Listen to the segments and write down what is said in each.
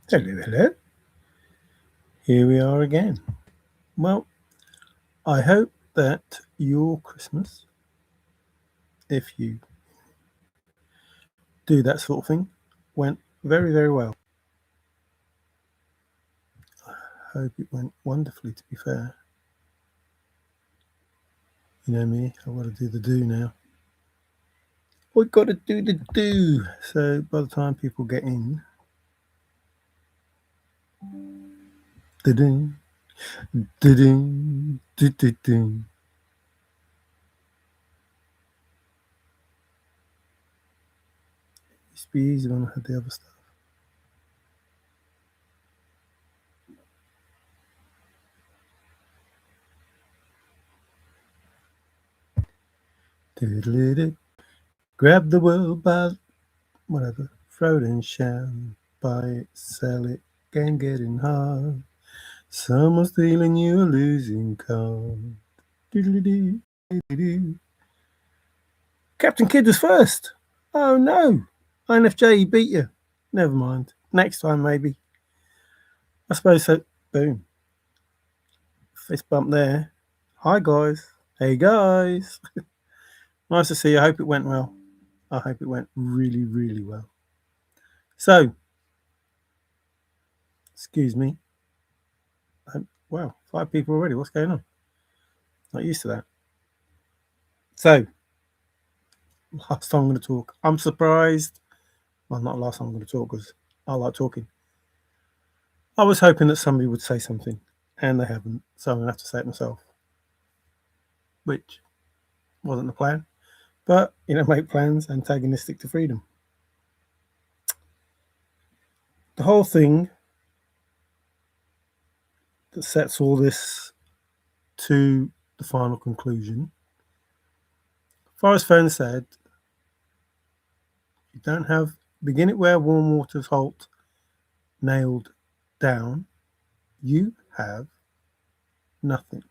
Hello. Here we are again. Well, I hope that your Christmas, if you do that sort of thing, went very, very well. Hope it went wonderfully, to be fair. You know me, I've got to do the do now. We've got to do the do. So by the time people get in, da-ding, da-ding, da-da-ding. Used to be easy when I had the other stuff. Diddly-did. Grab the world by whatever, throw it and shout, buy it, sell it, game getting hard. Someone's stealing you a losing card. Diddly-dee. Captain Kidd was first. Oh no, INFJ beat you. Never mind. Next time maybe. I suppose so. Boom. Fist bump there. Hi guys. Hey guys. Nice to see you. I hope it went well. I hope it went really, really well. So, excuse me. Wow, 5 people already. What's going on? Not used to that. So, last time I'm going to talk. I'm surprised. Well, not last time I'm going to talk because I like talking. I was hoping that somebody would say something, and they haven't. So I'm going to have to say it myself, which wasn't the plan. But, make plans antagonistic to freedom. The whole thing that sets all this to the final conclusion. Forrest Fenn said, you don't have begin it where warm waters halt nailed down, you have nothing.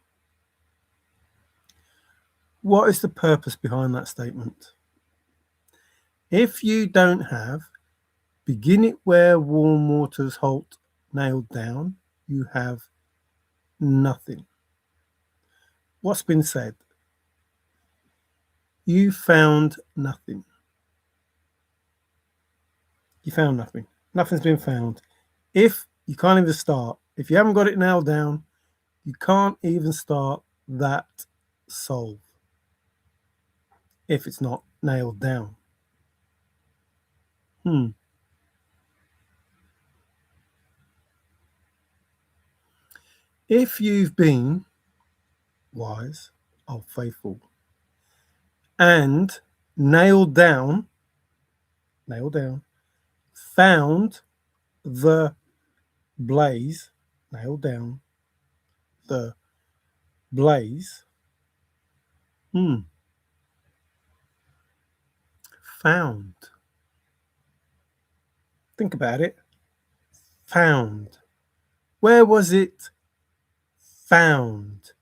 What is the purpose behind that statement? If you don't have begin it where warm waters halt nailed down, you have nothing. What's been said? You found nothing. You found nothing. Nothing's been found. If you can't even start, if you haven't got it nailed down, you can't even start that solve if it's not nailed down. If you've been wise, oh faithful, and nailed down, found the blaze, nailed down the blaze, found. Think about it. Found. Where was it found?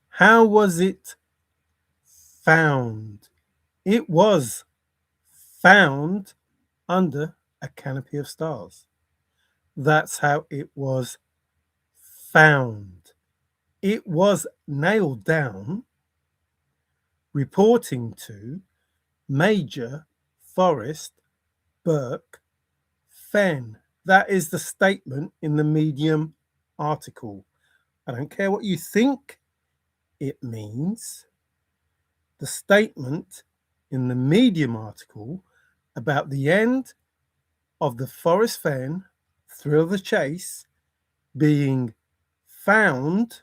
How was it found? It was found under a canopy of stars. That's how it was found. It was nailed down, reporting to Major Forrest Burke Fenn. That is the statement in the Medium article. I don't care what you think it means. The statement in the Medium article about the end of the Forrest Fenn Thrill of the Chase being found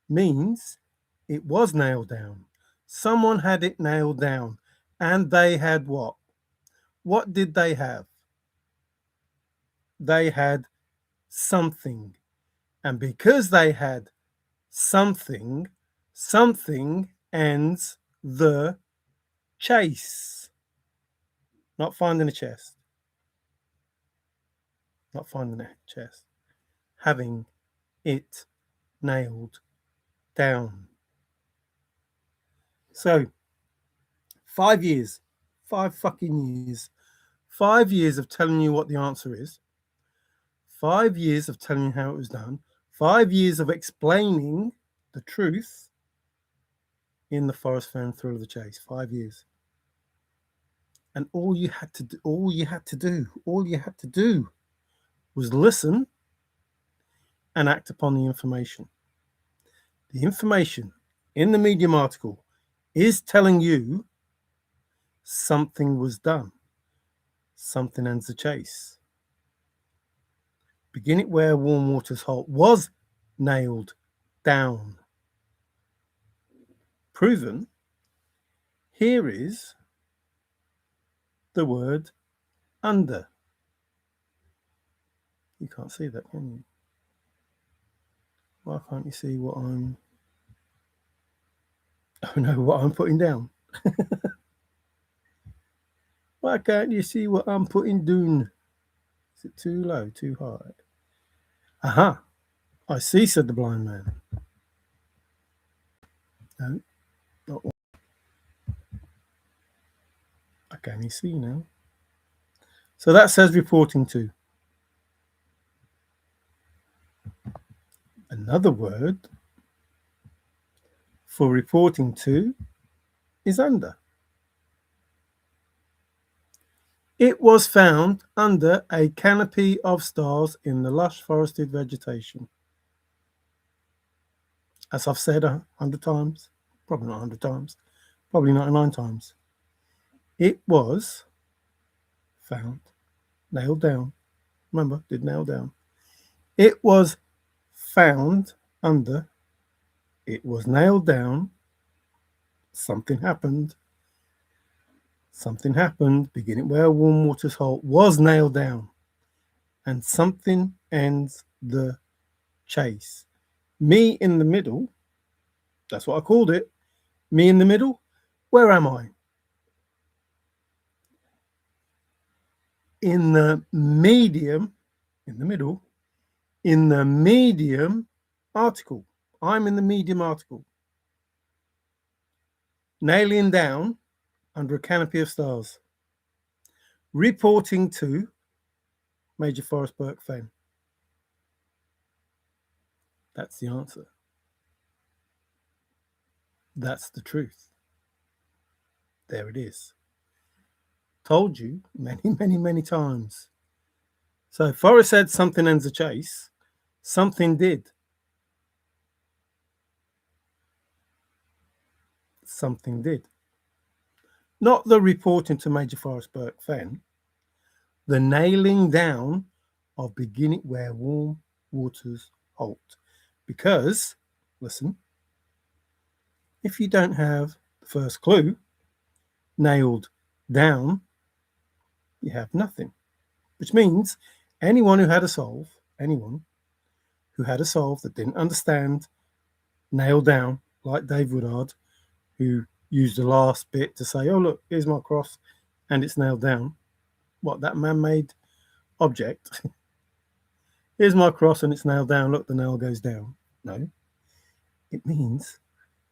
means it was nailed down. Someone had it nailed down. And they had what? What did they have? They had something. And because they had something, something ends the chase. Not finding a chest. Not finding a chest. Having it nailed down. So, 5 years, 5 fucking years, 5 years of telling you what the answer is, 5 years of telling you how it was done, 5 years of explaining the truth in the Forrest Fenn Thrill of the Chase. 5 years. And all you had to do was listen and act upon the information. The information in the Medium article is telling you something was done. Something ends the chase. Begin it where warm waters halt was nailed down. Proven. Here is the word under. You can't see that, can you? Why can't you see what I'm... Oh no, what I'm putting down. Why can't you see what I'm putting down? Is it too low, too high? Aha, I see, said the blind man. No, not one. I can only see now. So that says reporting to. Another word for reporting to is under. It was found under a canopy of stars in the lush forested vegetation. As I've said 100 times, probably not 100 times, probably 99 times, it was found, nailed down. Remember, did nail down. It was found under, it was nailed down, something happened. Something happened, beginning where warm waters halt was nailed down, and something ends the chase. Me in the middle, that's what I called it. Me in the middle, where am I? In the medium, in the middle, in the medium article. I'm in the medium article. Nailing down under a canopy of stars. Reporting to Major Forrest Burke Fenn. That's the answer. That's the truth. There it is. Told you many, many, many times. So Forrest said something ends the chase. Something did. Something did. Not the reporting to Major Forrest Burke Fenn. The nailing down of beginning where warm waters halt. Because, listen, if you don't have the first clue nailed down, you have nothing. Which means anyone who had a solve that didn't understand, nailed down, like Dave Woodard, who used the last bit to say, oh, look, here's my cross, and it's nailed down. What, that man-made object? Here's my cross, and it's nailed down. Look, the nail goes down. No. It means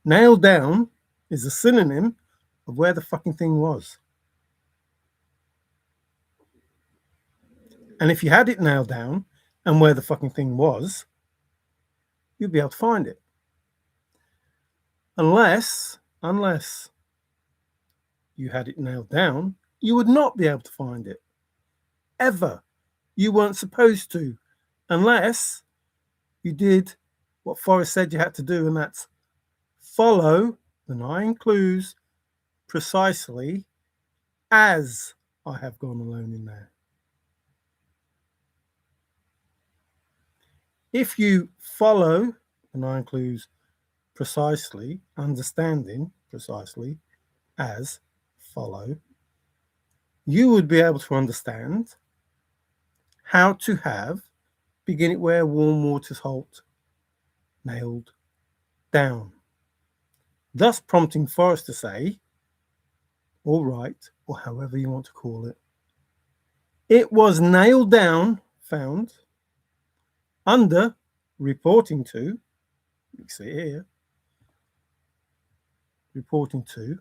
nailed down is a synonym of where the fucking thing was. And if you had it nailed down and where the fucking thing was, you'd be able to find it. Unless you had it nailed down, you would not be able to find it. Ever. You weren't supposed to. Unless you did what Forrest said you had to do, and that's follow the 9 clues precisely as I have gone alone in there. If you follow the 9 clues precisely, understanding precisely as follow, you would be able to understand how to have begin it where warm waters halt, nailed down. Thus prompting Forrest to say, all right, or however you want to call it, it was nailed down, found, under, reporting to, you can see it here, reporting to,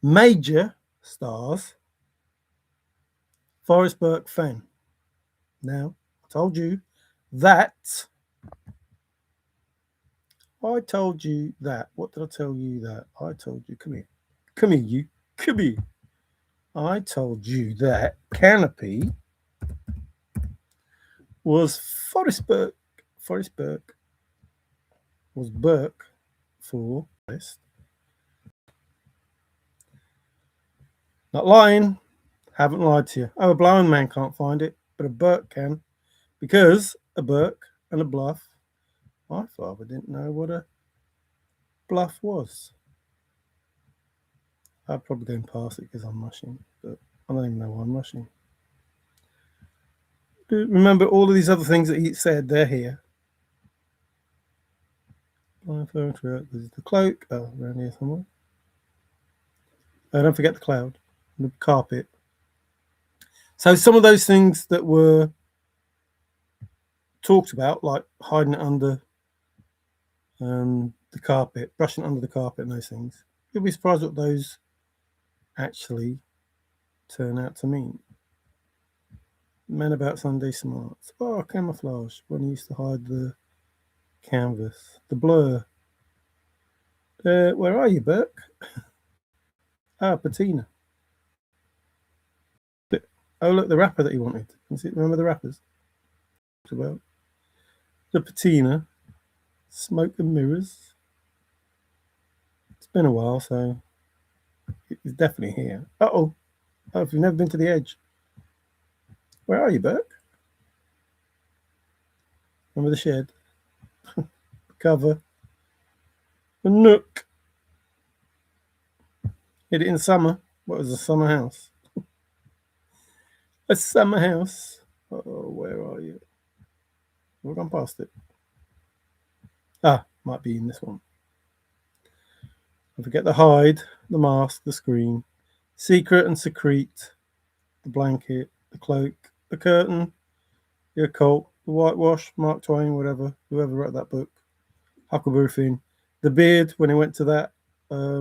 Major stars, Forrest Burke Fenn. Now, told you that. I told you that. What did I tell you that? I told you, come here. Come here, you. Come here. I told you that canopy was Forrest Burke. Forrest Burke was Burke for Forrest. Not lying. Haven't lied to you. Oh, a blind man can't find it, but a Burke can. Because a Burke and a bluff. My father didn't know what a bluff was. I'd probably go past it because I'm rushing, but I don't even know why I'm rushing. Remember, all of these other things that he said, they're here. Blind furniture, there's the cloak. Oh, around here somewhere. Oh, don't forget the cloud, the carpet. So some of those things that were talked about, like hiding it under the carpet, brushing it under the carpet and those things, you'll be surprised what those actually turn out to mean. Men about Sunday smarts. Oh, camouflage, when he used to hide the canvas. The blur. Where are you, Burke? Patina. Oh, look, the wrapper that he wanted. Remember the wrappers? About the patina. Smoke and mirrors. It's been a while, so it's definitely here. Oh, if you've never been to the edge. Where are you, Burke? Remember the shed? The cover. The nook. Hid it in summer. What was a summer house? A summer house. Oh, where are you? We've gone past it. Might be in this one. Don't forget the hide, the mask, the screen, secret and secrete, the blanket, the cloak, the curtain, the occult, the whitewash, Mark Twain, whatever, whoever wrote that book, Huckleberry Finn, the beard when he went to that car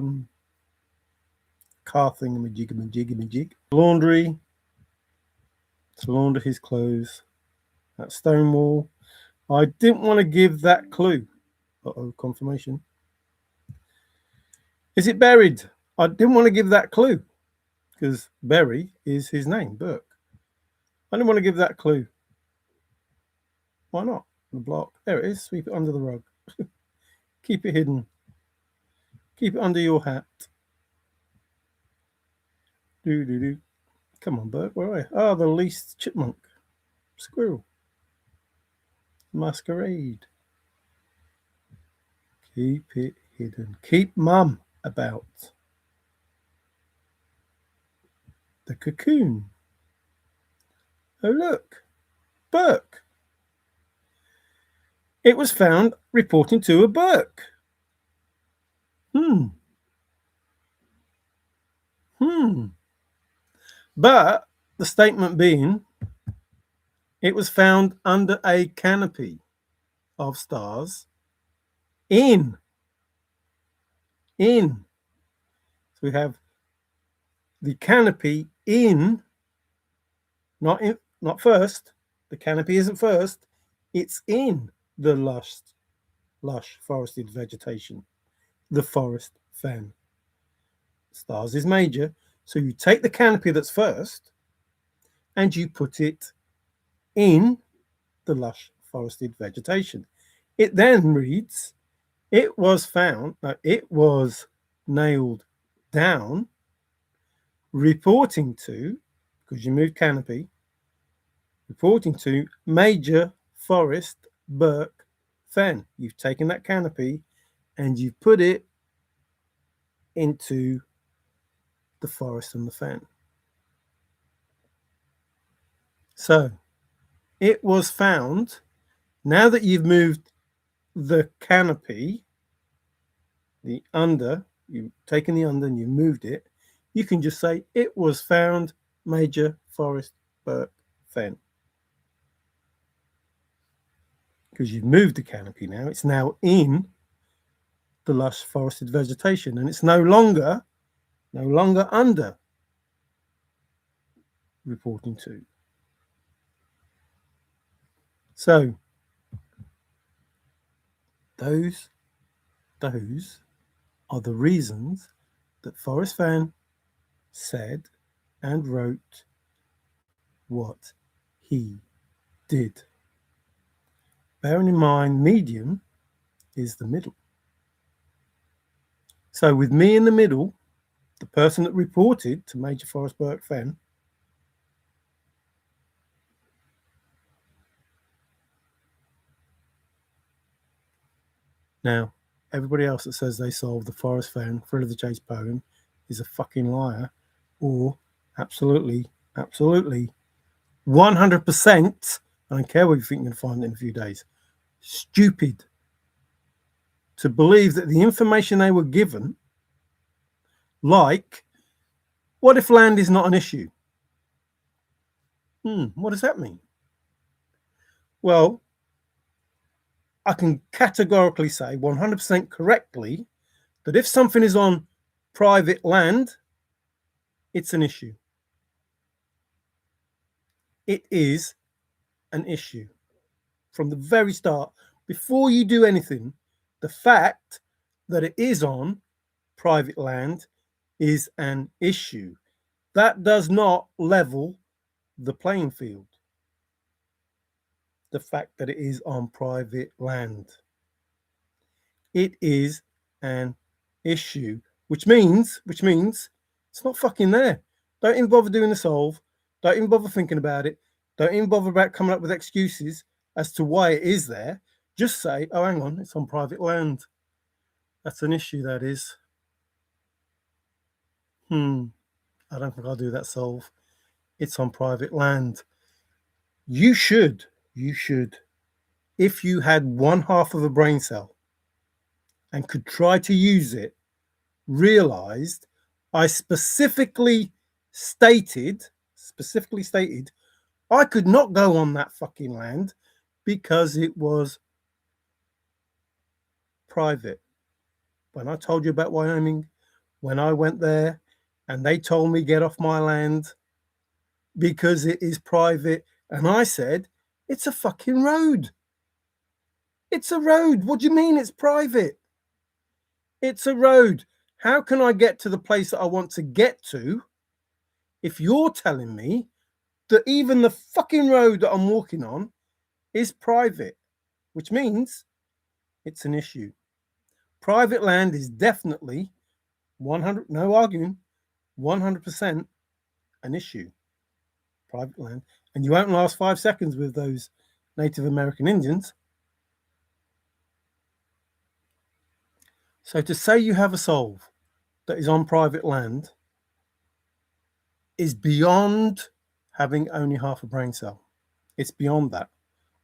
thingamajig, laundry, to launder his clothes, that stone wall. I didn't want to give that clue. Confirmation. Is it buried? I didn't want to give that clue because Berry is his name, Burke. I didn't want to give that clue. Why not? The block. There it is. Sweep it under the rug. Keep it hidden. Keep it under your hat. Do. Come on, Burke. Where are you? Oh, the least chipmunk. Squirrel. Masquerade. Keep it hidden. Keep mum about. The cocoon. Oh, look. Burke. It was found reporting to a Burke. But the statement being, it was found under a canopy of stars in. So we have the canopy in, not first. The canopy isn't first. It's in the lush forested vegetation, the Forrest Fenn. Stars is major. So you take the canopy that's first and you put it in the lush forested vegetation. It then reads, it was nailed down, reporting to, because you moved canopy, reporting to Major Forrest Burke Fenn. You've taken that canopy and you've put it into the forest and the fen. So it was found, now that you've moved the canopy, the under, you've taken the under and you moved it, you can just say it was found Major Forrest Burke Fenn. Because you've moved the canopy now, it's now in the lush forested vegetation and it's no longer under reporting to. So those are the reasons that Forrest Fenn said and wrote what he did. Bearing in mind, medium is the middle. So with me in the middle, the person that reported to Major Forrest Burke Fenn, now everybody else that says they solved the Forrest Fenn Thrill of the Chase poem is a fucking liar, or absolutely 100%, I don't care what you think you're going to find in a few days, stupid to believe that the information they were given, like, what if land is not an issue? What does that mean? Well, I can categorically say 100% correctly that if something is on private land, it's an issue. It is an issue from the very start. Before you do anything, the fact that it is on private land is an issue. That does not level the playing field. The fact that it is on private land. It is an issue, which means it's not fucking there. Don't even bother doing the solve. Don't even bother thinking about it. Don't even bother about coming up with excuses as to why it is there. Just say, oh, hang on, it's on private land. That's an issue, that is. I don't think I'll do that solve. It's on private land. You should, if you had one half of a brain cell and could try to use it, realized I specifically stated I could not go on that fucking land because it was private. When I told you about Wyoming, when I went there and they told me get off my land because it is private, and I said, it's a fucking road. It's a road. What do you mean it's private? It's a road. How can I get to the place that I want to get to if you're telling me that even the fucking road that I'm walking on is private, which means it's an issue. Private land is definitely 100, no arguing, 100% an issue. Private land. And you won't last 5 seconds with those Native American Indians. So to say you have a solve that is on private land is beyond having only half a brain cell. It's beyond that.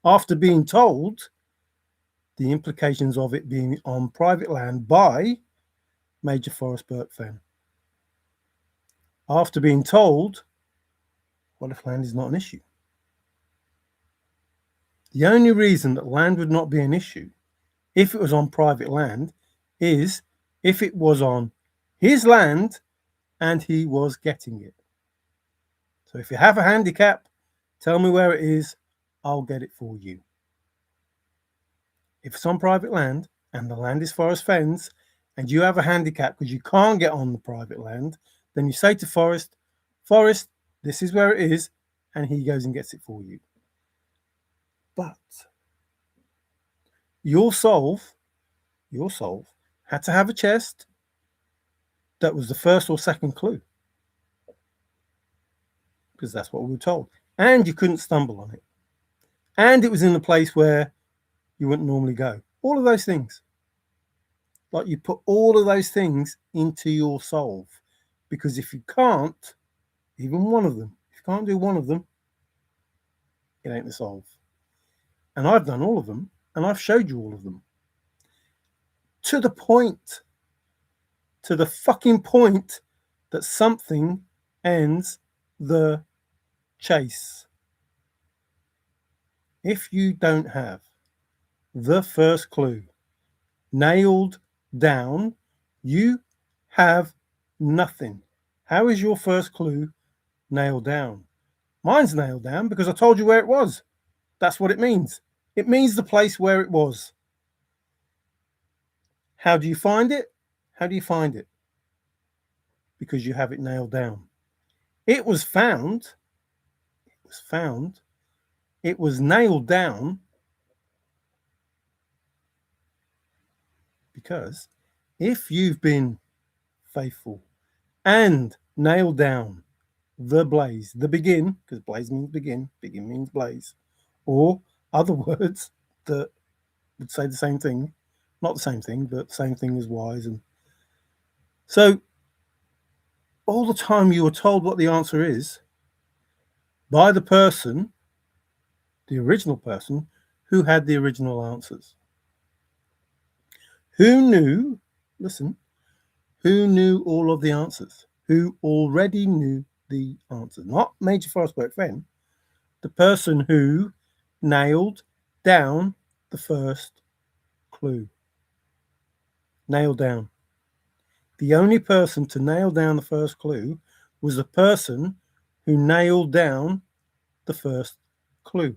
After being told the implications of it being on private land by Major Forrest Burke Fenn. After being told, what if land is not an issue? The only reason that land would not be an issue if it was on private land is if it was on his land and he was getting it. So if you have a handicap, tell me where it is, I'll get it for you. If it's on private land and the land is Forrest Fenn's and you have a handicap because you can't get on the private land, then you say to Forrest, Forrest, this is where it is, and he goes and gets it for you. But your solve had to have a chest that was the first or second clue, because that's what we were told. And you couldn't stumble on it. And it was in the place where you wouldn't normally go. All of those things. Like, you put all of those things into your solve. Because if you can't, even one of them, if you can't do one of them, it ain't the solve. And I've done all of them, and I've showed you all of them. To the point. To the fucking point that something ends the chase. If you don't have the first clue nailed down, you have nothing. How is your first clue nailed down? Mine's nailed down because I told you where it was. That's what it means. It means the place where it was. How do you find it? How do you find it? Because you have it nailed down. It was found. It was found. It was nailed down because if you've been faithful and nailed down the blaze, the begin, because blaze means begin means blaze, or other words that would say the same thing, not the same thing, but same thing as wise. And so all the time you were told what the answer is by the person, the original person, who had the original answers. Who knew, listen, who knew all of the answers? Who already knew the answer? Not Major Forrest Fenn, the person who nailed down the first clue. Nailed down. The only person to nail down the first clue was the person who nailed down the first clue,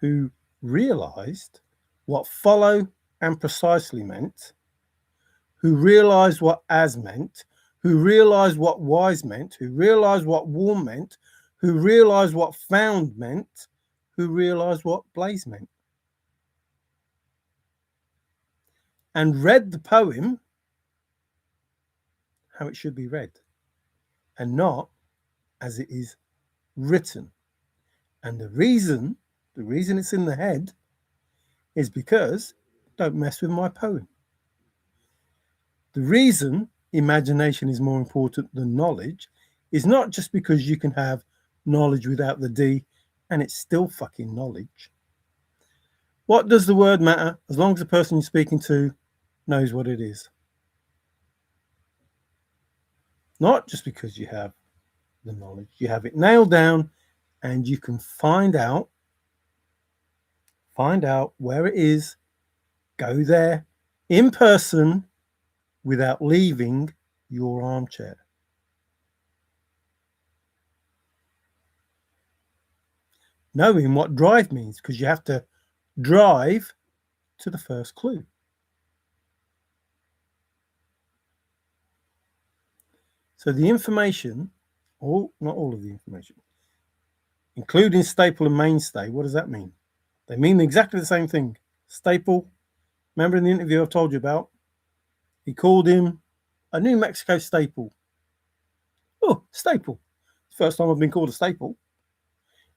who realized what follow and precisely meant, who realized what as meant, who realized what wise meant, who realized what warm meant, who realized what found meant, who realized what blaze meant, and read the poem how it should be read and not as it is written. And the reason it's in the head is because don't mess with my poem. The reason imagination is more important than knowledge is not just because you can have knowledge without the D and it's still fucking knowledge. What does the word matter as long as the person you're speaking to knows what it is? Not just because you have the knowledge, you have it nailed down and you can find out where it is, go there in person without leaving your armchair. Knowing what drive means, because you have to drive to the first clue. So the information, not all of the information, including staple and mainstay, what does that mean? They mean exactly the same thing. Staple, remember in the interview I've told you about, he called him a New Mexico staple. Oh, staple. First time I've been called a staple.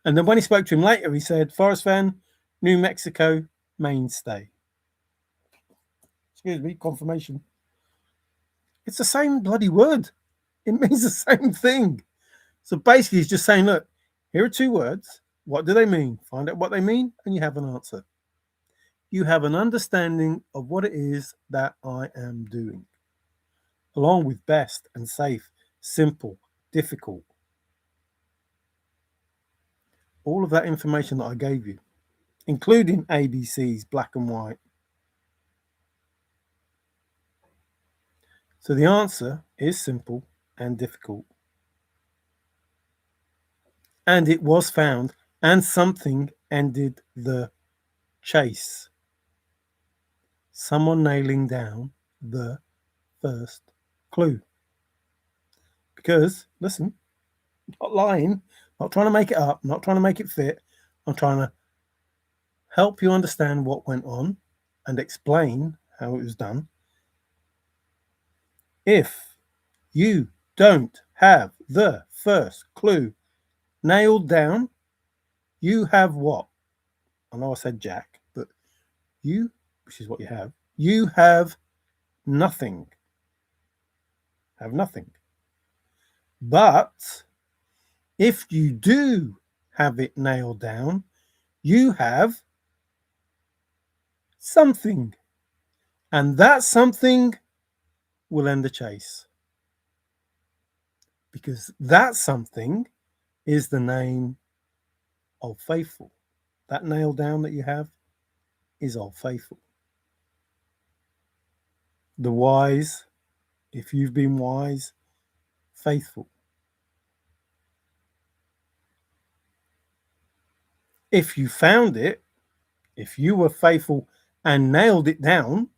And then when he spoke to him later, he said, Forrest Fenn, New Mexico mainstay. Excuse me, confirmation. It's the same bloody word. It means the same thing. So basically, he's just saying, look, here are two words. What do they mean? Find out what they mean, and you have an answer. You have an understanding of what it is that I am doing, along with best and safe, simple, difficult. All of that information that I gave you, including ABCs, black and white. So the answer is simple and difficult. And it was found, and something ended the chase. Someone nailing down the first clue. Because, listen, not lying, not trying to make it up, not trying to make it fit. I'm trying to help you understand what went on and explain how it was done. If you don't have the first clue nailed down, you have what? I know I said Jack, but you, which is what you have nothing. Have nothing. But if you do have it nailed down, you have something. And that something will end the chase. Because that something is the name of faithful. That nail down that you have is of faithful. The wise, if you've been wise, faithful. If you found it, if you were faithful and nailed down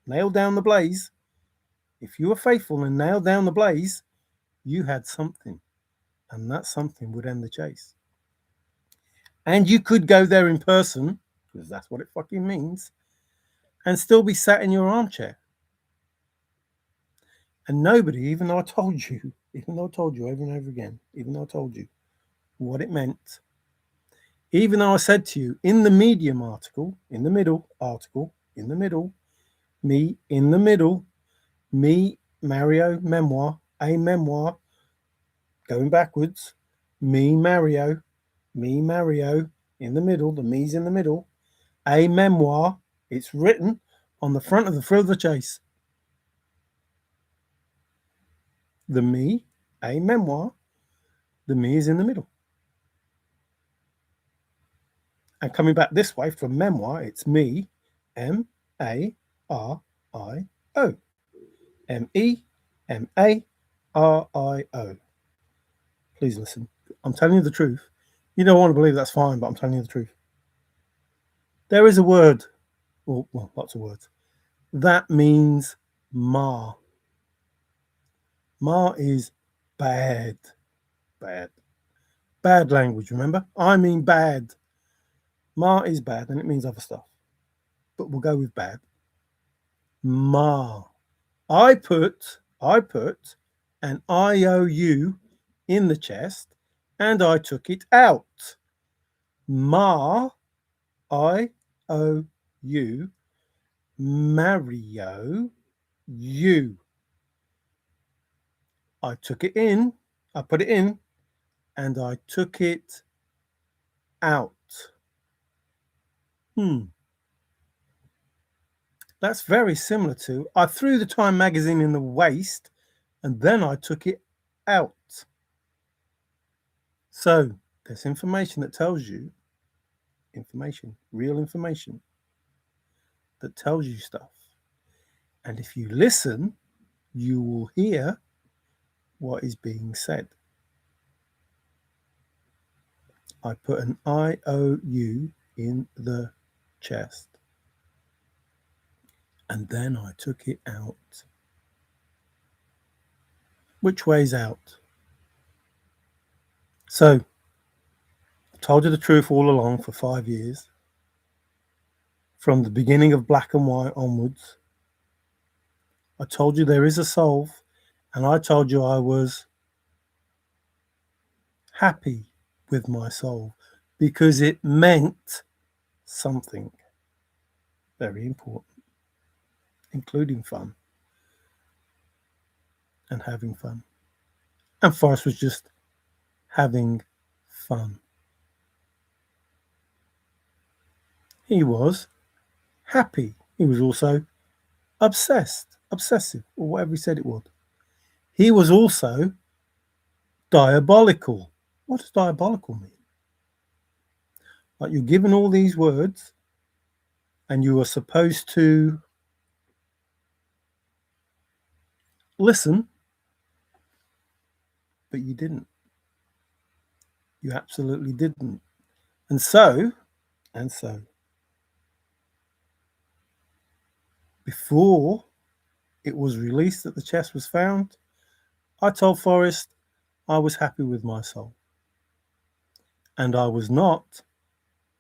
the blaze, if you were faithful and nailed down the blaze, you had something, and that something would end the chase. And you could go there in person, because that's what it fucking means, and still be sat in your armchair. And nobody, even though I told you over and over again, even though I told you what it meant, even though I said to you in the Medium article, in the middle, me, in the middle, me, Mario, memoir, a memoir, going backwards, me, Mario, in the middle, the me's in the middle, a memoir, it's written on the front of the Thrill of the Chase. The me, a memoir, the me is in the middle. And coming back this way from memoir, it's me, M-A-R-I-O. M-E-M-A-R-I-O. Please listen. I'm telling you the truth. You don't want to believe, that's fine, but I'm telling you the truth. There is a word, well, lots of words, that means Ma. Ma is bad. Bad language, remember? I mean bad. Ma is bad, and it means other stuff. But we'll go with bad. Ma. I put an IOU in the chest, and I took it out. Ma, I-O-U, Mario, you. I took it in, I put it in, and I took it out. That's very similar to, I threw the Time magazine in the waste, and then I took it out. So there's information that tells you, real information, that tells you stuff. And if you listen, you will hear what is being said. I put an IOU in the chest, and then I took it out. Which way's out? So, I told you the truth all along for 5 years. From the beginning of Black and White onwards. I told you there is a solve, and I told you I was happy with my soul because it meant something very important, including fun and having fun. And Forrest was just having fun. He was happy. He was also obsessive, or whatever he said it was. He was also diabolical. What does diabolical mean? Like, you're given all these words and you are supposed to listen, but you didn't. You absolutely didn't. And so, before it was released that the chest was found, I told Forrest I was happy with my soul. And I was not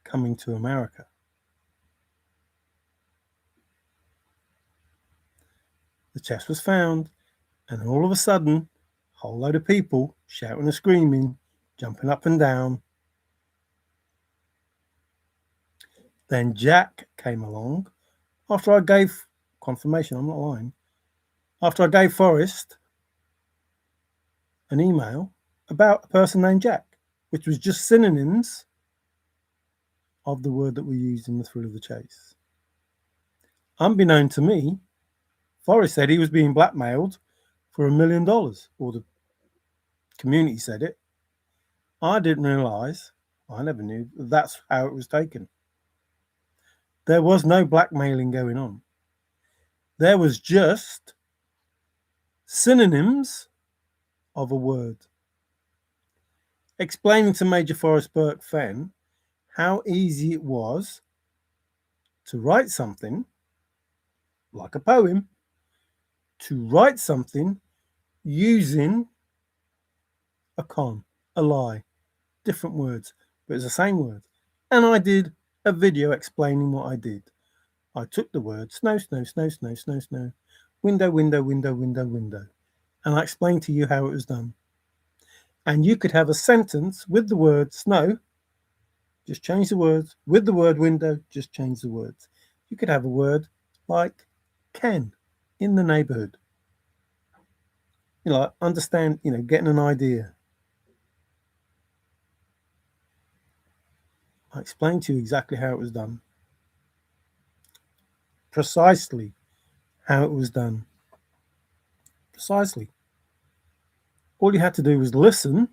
coming to America. The chest was found, and all of a sudden, a whole load of people shouting and screaming, jumping up and down. Then Jack came along after I gave confirmation, I'm not lying, after I gave Forrest an email about a person named Jack, which was just synonyms of the word that we used in the Thrill of the Chase. Unbeknown to me, Forrest said he was being blackmailed for $1 million, or the community said it. I didn't realise, I never knew, that's how it was taken. There was no blackmailing going on. There was just synonyms of a word. Explaining to Major Forrest Burke Fenn how easy it was to write something like a poem, to write something using a con, a lie, different words, but it's the same words. And I did a video explaining what I did. I took the word snow, snow, snow, snow, snow, snow, window, window, window, window, window, and I explained to you how it was done. And you could have a sentence with the word snow, just change the words, with the word window, just change the words. You could have a word like Ken in the neighborhood. Like understand, getting an idea. I explained to you exactly how it was done. Precisely how it was done. Precisely. All you had to do was listen,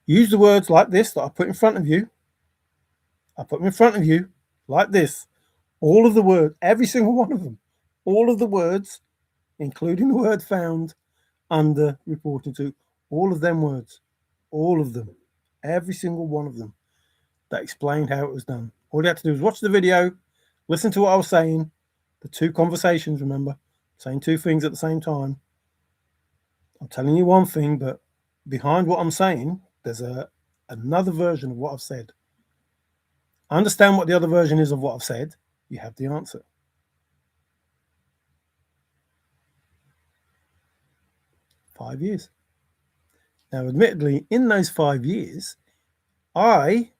use the words like this that I put in front of you. I put them in front of you like this. All of the words, every single one of them, all of the words, including the word found under reporting to, all of them words, all of them, every single one of them that explained how it was done. All you had to do was watch the video, listen to what I was saying, the two conversations, remember, saying two things at the same time. I'm telling you one thing, but behind what I'm saying, there's another version of what I've said. Understand what the other version is of what I've said, you have the answer. Five years. Now, admittedly, in those 5 years, I,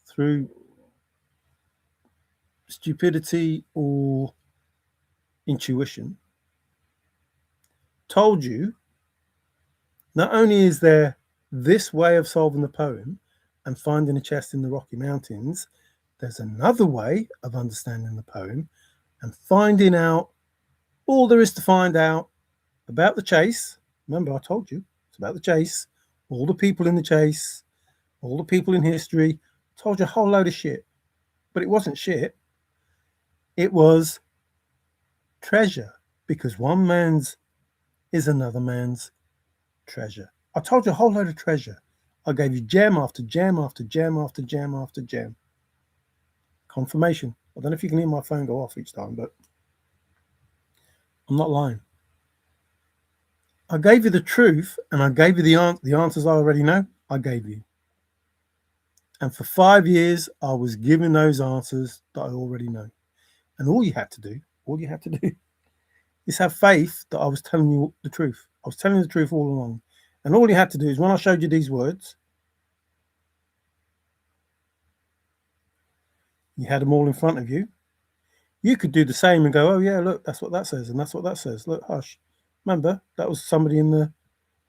through stupidity or intuition, told you not only is there this way of solving the poem and finding a chest in the Rocky Mountains, there's another way of understanding the poem and finding out all there is to find out about the chase. Remember, I told you it's about the chase, all the people in the chase, all the people in history. I told you a whole load of shit, but it wasn't shit. It was treasure, because one man's is another man's treasure. I told you a whole load of treasure. I gave you gem after gem after gem after gem after gem. Confirmation. I don't know if you can hear my phone go off each time, but I'm not lying. I gave you the truth, and I gave you the answers I already know. I gave you. And for 5 years, I was giving those answers that I already know. And all you had to do is have faith that I was telling you the truth. I was telling you the truth all along. And all you had to do is, when I showed you these words, you had them all in front of you. You could do the same and go, oh yeah, look, that's what that says, and that's what that says. Look, hush. Remember, that was somebody in the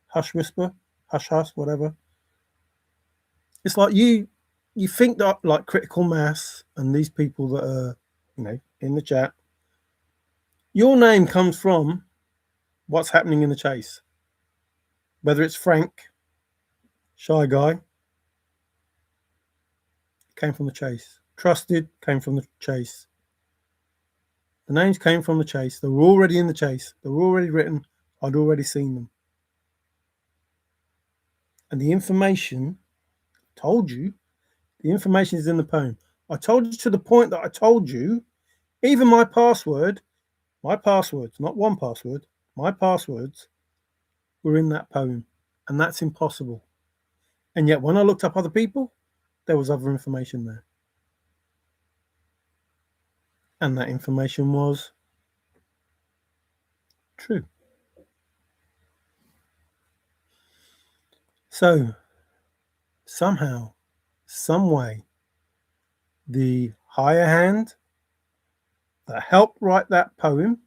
hush whisper, hush hush, whatever. It's like you think that like critical mass and these people that are, in the chat, your name comes from what's happening in the chase. Whether it's Frank, shy guy, came from the chase. Trusted came from the chase. The names came from the chase. They were already in the chase. They were already written. I'd already seen them. And the information, told you, the information is in the poem. I told you to the point that I told you, even my passwords, not one password, my passwords were in that poem. And that's impossible. And yet when I looked up other people, there was other information there. And that information was true. So somehow, some way, the higher hand that helped write that poem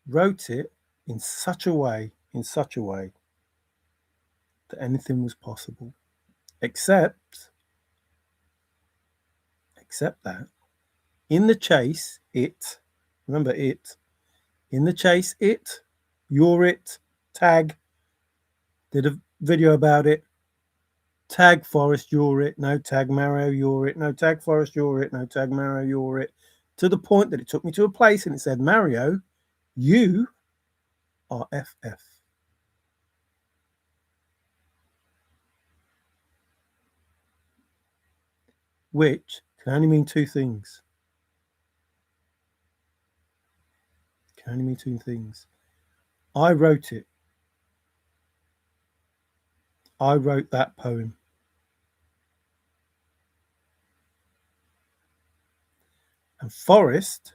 wrote it in such a way that anything was possible, except that in the chase, remember it, in the chase, you're it, tag, did a video about it, tag Forrest, you're it, no tag Maor, you're it, no tag Forrest, you're it, no tag Maor, you're it, to the point that it took me to a place and it said, Mario, you are FF. which can only mean two things. Can only mean two things. I wrote it. I wrote that poem. And Forrest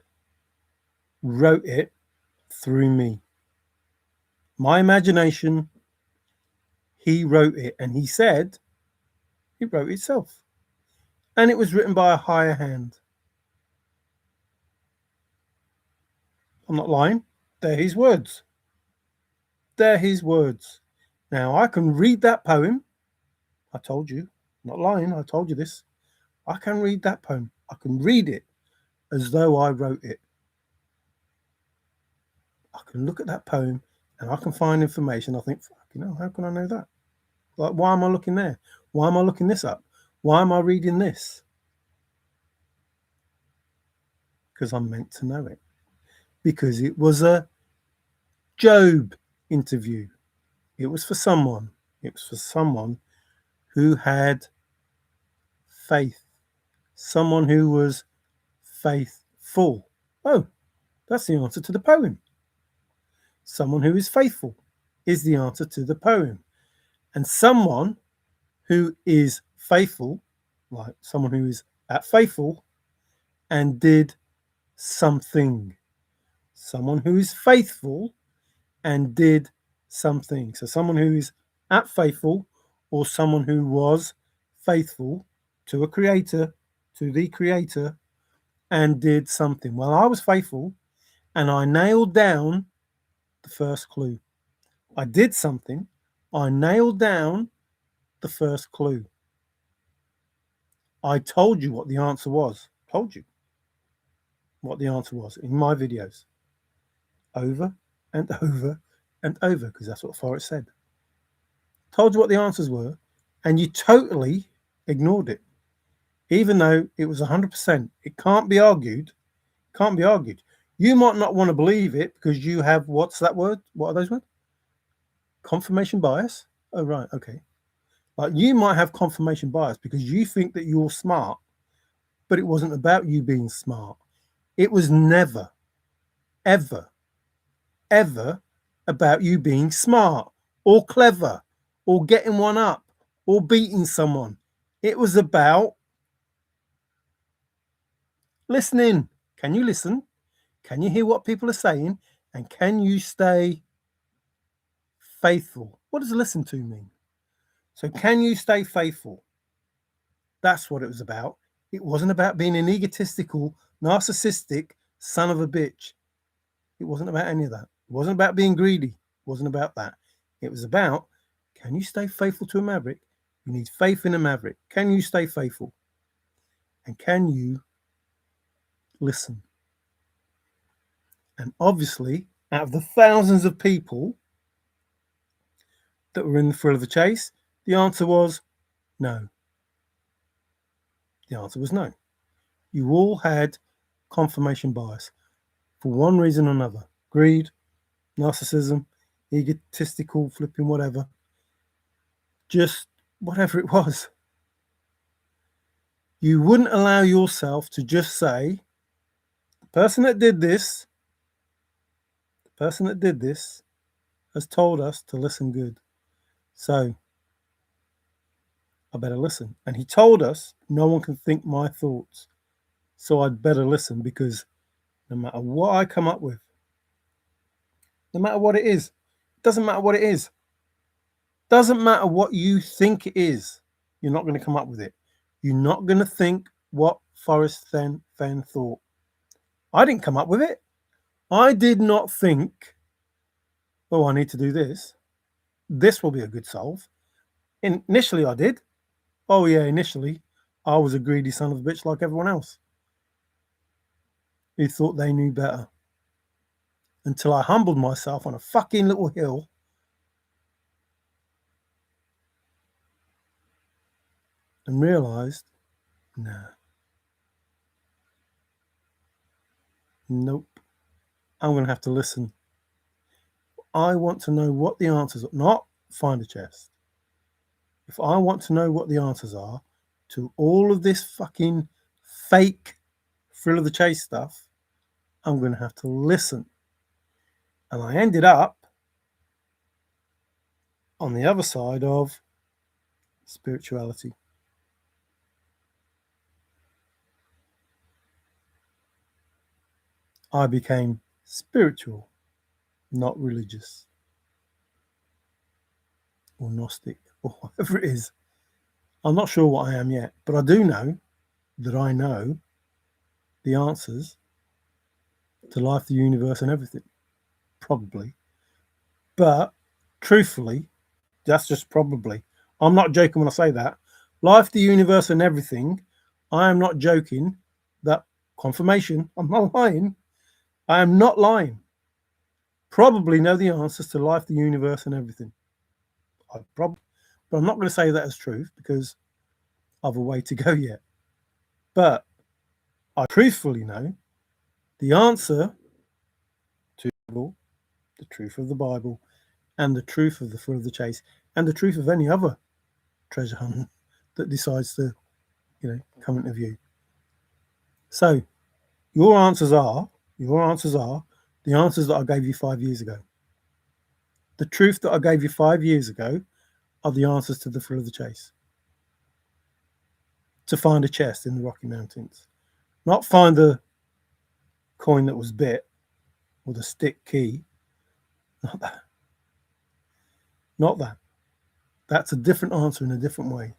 wrote it through me. My imagination, he wrote it. And he said it wrote itself. And it was written by a higher hand. I'm not lying. They're his words. They're his words. Now, I can read that poem. I told you. I'm not lying. I told you this. I can read that poem. I can read it as though I wrote it. I can look at that poem and I can find information. I think, how can I know that? Like, why am I looking there? Why am I looking this up? Why am I reading this? Because I'm meant to know it. Because it was a Job interview. It was for someone. It was for someone who had faith. Someone who was faithful. Oh, that's the answer to the poem. Someone who is faithful is the answer to the poem. And someone who is faithful, like someone who is at faithful and did something. Someone who is faithful and did something. So someone who is at faithful or someone who was faithful to a creator, to the creator, and did something. Well, I was faithful and I nailed down the first clue. I did something. I nailed down the first clue. I told you what the answer was. Told you what the answer was in my videos. Over and over and over, because that's what Forrest said. Told you what the answers were, and you totally ignored it. Even though it was 100%. It can't be argued. Can't be argued. You might not want to believe it because you have, what's that word? What are those words? Confirmation bias? Oh, right, okay. Like, you might have confirmation bias because you think that you're smart, but it wasn't about you being smart. It was never, ever, ever about you being smart or clever or getting one up or beating someone. It was about listening. Can you listen? Can you hear what people are saying? And can you stay faithful? What does listen to mean? So can you stay faithful? That's what it was about. It wasn't about being an egotistical, narcissistic son of a bitch. It wasn't about any of that. It wasn't about being greedy. It wasn't about that. It was about, can you stay faithful to a maverick? You need faith in a maverick. Can you stay faithful? And can you listen? And obviously, out of the thousands of people that were in the thrill of the chase, the answer was no. The answer was no. You all had confirmation bias for one reason or another. Greed, narcissism, egotistical, flipping whatever. Just whatever it was. You wouldn't allow yourself to just say, the person that did this has told us to listen good. So I better listen. And he told us no one can think my thoughts. So I'd better listen, because no matter what I come up with, no matter what it is, doesn't matter what it is, doesn't matter what you think it is, you're not going to come up with it. You're not going to think what Forrest Fenn thought. I didn't come up with it. I did not think, oh, I need to do this. This will be a good solve. Initially, I did. Oh, yeah, initially, I was a greedy son of a bitch like everyone else who thought they knew better. Until I humbled myself on a fucking little hill and realized, nah, nope, I'm going to have to listen. I want to know what the answers are, not find a chest. If I want to know what the answers are, to all of this fucking fake thrill of the chase stuff, I'm going to have to listen. And I ended up on the other side of spirituality. I became spiritual, not religious or Gnostic or whatever it is. I'm not sure what I am yet, but I do know that I know the answers to life, the universe, and everything. Probably. But truthfully, that's just probably. I'm not joking when I say that. Life, the universe, and everything. I am not joking. That confirmation. I'm not lying. I am not lying. Probably know the answers to life, the universe, and everything. But I'm not going to say that as truth because I've a way to go yet. But I truthfully know the answer to the truth of the Bible, and the truth of the thrill of the chase, and the truth of any other treasure hunt that decides to, come into view. So your answers are the answers that I gave you 5 years ago. The truth that I gave you 5 years ago are the answers to the thrill of the chase. To find a chest in the Rocky Mountains. Not find the coin that was bit or the stick key. Not that. Not that. That's a different answer in a different way.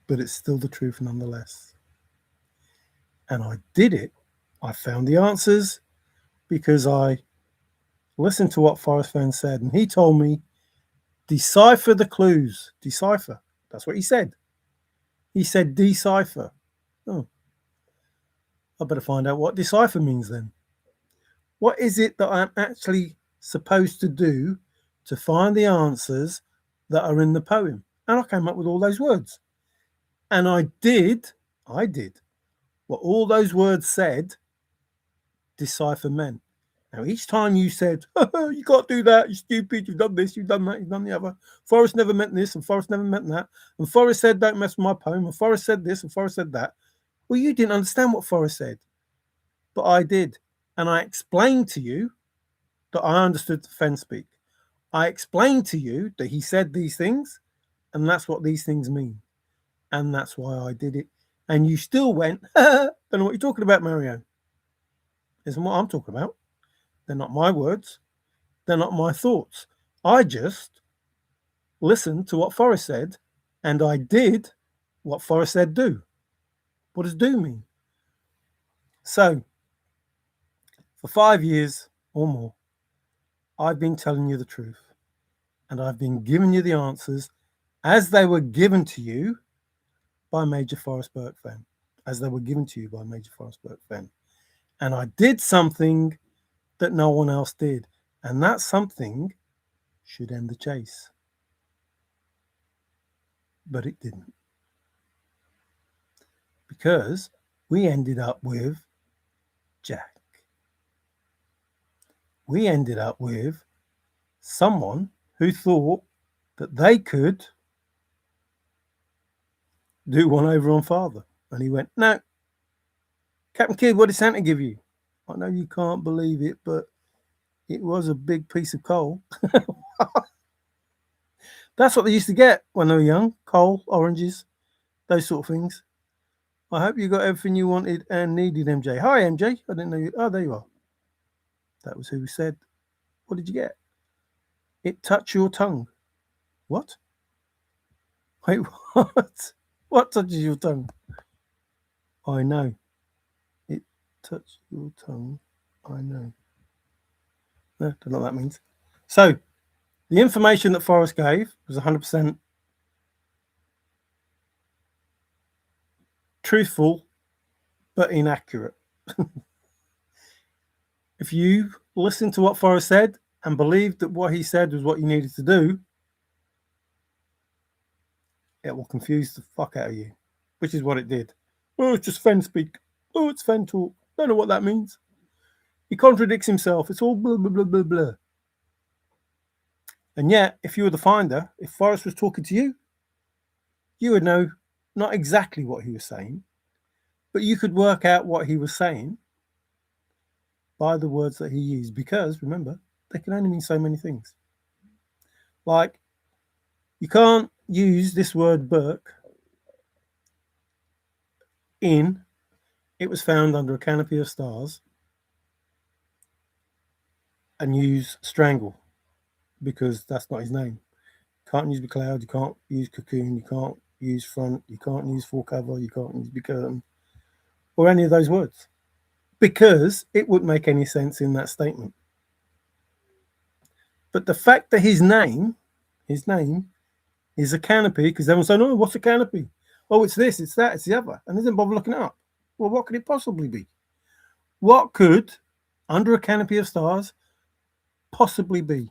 But it's still the truth nonetheless. And I did it. I found the answers because I listened to what Forrest Fenn said, and he told me, decipher the clues. Decipher. That's what he said. He said decipher. Oh, I better find out what decipher means then. What is it that I'm actually supposed to do to find the answers that are in the poem? And I came up with all those words. And I did what all those words said decipher meant. Now, each time you said, oh, you can't do that, you're stupid, you've done this, you've done that, you've done the other. Forrest never meant this, and Forrest never meant that. And Forrest said, don't mess with my poem, and Forrest said this, and Forrest said that. Well, you didn't understand what Forrest said. But I did. And I explained to you that I understood Fenn speak. I explained to you that he said these things, and that's what these things mean. And that's why I did it. And you still went, don't know what you're talking about, Mario. Isn't what I'm talking about. They're not my words. They're not my thoughts. I just listened to what Forrest said, and I did what Forrest said do. What does do mean? So, for 5 years or more, I've been telling you the truth, and I've been giving you the answers as they were given to you by Major Forrest Burke Fenn, as they were given to you by Major Forrest Burke Fenn. And I did something that no one else did, and that something should end the chase. But it didn't. Because we ended up with Jack. We ended up with someone who thought that they could do one over on Father. And he went, no, Captain Kidd, what did Santa give you? I know you can't believe it, but it was a big piece of coal. That's what they used to get when they were young. Coal, oranges, those sort of things. I hope you got everything you wanted and needed, MJ. Hi, MJ. I didn't know you. Oh, there you are. That was who said, what did you get? It touched your tongue. What? Wait, what? What touches your tongue? I know. It touched your tongue. I know. No, don't know what that means. So, the information that Forrest gave was 100% truthful, but inaccurate. If you listened to what Forrest said and believed that what he said was what you needed to do, it will confuse the fuck out of you, which is what it did. Oh, it's just Fenn speak. Oh, it's Fenn talk. Don't know what that means. He contradicts himself. It's all blah, blah, blah, blah, blah. And yet, if you were the finder, if Forrest was talking to you, you would know not exactly what he was saying, but you could work out what he was saying by the words that he used, because remember, they can only mean so many things. Like, you can't use this word Burke in "it was found under a canopy of stars" and use strangle, because that's not his name. You can't use becloud, you can't use cocoon, you can't use front, you can't use full cover, you can't use becurtain, or any of those words, because it wouldn't make any sense in that statement. But the fact that his name is a canopy, because everyone's saying, "Oh, what's a canopy? Oh, it's this, it's that, it's the other," and they didn't bother looking it up. Well, what could it possibly be? What could under a canopy of stars possibly be?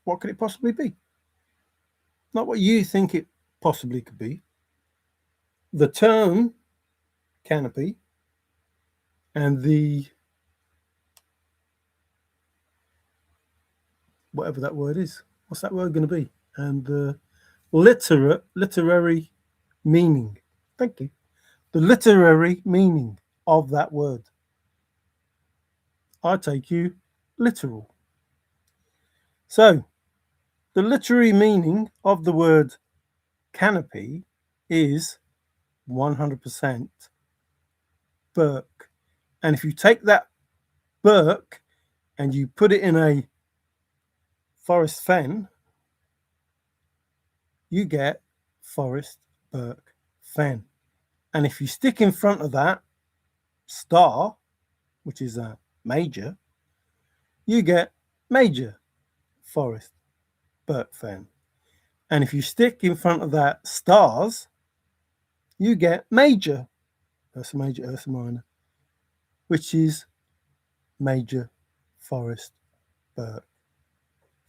What could it possibly be? Not what you think it possibly could be. The term canopy and the whatever that word is. What's that word going to be? And the literary meaning. Thank you. The literary meaning of that word. I take you literal. So, the literary meaning of the word canopy is 100% Burke. And if you take that Burke and you put it in a Forrest Fenn, you get Forrest Burke Fenn. And if you stick in front of that star, which is a major, you get Major Forrest Burke Fenn. And if you stick in front of that stars, you get Major, Ursa Major, Ursa Minor, which is Major Forrest Burke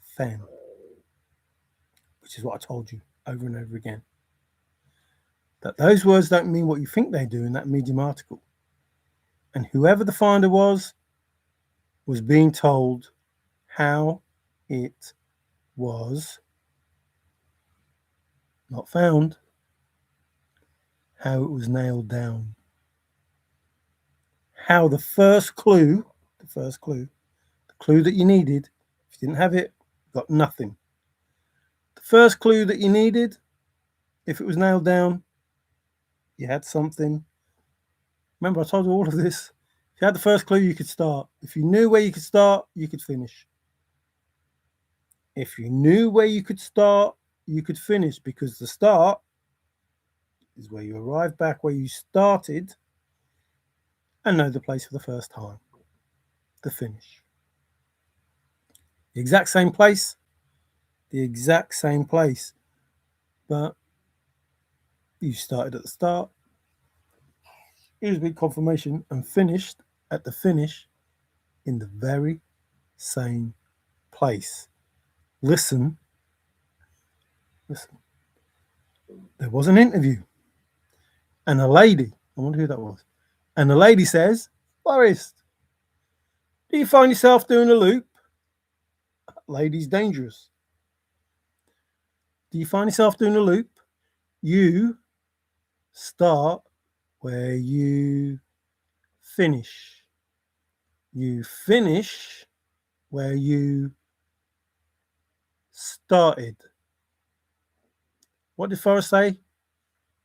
Fenn, which is what I told you over and over again. That those words don't mean what you think they do in that Medium article. And whoever the finder was being told how it was not found, how it was nailed down, how the clue that you needed, if you didn't have it, you got nothing. The first clue that you needed, if it was nailed down, you had something. Remember, I told you all of this. If you had the first clue, you could start. If you knew where you could start, you could finish. If you knew where you could start, you could finish, because the start is where you arrive back where you started and know the place for the first time. The finish. The exact same place, but you started at the start, used big confirmation, and finished at the finish in the very same place. Listen. There was an interview, and a lady, I wonder who that was, and the lady says, "Forrest, do you find yourself doing a loop?" Lady's dangerous. Do you find yourself doing a loop? You start where you finish. You finish where you started. What did Forrest say?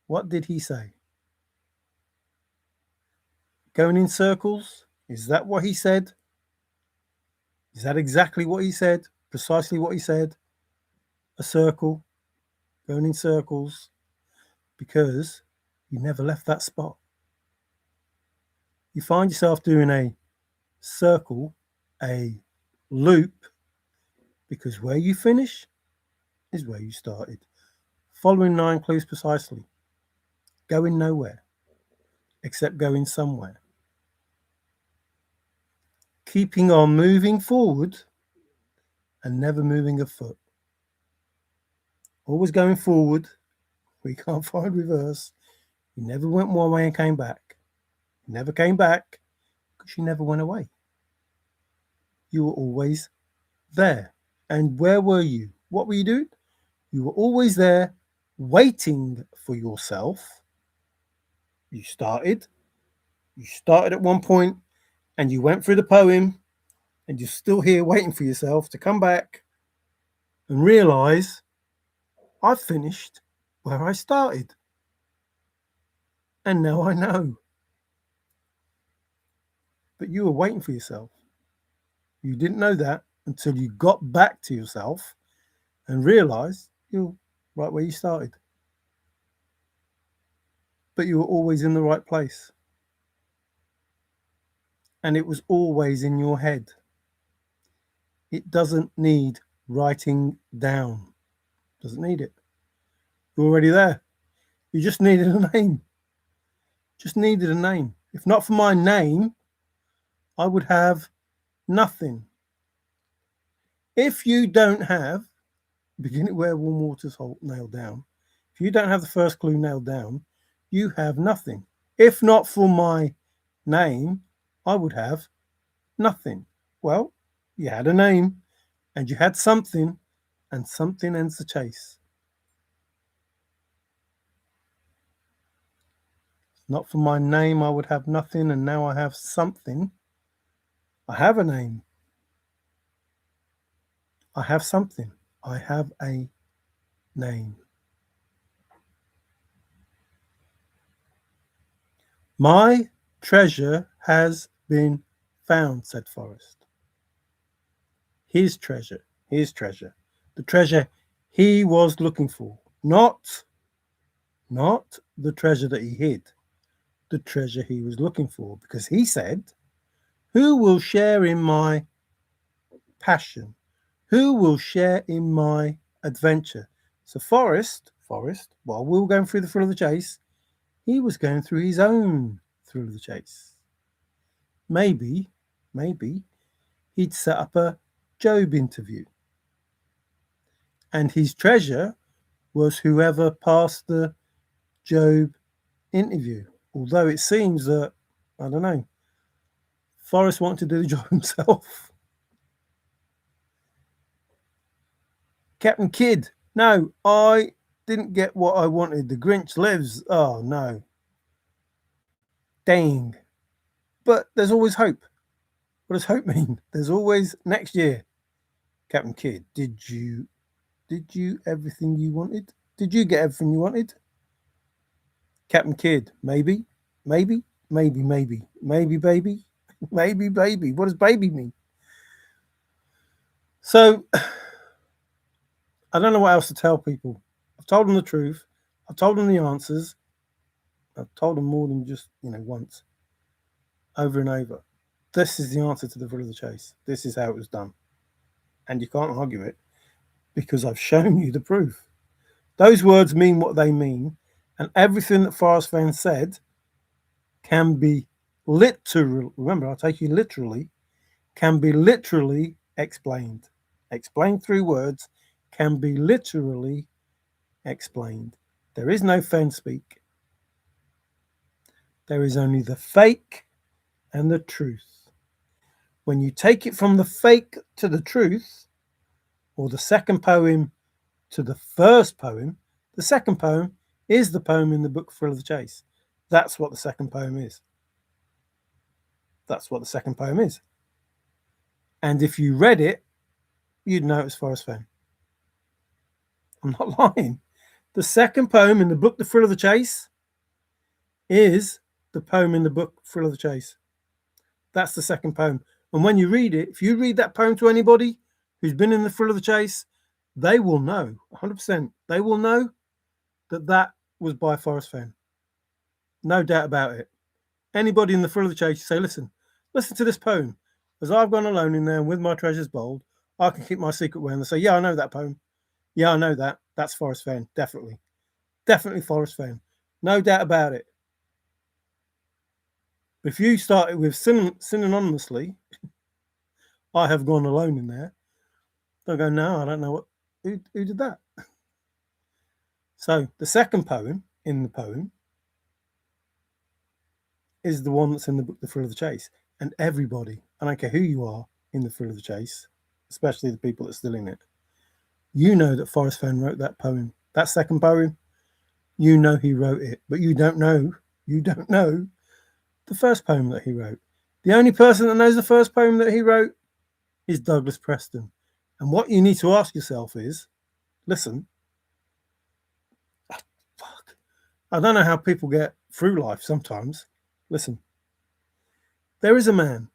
What did he say? Going in circles? Is that what he said? Is that exactly what he said? Precisely what he said? A circle, going in circles, because you never left that spot. You find yourself doing a circle, a loop, because where you finish is where you started. Following 9 clues precisely. Going nowhere, except going somewhere. Keeping on moving forward and never moving a foot. Always going forward. We can't find reverse. You never went one way and came back. You never came back because you never went away. You were always there. And where were you? What were you doing? You were always there waiting for yourself. You started at one point and you went through the poem and you're still here waiting for yourself to come back and realize I've finished where I started. And now I know. But you were waiting for yourself. You didn't know that until you got back to yourself and realized you're right where you started. But you were always in the right place. And it was always in your head. It doesn't need writing down. Doesn't need it. You're already there. You just needed a name. Just needed a name. If not for my name, I would have nothing. If you don't have, begin at where warm water's nailed down. If you don't have the first clue nailed down, you have nothing. If not for my name, I would have nothing. Well, you had a name and you had something, and something ends the chase. Not for my name, I would have nothing, and now I have something. I have a name. I have something. I have a name. My treasure has been found, said Forrest. His treasure, the treasure he was looking for, not the treasure that he hid, the treasure he was looking for, because he said, who will share in my passion? Who will share in my adventure? So Forrest, while we were going through the thrill of the chase, he was going through his own thrill of the chase. Maybe he'd set up a Job interview. And his treasure was whoever passed the Job interview. Although it seems that, I don't know, Forrest wanted to do the job himself. Captain Kidd, no, I didn't get what I wanted. The Grinch lives. Oh, no. Dang. But there's always hope. What does hope mean? There's always next year. Captain Kidd, did you everything you wanted? Did you get everything you wanted? Captain Kidd, maybe, baby. Maybe, baby. Maybe, baby. What does baby mean? So, I don't know what else to tell people. I've told them the truth. I've told them the answers. I've told them more than just, once. Over and over. This is the answer to the thrill of the chase. This is how it was done. And you can't argue it because I've shown you the proof. Those words mean what they mean. And everything that Forrest Fenn said can be literal. Remember, I'll take you literally. Can be literally explained. Explained through words can be literally explained. There is no Fenn speak. There is only the fake and the truth. When you take it from the fake to the truth, or the second poem to the first poem, the second poem is the poem in the book Thrill of the Chase. That's what the second poem is. That's what the second poem is. And if you read it, you'd know it's Forrest Fenn. I'm not lying. The second poem in the book The Thrill of the Chase is the poem in the book Thrill of the Chase. That's the second poem. And when you read it, if you read that poem to anybody who's been in the Thrill of the Chase, they will know, 100%, they will know that that was by Forrest Fenn. No doubt about it. Anybody in the Thrill of the Chase, you say, listen to this poem. As I've gone alone in there with my treasures bold, I can keep my secret well. And they say, yeah, I know that poem. Yeah, I know that. That's Forrest Fenn, definitely. Definitely Forrest Fenn. No doubt about it. If you start it with synonymously, I have gone alone in there, they'll go, no, I don't know who did that. So the second poem in the poem is the one that's in the book The Thrill of the Chase. And everybody, I don't care who you are, in the thrill of the chase, especially the people that are still in it, you know that Forrest Fenn wrote that poem. That second poem, you know he wrote it, but you don't know the first poem that he wrote. The only person that knows the first poem that he wrote is Douglas Preston. And what you need to ask yourself is, listen, fuck, I don't know how people get through life sometimes. Listen, there is a man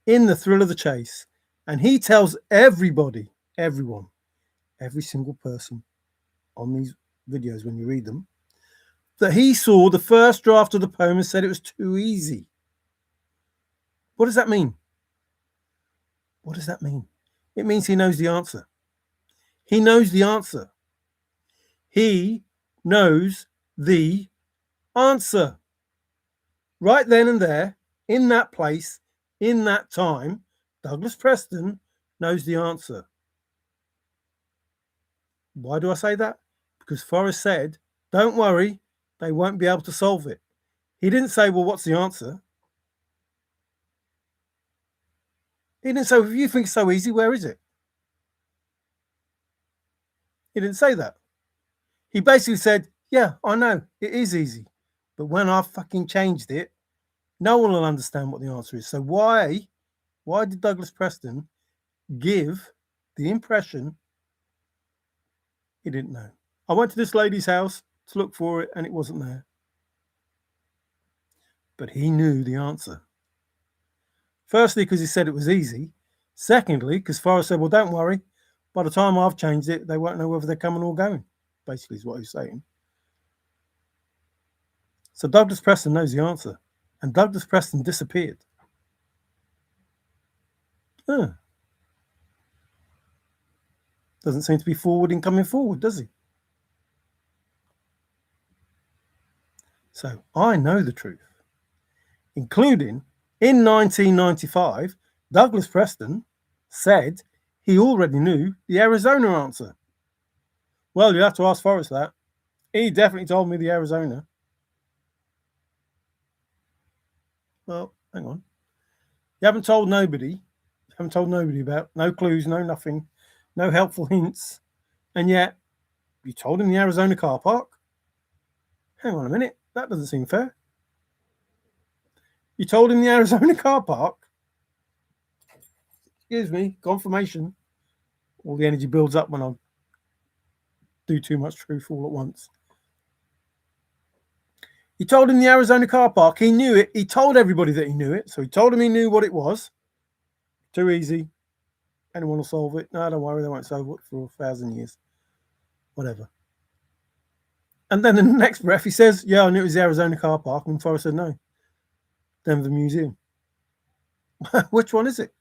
in the thrill of the chase, and he tells everybody, everyone, every single person on these videos when you read them, that he saw the first draft of the poem and said it was too easy. What does that mean? What does that mean? It means he knows the answer. He knows the answer. He knows the answer. Right then and there, in that place, in that time, Douglas Preston knows the answer. Why do I say that? Because Forrest said, don't worry, they won't be able to solve it. He didn't say, well, what's the answer? He didn't say, if you think it's so easy, where is it? He didn't say that. He basically said, yeah, I know, it is easy. But when I fucking changed it, no one will understand what the answer is. So why did Douglas Preston give the impression he didn't know? I went to this lady's house to look for it and it wasn't there. But he knew the answer. Firstly, because he said it was easy. Secondly, because Forrest said, well, don't worry. By the time I've changed it, they won't know whether they're coming or going. Basically is what he's saying. So Douglas Preston knows the answer. And Douglas Preston disappeared. Doesn't seem to be forward in coming forward, does he? So I know the truth. Including in 1995, Douglas Preston said he already knew the Arizona answer. Well, you have to ask Forrest that. He definitely told me the Arizona. Well, hang on. You haven't told nobody. You haven't told nobody about no clues, no nothing, no helpful hints. And yet, you told him the Arizona car park? Hang on a minute. That doesn't seem fair. You told him the Arizona car park? Excuse me, confirmation. All the energy builds up when I do too much truth all at once. He told him the Arizona car park. He knew it. He told everybody that he knew it. So he told him he knew what it was. Too easy. Anyone will solve it. No, don't worry. They won't solve it for 1,000 years. Whatever. And then in the next breath, he says, yeah, I knew it was the Arizona car park. And Forrest said, no. Denver Museum. Which one is it?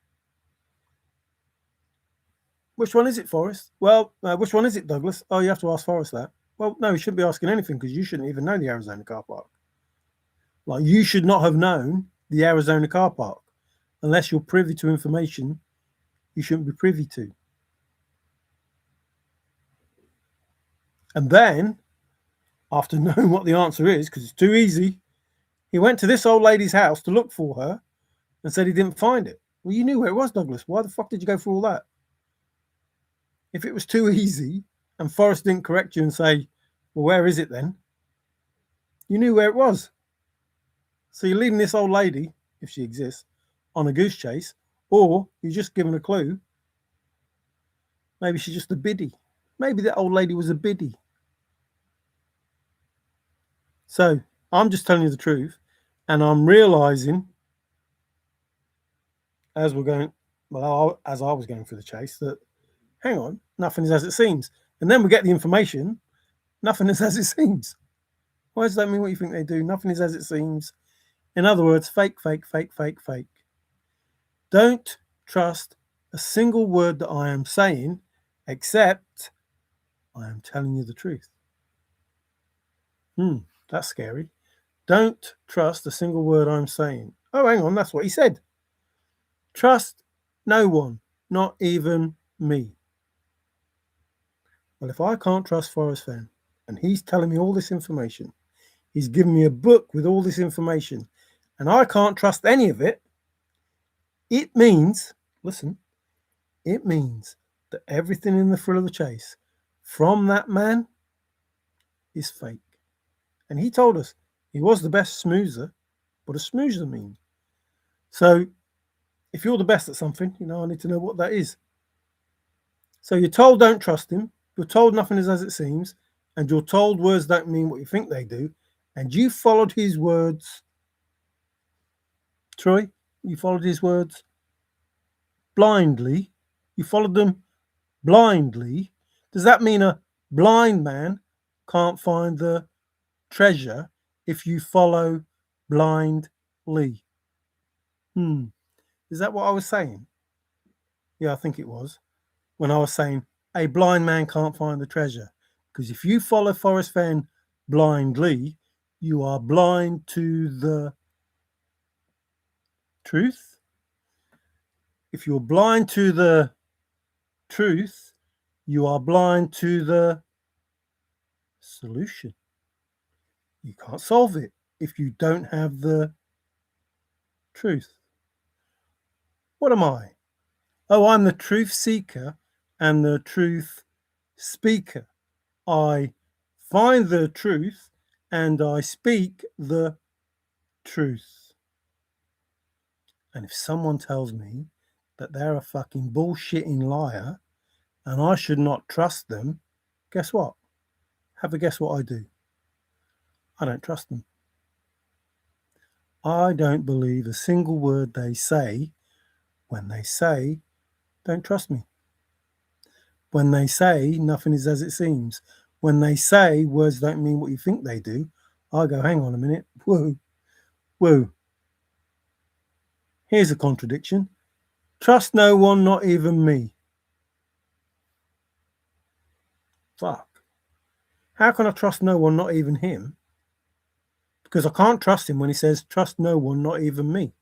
Which one is it, Forrest? Well, which one is it, Douglas? Oh, you have to ask Forrest that. Well, no, you shouldn't be asking anything because you shouldn't even know the Arizona car park. Like, you should not have known the Arizona car park unless you're privy to information you shouldn't be privy to. And then, after knowing what the answer is, because it's too easy, he went to this old lady's house to look for her and said he didn't find it. Well, you knew where it was, Douglas. Why the fuck did you go through all that? If it was too easy and Forrest didn't correct you and say, well, where is it then? You knew where it was. So you're leaving this old lady, if she exists, on a goose chase, or you're just given a clue. Maybe she's just a biddy. Maybe that old lady was a biddy. So I'm just telling you the truth, and I'm realizing as we're going, well, as I was going through the chase, that hang on, nothing is as it seems. And then we get the information, nothing is as it seems. Why does that mean what you think they do? Nothing is as it seems. In other words, fake, fake, fake, fake, fake. Don't trust a single word that I am saying, except I am telling you the truth. That's scary. Don't trust a single word I'm saying. Oh, hang on, that's what he said. Trust no one, not even me. Well, if I can't trust Forrest Fenn, and he's telling me all this information, he's given me a book with all this information, and I can't trust any of it, it means Listen, it means that everything in the thrill of the chase from that man is fake. And he told us he was the best smoozer. What does smoozer mean? So if you're the best at something, I need to know what that is. So you're told don't trust him. You're told nothing is as it seems. And you're told words don't mean what you think they do. And you followed his words. Troy, you followed his words blindly. You followed them blindly. Does that mean a blind man can't find the treasure if you follow blindly? Is that what I was saying? Yeah, I think it was. When I was saying a blind man can't find the treasure. Because if you follow Forrest Fenn blindly, you are blind to the truth. If you're blind to the truth, you are blind to the solution. You can't solve it if you don't have the truth. What am I? Oh, I'm the truth seeker and the truth speaker. I find the truth and I speak the truth. And if someone tells me that they're a fucking bullshitting liar and I should not trust them, guess what? Have a guess what I do? I don't trust them. I don't believe a single word they say when they say, don't trust me. When they say, nothing is as it seems. When they say, words don't mean what you think they do, I go, hang on a minute. Whoa. Here's a contradiction. Trust no one, not even me. Fuck. How can I trust no one, not even him? Because I can't trust him when he says, trust no one, not even me.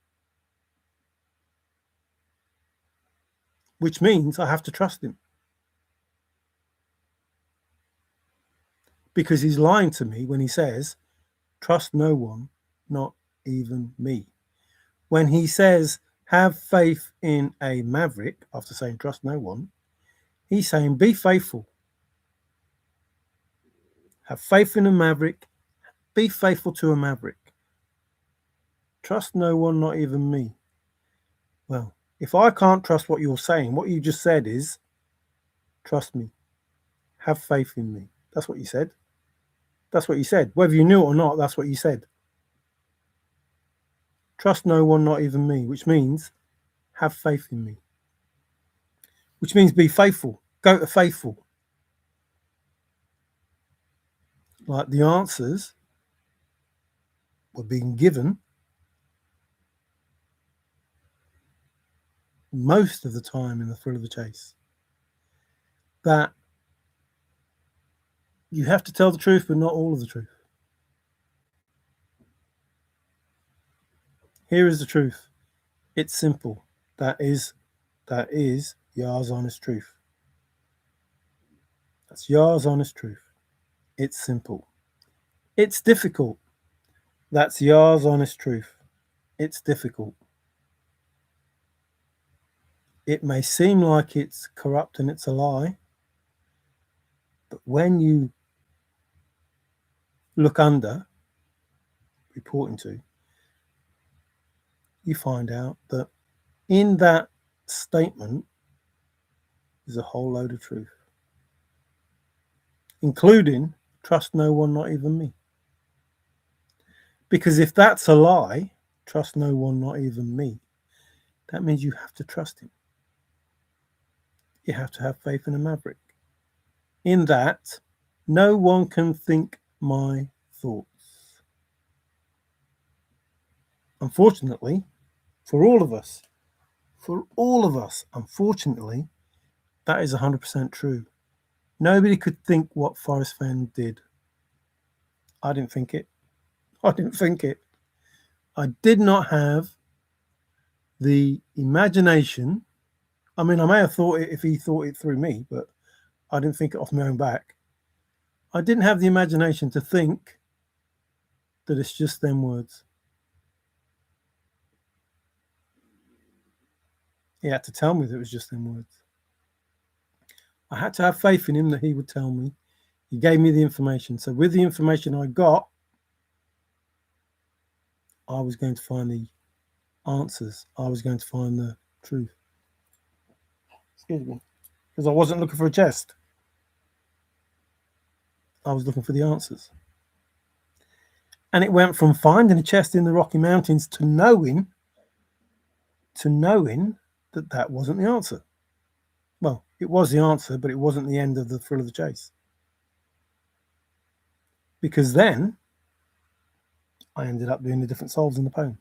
Which means I have to trust him. Because he's lying to me when he says, trust no one, not even me. When he says, have faith in a maverick, after saying trust no one, he's saying be faithful. Have faith in a maverick, be faithful to a maverick. Trust no one, not even me. Well, if I can't trust what you're saying, what you just said is, trust me, have faith in me. That's what you said. That's what you said. Whether you knew it or not, that's what you said. Trust no one, not even me, which means have faith in me. Which means be faithful. Go to faithful. Like the answers were being given most of the time in the thrill of the chase. That you have to tell the truth, but not all of the truth. Here is the truth. It's simple. That is Yar's honest truth. That's Yar's honest truth. It's simple. It's difficult. That's Yar's honest truth. It's difficult. It may seem like it's corrupt and it's a lie, but when you look under, reporting to, you find out that in that statement is a whole load of truth, including trust no one, not even me. Because if that's a lie, trust no one, not even me, that means you have to trust him. You have to have faith in a maverick. In that, no one can think my thoughts. Unfortunately, for all of us, unfortunately, that is 100% true. Nobody could think what Forrest Fenn did. I didn't think it. I did not have the imagination. I mean, I may have thought it if he thought it through me, but I didn't think it off my own back. I didn't have the imagination to think that it's just them words. He had to tell me that it was just them words. I had to have faith in him that he would tell me. He gave me the information. So with the information I got, I was going to find the answers. I was going to find the truth. Excuse me. Because I wasn't looking for a chest. I was looking for the answers. And it went from finding a chest in the Rocky Mountains to knowing that that wasn't the answer. Well, it was the answer, but it wasn't the end of the thrill of the chase. Because then I ended up doing the different solves in the poem.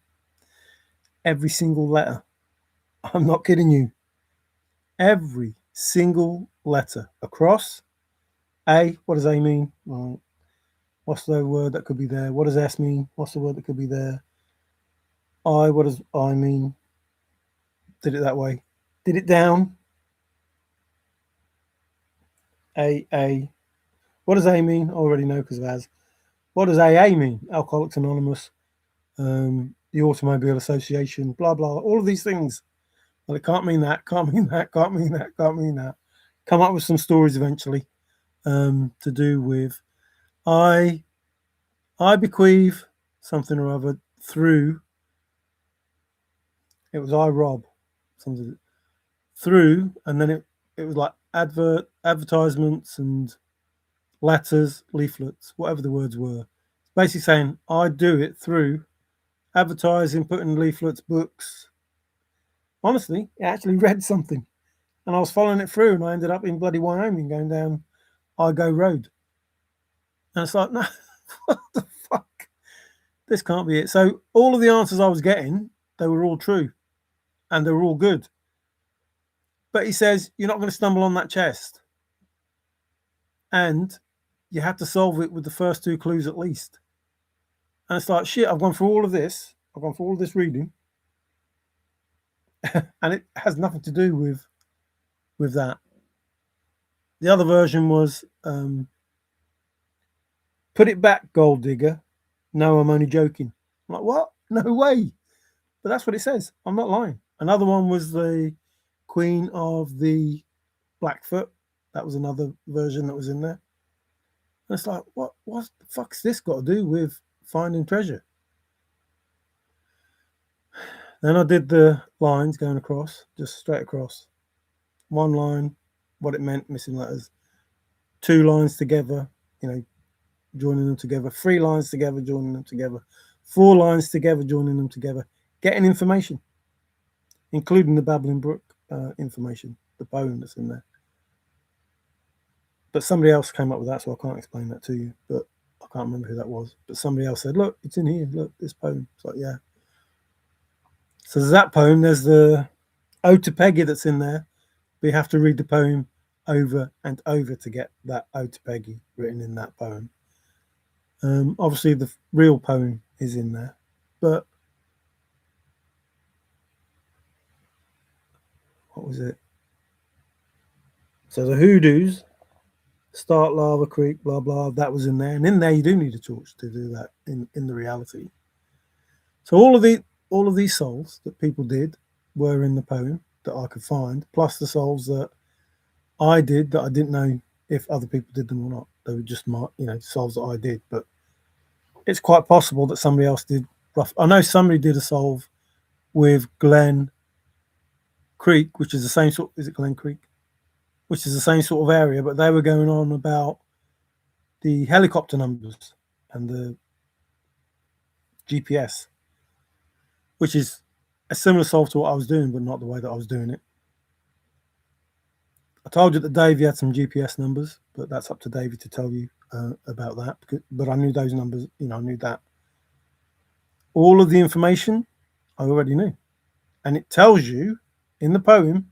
Every single letter. I'm not kidding you. Every single letter across. A, what does A mean? Well, what's the word that could be there? What does S mean? What's the word that could be there? I, what does I mean? Did it that way. Did it down. A. What does A mean? I already know because of as. What does AA mean? Alcoholics Anonymous, the Automobile Association, blah, blah, all of these things. Well, it can't mean that, can't mean that, can't mean that, can't mean that. Come up with some stories eventually to do with I bequeath something or other through, it was I rob, something through, and then it was like advertisements and letters, leaflets, whatever the words were. Basically saying I do it through advertising, putting leaflets, books. Honestly, I actually read something and I was following it through and I ended up in bloody Wyoming going down Igo Road. And it's like, no, what the fuck? This can't be it. So all of the answers I was getting, they were all true and they were all good. But he says, you're not going to stumble on that chest. And you have to solve it with the first two clues at least. And it's like, shit, I've gone through all of this. I've gone through all of this reading. And it has nothing to do with that. The other version was put it back, gold digger. No, I'm only joking. I'm like, what? No way. But that's what it says. I'm not lying. Another one was the Queen of the Blackfoot. That was another version that was in there. And it's like, what the fuck's this got to do with finding treasure? Then I did the lines going across, just straight across. One line, what it meant, missing letters. Two lines together, joining them together. Three lines together, joining them together. Four lines together, joining them together. Getting information, including the Babbling Brook information, the poem that's in there. But somebody else came up with that, so I can't explain that to you. But I can't remember who that was. But somebody else said, look, it's in here. Look, this poem. It's like, yeah. So there's that poem. There's the Ode to Peggy that's in there. But you have to read the poem over and over to get that Ode to Peggy written in that poem. Obviously, the real poem is in there. But what was it? So the hoodoos, start Lava Creek, blah, blah, that was in there. And in there, you do need a torch to do that in the reality. So all of these souls that people did were in the poem that I could find, plus the souls that I did that I didn't know if other people did them or not. They were just my, solves that I did. But it's quite possible that somebody else did I know somebody did a solve with Glen Creek, which is the same sort. Is it Glen Creek? Which is the same sort of area, but they were going on about the helicopter numbers and the GPS, which is a similar solve to what I was doing, but not the way that I was doing it. I told you that Davey had some GPS numbers, but that's up to Davey to tell you about that. But I knew those numbers, I knew that. All of the information I already knew. And it tells you in the poem,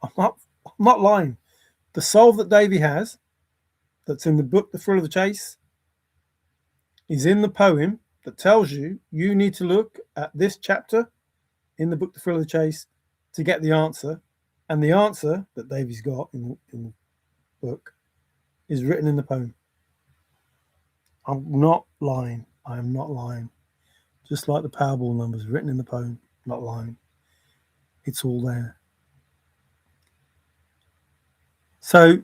I'm not lying. The solve that Davey has, that's in the book, The Thrill of the Chase, is in the poem that tells you need to look at this chapter in the book, The Thrill of the Chase, to get the answer. And the answer that Davey's got in the book is written in the poem. I'm not lying. I am not lying. Just like the Powerball numbers written in the poem, not lying. It's all there. So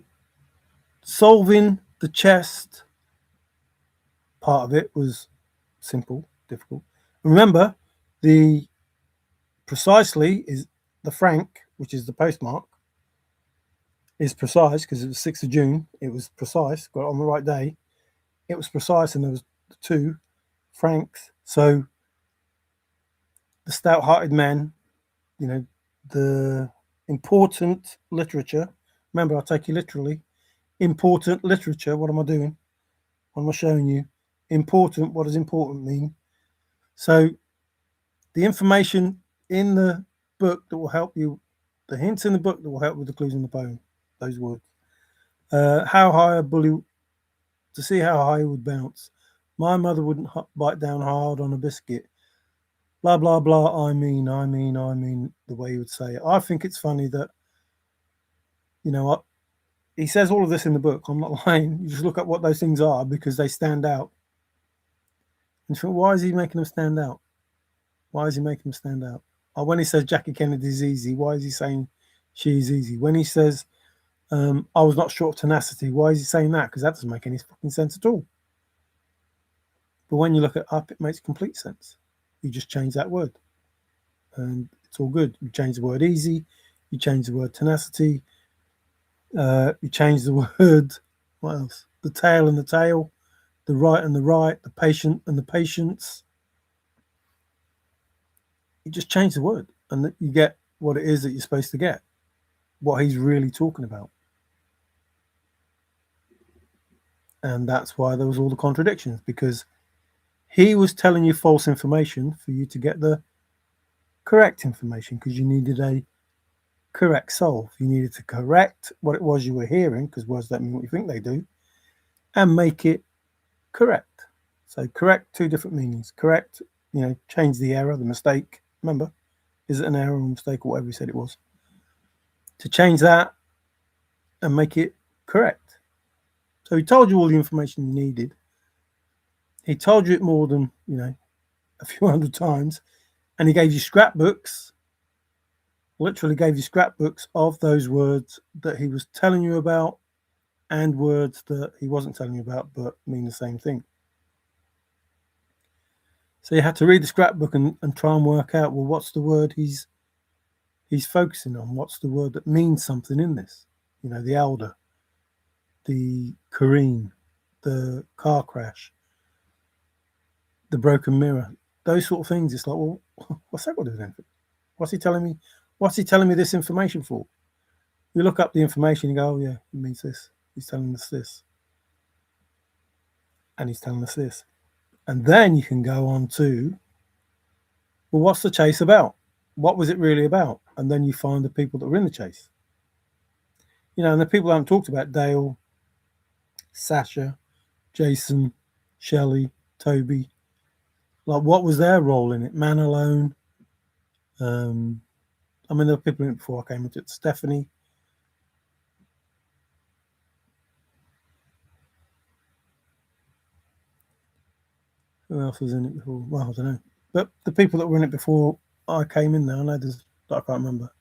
solving the chest part of it was simple, difficult. Remember, the precisely is the franc, which is the postmark, is precise because it was 6th of June. It was precise, got it on the right day. It was precise, and there was 2 francs. So the stout-hearted men, you know, the important literature. Remember, I'll take you literally. Important literature. What am I doing? What am I showing you? Important. What does important mean? So the information in the book that will help you, the hints in the book that will help with the clues in the poem, those words. How high a bully, to see how high he would bounce. My mother wouldn't bite down hard on a biscuit. Blah, blah, blah. I mean, the way he would say it. I think it's funny that, you know what? He says all of this in the book. I'm not lying. You just look at what those things are because they stand out. And you think, why is he making them stand out? Why is he making them stand out? When he says Jackie Kennedy's easy, why is he saying she's easy? When he says I was not short of tenacity, why is he saying that? Because that doesn't make any fucking sense at all. But when you look it up, it makes complete sense. You just change that word, and it's all good. You change the word easy, you change the word tenacity, you change the word, what else? The tail and the tail, the right and the right, the patient and the patience. You just change the word, and you get what it is that you're supposed to get, what he's really talking about. And that's why there was all the contradictions, because he was telling you false information for you to get the correct information, because you needed a correct solve. You needed to correct what it was you were hearing, because words don't mean what you think they do, and make it correct. So correct, 2 different meanings. Correct, change the error, the mistake. Remember, is it an error or a mistake or whatever he said it was? To change that and make it correct. So he told you all the information you needed. He told you it more than, a few hundred times. And he gave you scrapbooks, literally gave you scrapbooks of those words that he was telling you about and words that he wasn't telling you about but mean the same thing. So you had to read the scrapbook and try and work out, well, what's the word he's focusing on? What's the word that means something in this? The elder, the careen, the car crash, the broken mirror, those sort of things. It's like, well, what's that got to do with anything? What's he telling me? What's he telling me this information for? You look up the information and go, oh yeah, it means this. He's telling us this. And he's telling us this. And then you can go on to, well, what's the chase about? What was it really about? And then you find the people that were in the chase. And the people I haven't talked about, Dale, Sasha, Jason, Shelley, Toby. Like, what was their role in it? Man alone. There were people in it before I came into it. Stephanie. Who else was in it before? Well, I don't know. But the people that were in it before I came in there, I know there's, I can't remember.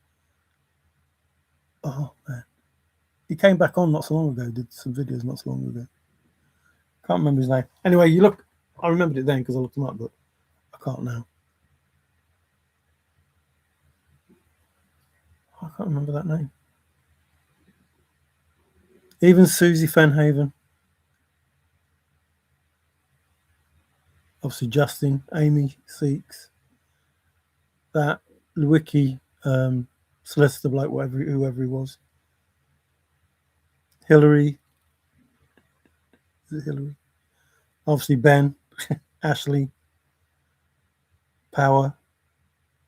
Oh, man. He came back on not so long ago, did some videos not so long ago. Can't remember his name. Anyway, you look, I remembered it then because I looked him up, but I can't now. I can't remember that name. Even Susie Fenhaven. Obviously Justin, Amy Seeks, that Lewicki, solicitor bloke, whoever he was. Hillary. Is it Hillary? Obviously Ben, Ashley, Power.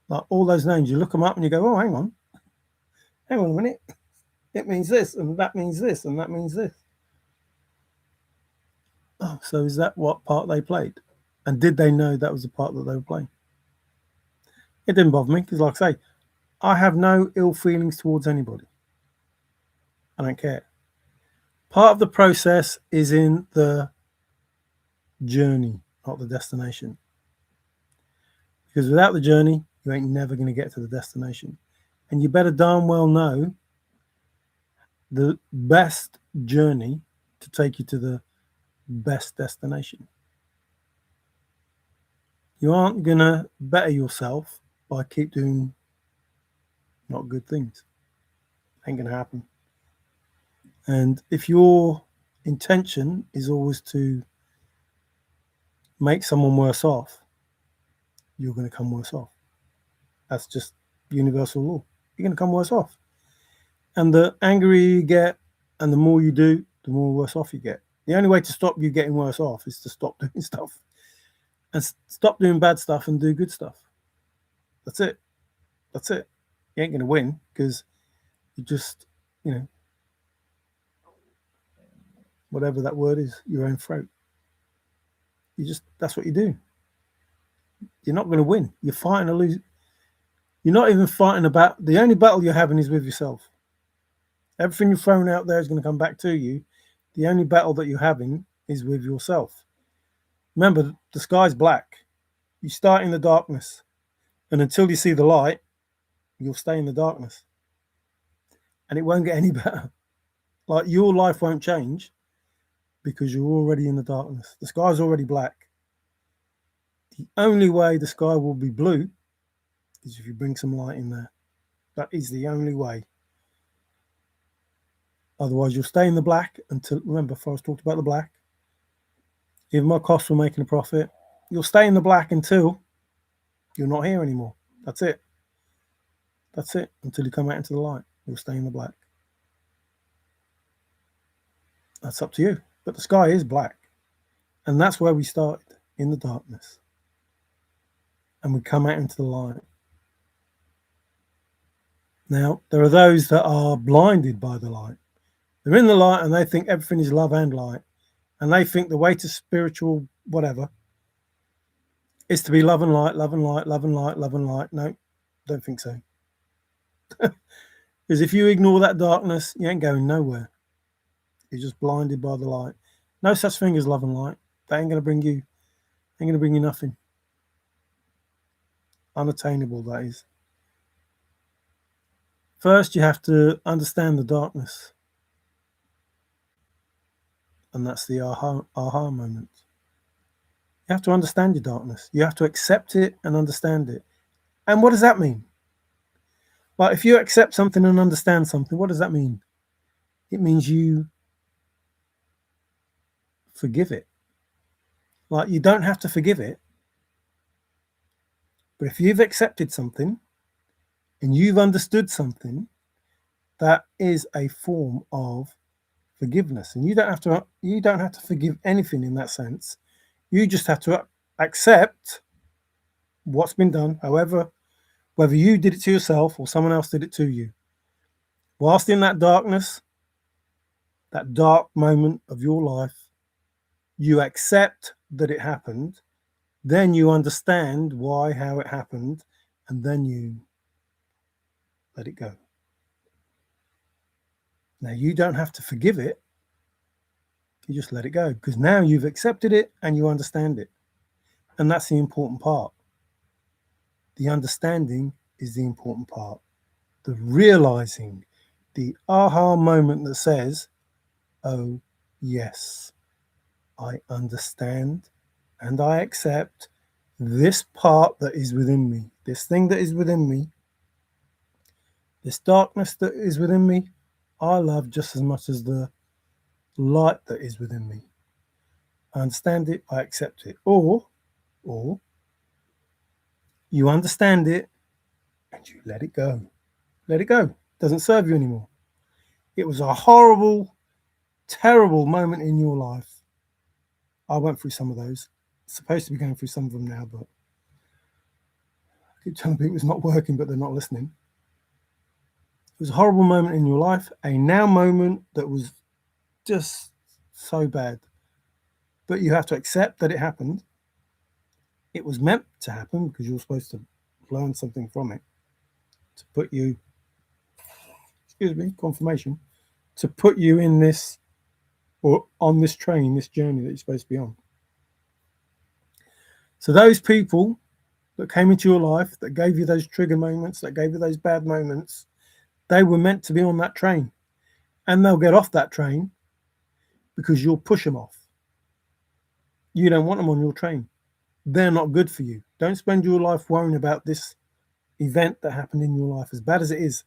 Like all those names, you look them up and you go, oh, hang on a minute. It means this, and that means this, and that means this. Oh, so is that what part they played? And did they know that was the part that they were playing? It didn't bother me because, like I say, I have no ill feelings towards anybody. I don't care. Part of the process is in the journey, not the destination. Because without the journey, you ain't never going to get to the destination. And you better darn well know the best journey to take you to the best destination. You aren't going to better yourself by keep doing not good things. Ain't going to happen. And if your intention is always to make someone worse off, you're going to come worse off. That's just universal law. You're going to come worse off. And the angrier you get and the more you do, the more worse off you get. The only way to stop you getting worse off is to stop doing stuff. And stop doing bad stuff and do good stuff. That's it. That's it. You ain't going to win because you just, whatever that word is, your own throat. That's what you do. You're not going to win. You're fighting to lose. You're not even fighting about, the only battle you're having is with yourself. Everything you're throwing out there is going to come back to you. The only battle that you're having is with yourself. Remember, the sky's black. You start in the darkness. And until you see the light, you'll stay in the darkness. And it won't get any better. Like, your life won't change because you're already in the darkness. The sky's already black. The only way the sky will be blue is if you bring some light in there. That is the only way. Otherwise, you'll stay in the black until, remember, Forrest talked about the black. Even my costs were making a profit. You'll stay in the black until you're not here anymore. That's it. That's it. Until you come out into the light, you'll stay in the black. That's up to you. But the sky is black. And that's where we started, in the darkness. And we come out into the light. Now, there are those that are blinded by the light. They're in the light and they think everything is love and light. And they think the way to spiritual whatever is to be love and light, love and light, love and light, love and light. No, don't think so. Because if you ignore that darkness, you ain't going nowhere. You're just blinded by the light. No such thing as love and light. That ain't going to bring you nothing. Unattainable, that is. First, you have to understand the darkness. And that's the aha moment. You have to understand your darkness. You have to accept it and understand it. And what does that mean? Like, if you accept something and understand something, what does that mean? It means you forgive it. Like, you don't have to forgive it. But if you've accepted something and you've understood something, that is a form of forgiveness. And you don't have to forgive anything in that sense. You just have to accept what's been done, however, whether you did it to yourself or someone else did it to you. Whilst in that darkness, that dark moment of your life, you accept that it happened, then you understand why, how it happened, and then you let it go. Now, you don't have to forgive it. You just let it go, because now you've accepted it and you understand it. And that's the important part. The understanding is the important part. The realizing, the aha moment that says, oh, yes, I understand and I accept this part that is within me, this thing that is within me, this darkness that is within me, I love just as much as the light that is within me. I understand it, I accept it. Or you understand it and you let it go. Let it go. It doesn't serve you anymore. It was a horrible, terrible moment in your life. I went through some of those. Supposed to be going through some of them now, but I keep telling people it's not working, but they're not listening. It was a horrible moment in your life, a now moment that was just so bad. But you have to accept that it happened. It was meant to happen because you're supposed to learn something from it to put you, confirmation, to put you in this or on this train, this journey that you're supposed to be on. So those people that came into your life, that gave you those trigger moments, that gave you those bad moments, they were meant to be on that train. And they'll get off that train because you'll push them off. You don't want them on your train. They're not good for you. Don't spend your life worrying about this event that happened in your life, as bad as it is.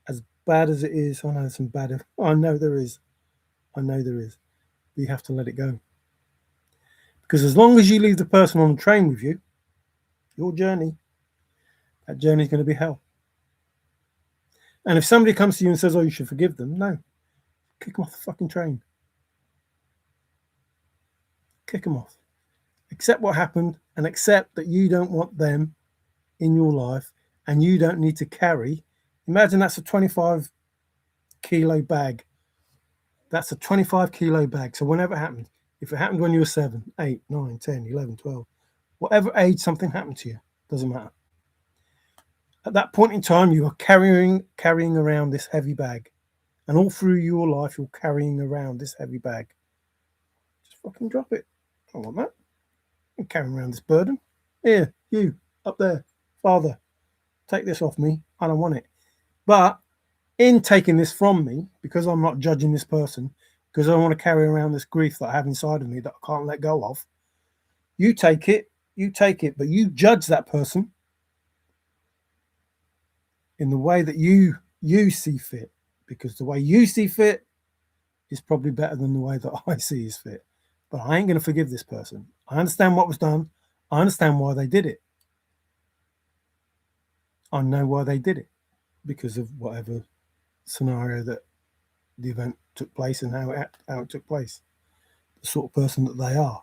As bad as it is, I know there's some bad. I know there is. I know there is. But you have to let it go. Because as long as you leave the person on the train with you, your journey, that journey is going to be hell. And if somebody comes to you and says, "Oh, you should forgive them," no, kick them off the fucking train. Kick them off. Accept what happened and accept that you don't want them in your life and you don't need to carry. Imagine that's a 25 kilo bag. That's a 25 kilo bag. So whenever it happened, if it happened when you were 7, 8, 9, 10, 11, 12, whatever age something happened to you, doesn't matter. At that point in time, you are carrying around this heavy bag. And all through your life, you're carrying around this heavy bag. Just fucking drop it. I don't want that. I'm carrying around this burden. Here, you, up there, Father, take this off me. I don't want it. But in taking this from me, because I'm not judging this person, because I don't want to carry around this grief that I have inside of me that I can't let go of, you take it, but you judge that person in the way that you see fit, because the way you see fit is probably better than the way that I see is fit. But I ain't going to forgive this person. I understand what was done. I understand why they did it. I know why they did it, because of whatever scenario that the event took place and how it took place, the sort of person that they are.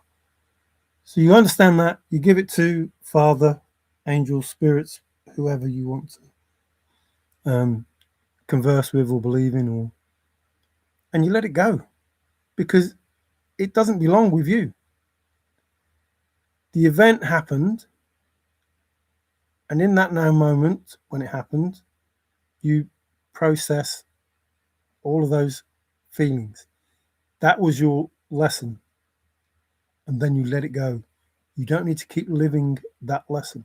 So you understand that, you give it to Father, angels, spirits, whoever you want to converse with or believe in, and you let it go, because it doesn't belong with you. The event happened, and in that now moment when it happened, you process all of those feelings. That was your lesson, and then you let it go. You don't need to keep living that lesson.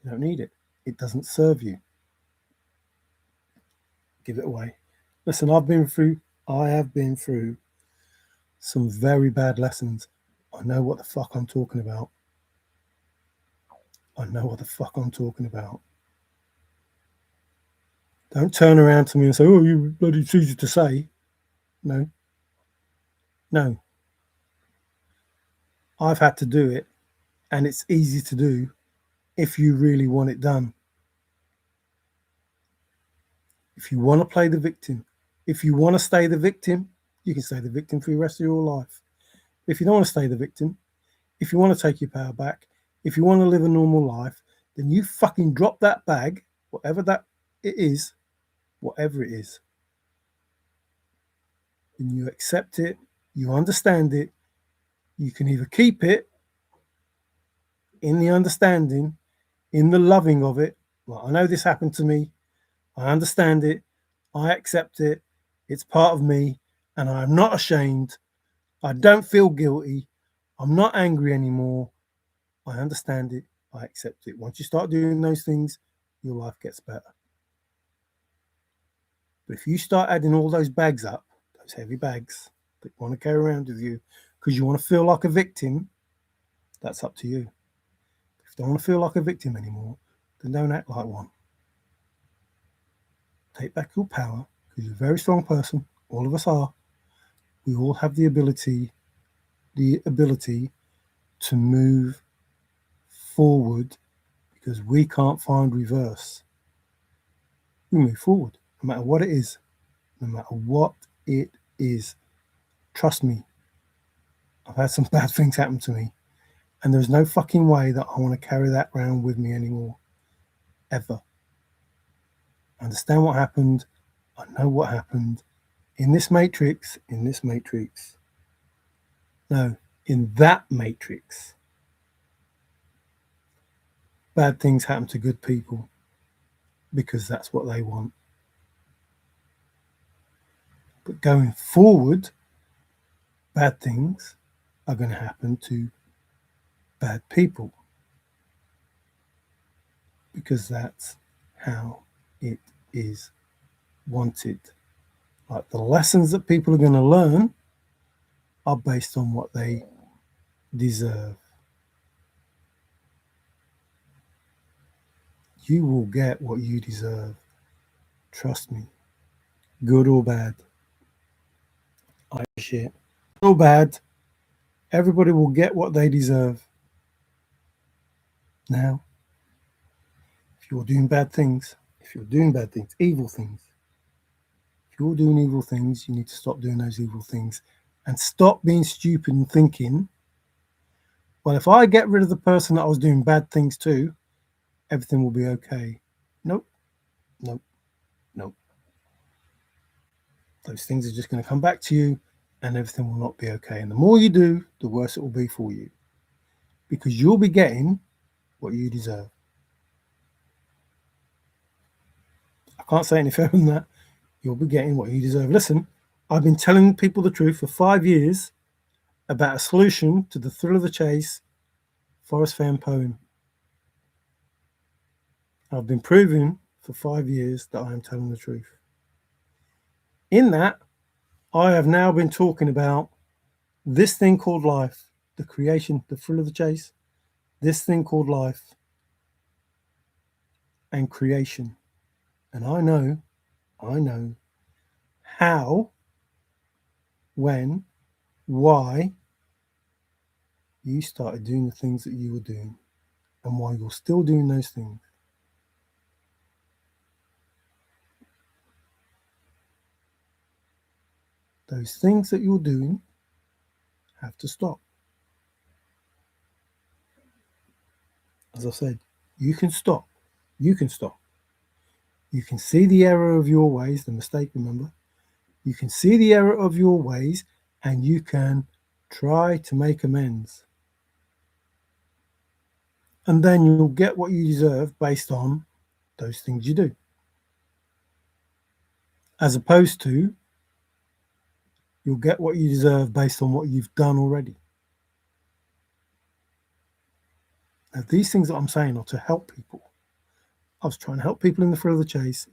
You don't need it. It doesn't serve you. Give it away. Listen, I have been through some very bad lessons. I know what the fuck I'm talking about. I know what the fuck I'm talking about. Don't turn around to me and say, "Oh, you bloody, it's easy to say." No. No. I've had to do it, and it's easy to do if you really want it done. If you want to play the victim, if you want to stay the victim, you can stay the victim for the rest of your life. If you don't want to stay the victim, if you want to take your power back, if you want to live a normal life, then you fucking drop that bag, whatever it is, and you accept it, you understand it, you can either keep it in the understanding, in the loving of it. Well, I know this happened to me. I understand it. I accept it. It's part of me, and I'm not ashamed. I don't feel guilty. I'm not angry anymore. I understand it. I accept it. Once you start doing those things, your life gets better. But if you start adding all those bags up, those heavy bags that you want to carry around with you because you want to feel like a victim, that's up to you. If you don't want to feel like a victim anymore, then don't act like one. Take back your power, because you're a very strong person. All of us are. We all have the ability to move forward, because we can't find reverse. We move forward, no matter what it is. No matter what it is. Trust me, I've had some bad things happen to me, and there's no fucking way that I want to carry that around with me anymore. Ever. I understand what happened. I know what happened. In this matrix. No, in that matrix. Bad things happen to good people because that's what they want. But going forward, bad things are going to happen to bad people because that's how it is wanted. Like the lessons that people are going to learn are based on what they deserve. You will get what you deserve. Trust me. Good or bad. I shit. Good or bad. Everybody will get what they deserve. Now, if you're doing bad things, evil things, if you're doing evil things, you need to stop doing those evil things and stop being stupid and thinking, well, if I get rid of the person that I was doing bad things to, everything will be okay. Nope, nope, nope. Those things are just going to come back to you and everything will not be okay. And the more you do, the worse it will be for you because you'll be getting what you deserve. I can't say any further than that. You'll be getting what you deserve. Listen, I've been telling people the truth for 5 years about a solution to the thrill of the chase Forrest Fenn poem. I've been proving for 5 years that I am telling the truth. In that, I have now been talking about this thing called life, the creation, the thrill of the chase, this thing called life, and creation. And I know how, when, why you started doing the things that you were doing and why you're still doing those things. Those things that you're doing have to stop. As I said, you can stop. You can stop. You can see the error of your ways, the mistake, remember. You can see the error of your ways and you can try to make amends. And then you'll get what you deserve based on those things you do. As opposed to, you'll get what you deserve based on what you've done already. Now, these things that I'm saying are to help people. I was trying to help people in the thrill of the chase,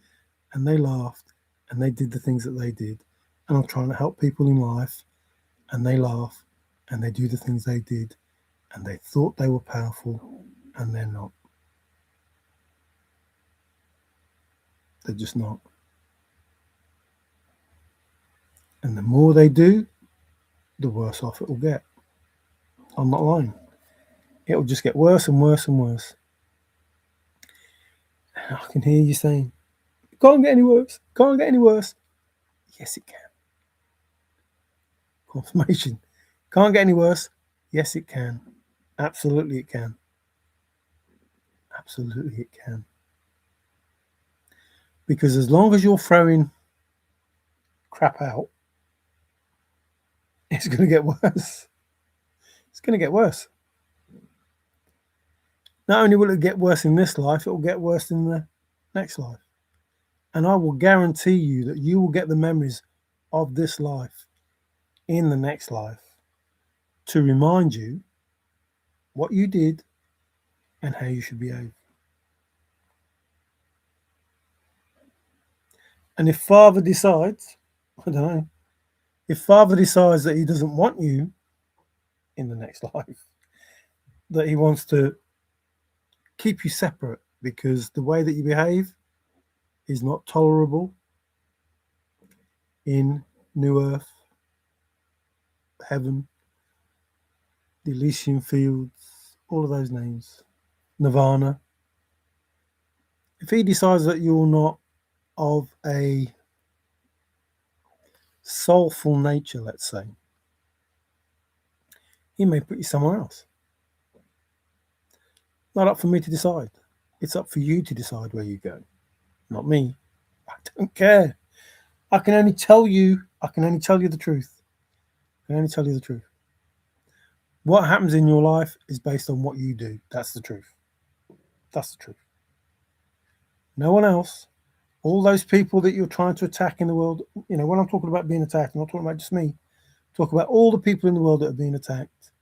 and they laughed, and they did the things that they did. And I'm trying to help people in life, and they laugh, and they do the things they did, and they thought they were powerful, and they're not. They're just not. And the more they do, the worse off it will get. I'm not lying. It will just get worse and worse and worse. And I can hear you saying, it can't get any worse. Can't get any worse. Yes, it can. Confirmation. Can't get any worse. Yes, it can. Absolutely, it can. Absolutely, it can. Because as long as you're throwing crap out, it's going to get worse. It's going to get worse. Not only will it get worse in this life, it will get worse in the next life. And I will guarantee you that you will get the memories of this life in the next life to remind you what you did and how you should behave. And if Father decides, I don't know, if Father decides that he doesn't want you in the next life, that he wants to keep you separate because the way that you behave is not tolerable in New Earth, Heaven, the Elysian Fields, all of those names, Nirvana. If he decides that you're not of a soulful nature, let's say, he may put you somewhere else. Not up for me to decide. It's up for you to decide where you go, not me. I don't care. I can only tell you the truth. I can only tell you the truth. What happens in your life is based on what you do. That's the truth. That's the truth. No one else. All those people that you're trying to attack in the world, when I'm talking about being attacked, I'm not talking about just me. I'm talking about all the people in the world that are being attacked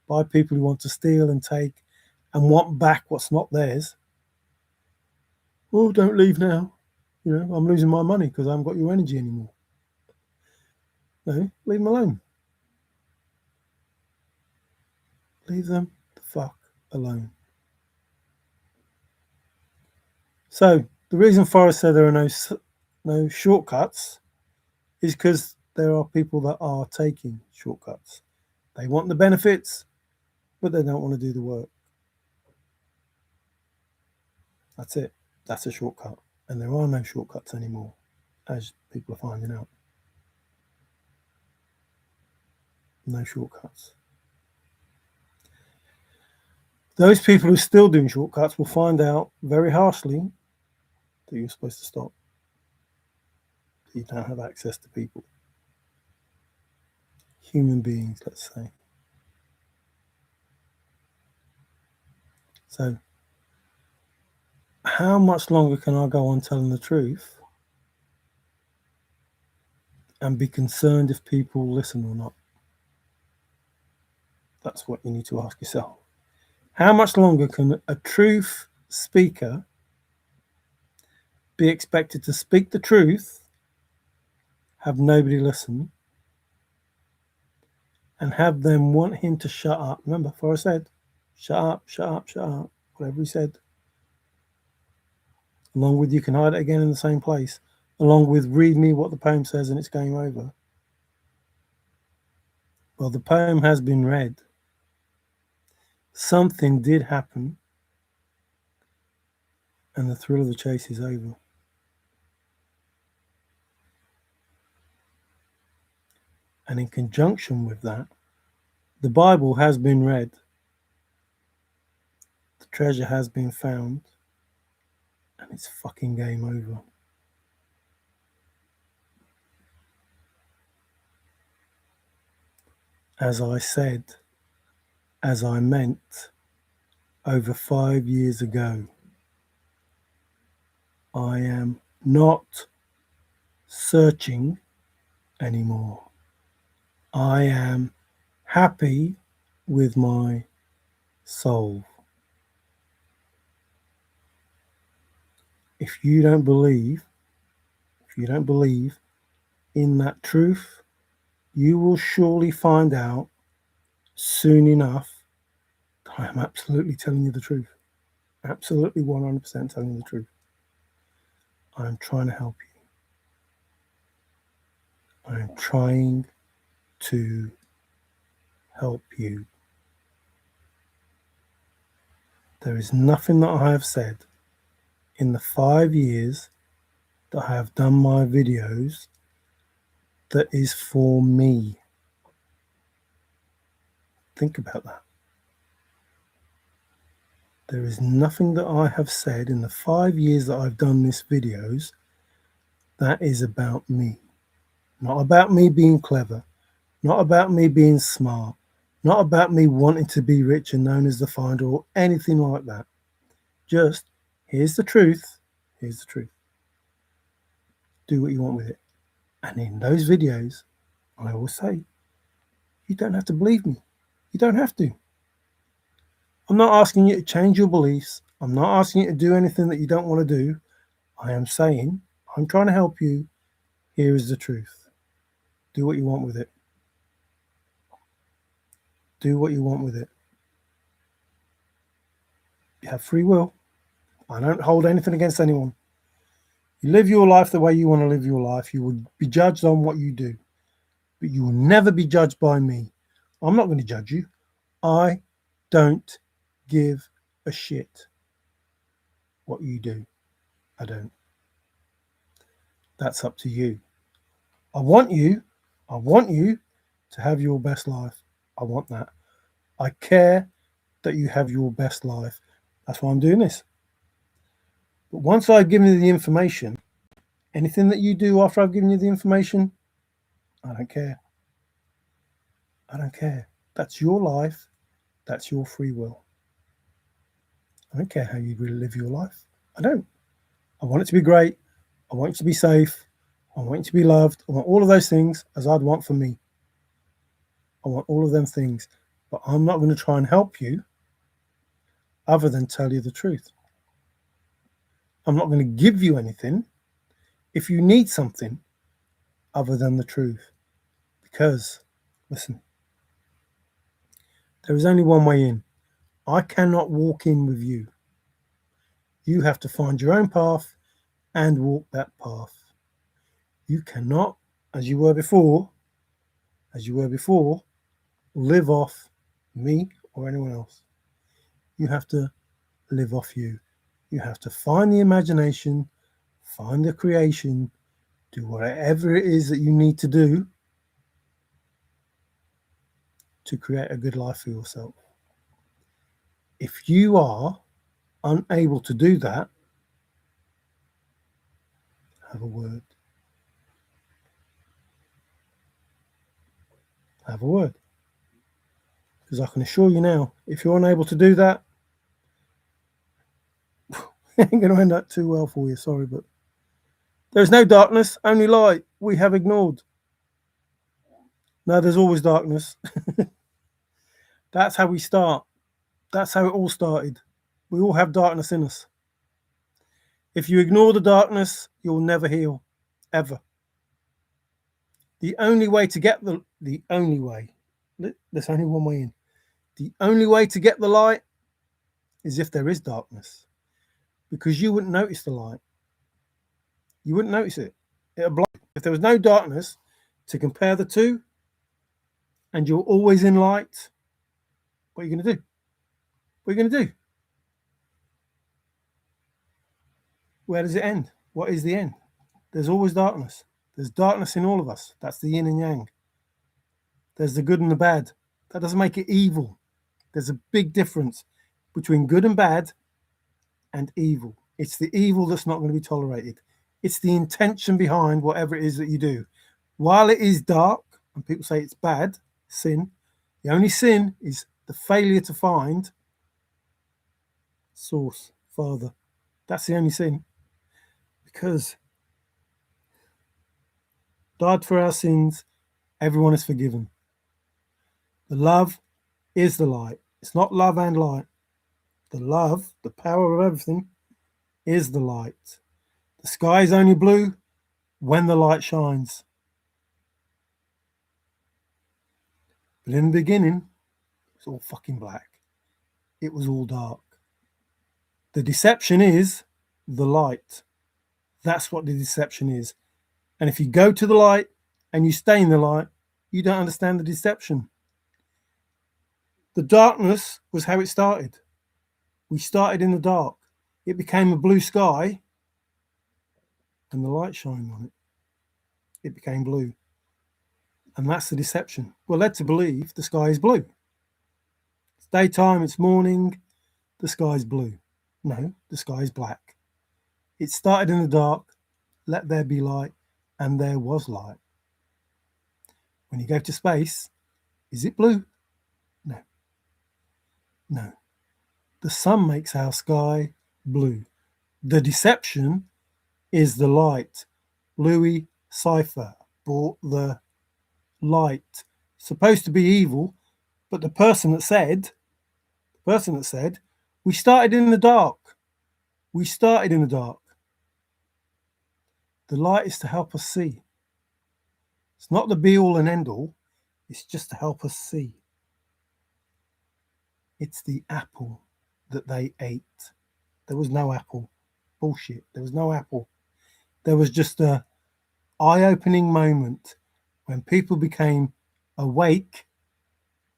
by people who want to steal and take and want back what's not theirs. Oh, don't leave now. I'm losing my money because I haven't got your energy anymore. No, leave them alone. Leave them the fuck alone. So the reason Forrest said there are no shortcuts is because there are people that are taking shortcuts. They want the benefits, but they don't want to do the work. That's it. That's a shortcut. And there are no shortcuts anymore, as people are finding out. No shortcuts. Those people who are still doing shortcuts will find out very harshly that you're supposed to stop. That you don't have access to people. Human beings, let's say. So, how much longer can I go on telling the truth and be concerned if people listen or not? That's what you need to ask yourself. How much longer can a truth speaker be expected to speak the truth, have nobody listen, and have them want him to shut up? Remember, Forrest said, shut up, shut up, shut up, whatever he said. Along with you can hide it again in the same place, along with read me what the poem says and it's game over. Well, the poem has been read. Something did happen, and the thrill of the chase is over. And in conjunction with that, the Bible has been read, the treasure has been found, and it's fucking game over. As I said, as I meant, over 5 years ago, I am not searching anymore. I am happy with my soul. If you don't believe in that truth, you will surely find out soon enough that I am absolutely telling you the truth. Absolutely 100% telling you the truth. I am trying to help you. I am trying to help you. There is nothing that I have said in the 5 years that I have done my videos that is for me. Think about that. There is nothing that I have said in the 5 years that I've done these videos that is about me. Not about me being clever, not about me being smart, not about me wanting to be rich and known as the finder or anything like that. Just, here's the truth, here's the truth. Do what you want with it. And in those videos, I always say, you don't have to believe me. You don't have to. I'm not asking you to change your beliefs. I'm not asking you to do anything that you don't want to do. I am saying, I'm trying to help you. Here is the truth. Do what you want with it. Do what you want with it. You have free will. I don't hold anything against anyone. You live your life the way you want to live your life. You will be judged on what you do, but you will never be judged by me. I'm not going to judge you. I don't give a shit what you do. I don't. That's up to you. I want you to have your best life. I want that. I care that you have your best life. That's why I'm doing this. But once I've given you the information, anything that you do after I've given you the information, I don't care. I don't care. That's your life. That's your free will. I don't care how you really live your life. I don't. I want it to be great. I want it to be safe. I want it to be loved. I want all of those things as I'd want for me. I want all of them things. But I'm not going to try and help you other than tell you the truth. I'm not going to give you anything if you need something other than the truth. Because, listen, there is only one way in. I cannot walk in with you. You have to find your own path and walk that path. You cannot, as you were before, live off me or anyone else. You have to live off you. You have to find the imagination, find the creation, do whatever it is that you need to do to create a good life for yourself. If you are unable to do that, have a word. Have a word. Because I can assure you now, if you're unable to do that, it ain't going to end up too well for you. Sorry, but there's no darkness, only light. We have ignored. No, there's always darkness. That's how we start. That's how it all started. We all have darkness in us. If you ignore the darkness, you'll never heal, ever. The only way to get the only way, there's only one way in. The only way to get the light is if there is darkness, because you wouldn't notice the light. You wouldn't notice it. It'll blind. If there was no darkness to compare the two, and you're always in light, what are you going to do? What are you going to do? Where does it end? What is the end? There's always darkness. There's darkness in all of us. That's the yin and yang. There's the good and the bad. That doesn't make it evil. There's a big difference between good and bad and evil. It's the evil that's not going to be tolerated. It's the intention behind whatever it is that you do. While it is dark, and people say it's bad, sin, the only sin is the failure to find source, Father. That's the only sin. Because died for our sins, everyone is forgiven. The love is the light. It's not love and light. The love, the power of everything, is the light. The sky is only blue when the light shines. But in the beginning, it was all fucking black. It was all dark. The deception is the light. That's what the deception is. And if you go to the light and you stay in the light, you don't understand the deception. The darkness was how it started. We started in the dark. It became a blue sky, and the light shined on it. It became blue. And that's the deception. We're led to believe the sky is blue. It's daytime, it's morning, the sky is blue. No, the sky is black. It started in the dark, let there be light, and there was light. When you go to space, is it blue? No. No. The sun makes our sky blue. The deception is the light. Louis Cypher brought the light. Supposed to be evil, but the person that said, we started in the dark. We started in the dark. The light is to help us see. It's not the be all and end all. It's just to help us see. It's the apple that they ate. There was no apple. Bullshit. There was no apple. There was just a eye-opening moment when people became awake,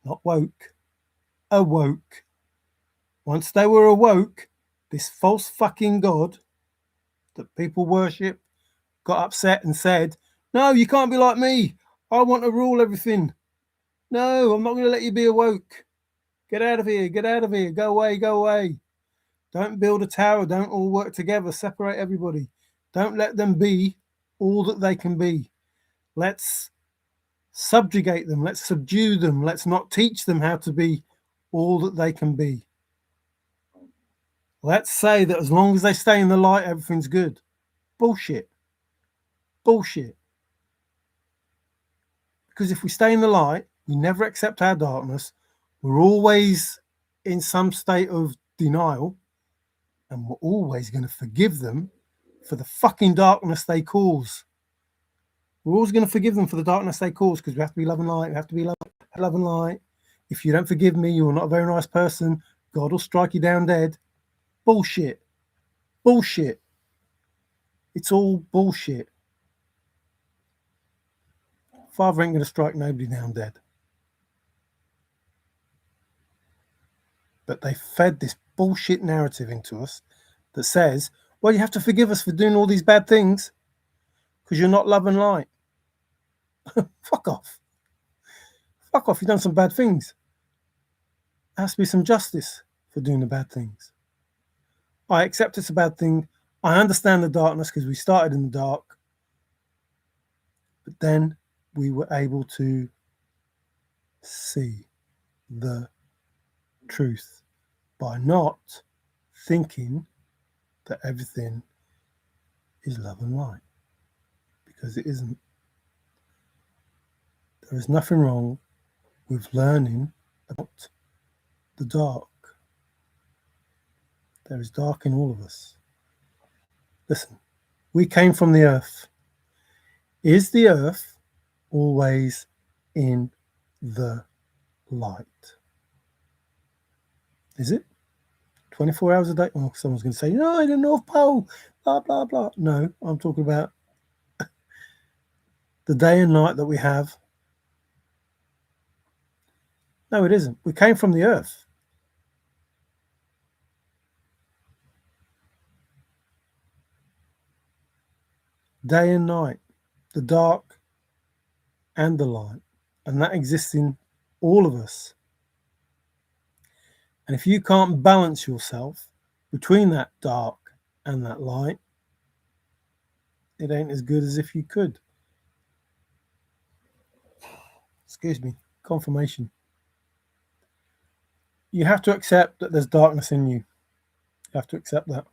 not woke, awoke. Once they were awoke, this false fucking God that people worship got upset and said, no, you can't be like me. I want to rule everything. No, I'm not going to let you be awoke. Get out of here. Get out of here. Go away. Go away. Don't build a tower. Don't all work together. Separate everybody. Don't let them be all that they can be. Let's subjugate them. Let's subdue them. Let's not teach them how to be all that they can be. Let's say that as long as they stay in the light, everything's good. Bullshit. Bullshit. Because if we stay in the light, we never accept our darkness. We're always in some state of denial. And we're always going to forgive them for the fucking darkness they cause. We're always going to forgive them for the darkness they cause because we have to be love and light. We have to be love and light. If you don't forgive me, you're not a very nice person. God will strike you down dead. Bullshit. Bullshit. It's all bullshit. Father ain't going to strike nobody down dead. But they fed this bullshit narrative into us that says, well, you have to forgive us for doing all these bad things because you're not love and light. Fuck off. Fuck off. You've done some bad things. There has to be some justice for doing the bad things. I accept it's a bad thing. I understand the darkness because we started in the dark. But then we were able to see the truth by not thinking that everything is love and light, because it isn't. There is nothing wrong with learning about the dark. There is dark in all of us. Listen, we came from the earth. Is the earth always in the light? Is it? 24 hours a day? Oh, someone's going to say, no, in the North Pole, blah, blah, blah. No, I'm talking about the day and night that we have. No, it isn't. We came from the earth. Day and night, the dark and the light. And that exists in all of us. And if you can't balance yourself between that dark and that light, it ain't as good as if you could. Excuse me, confirmation. You have to accept that there's darkness in you. You have to accept that.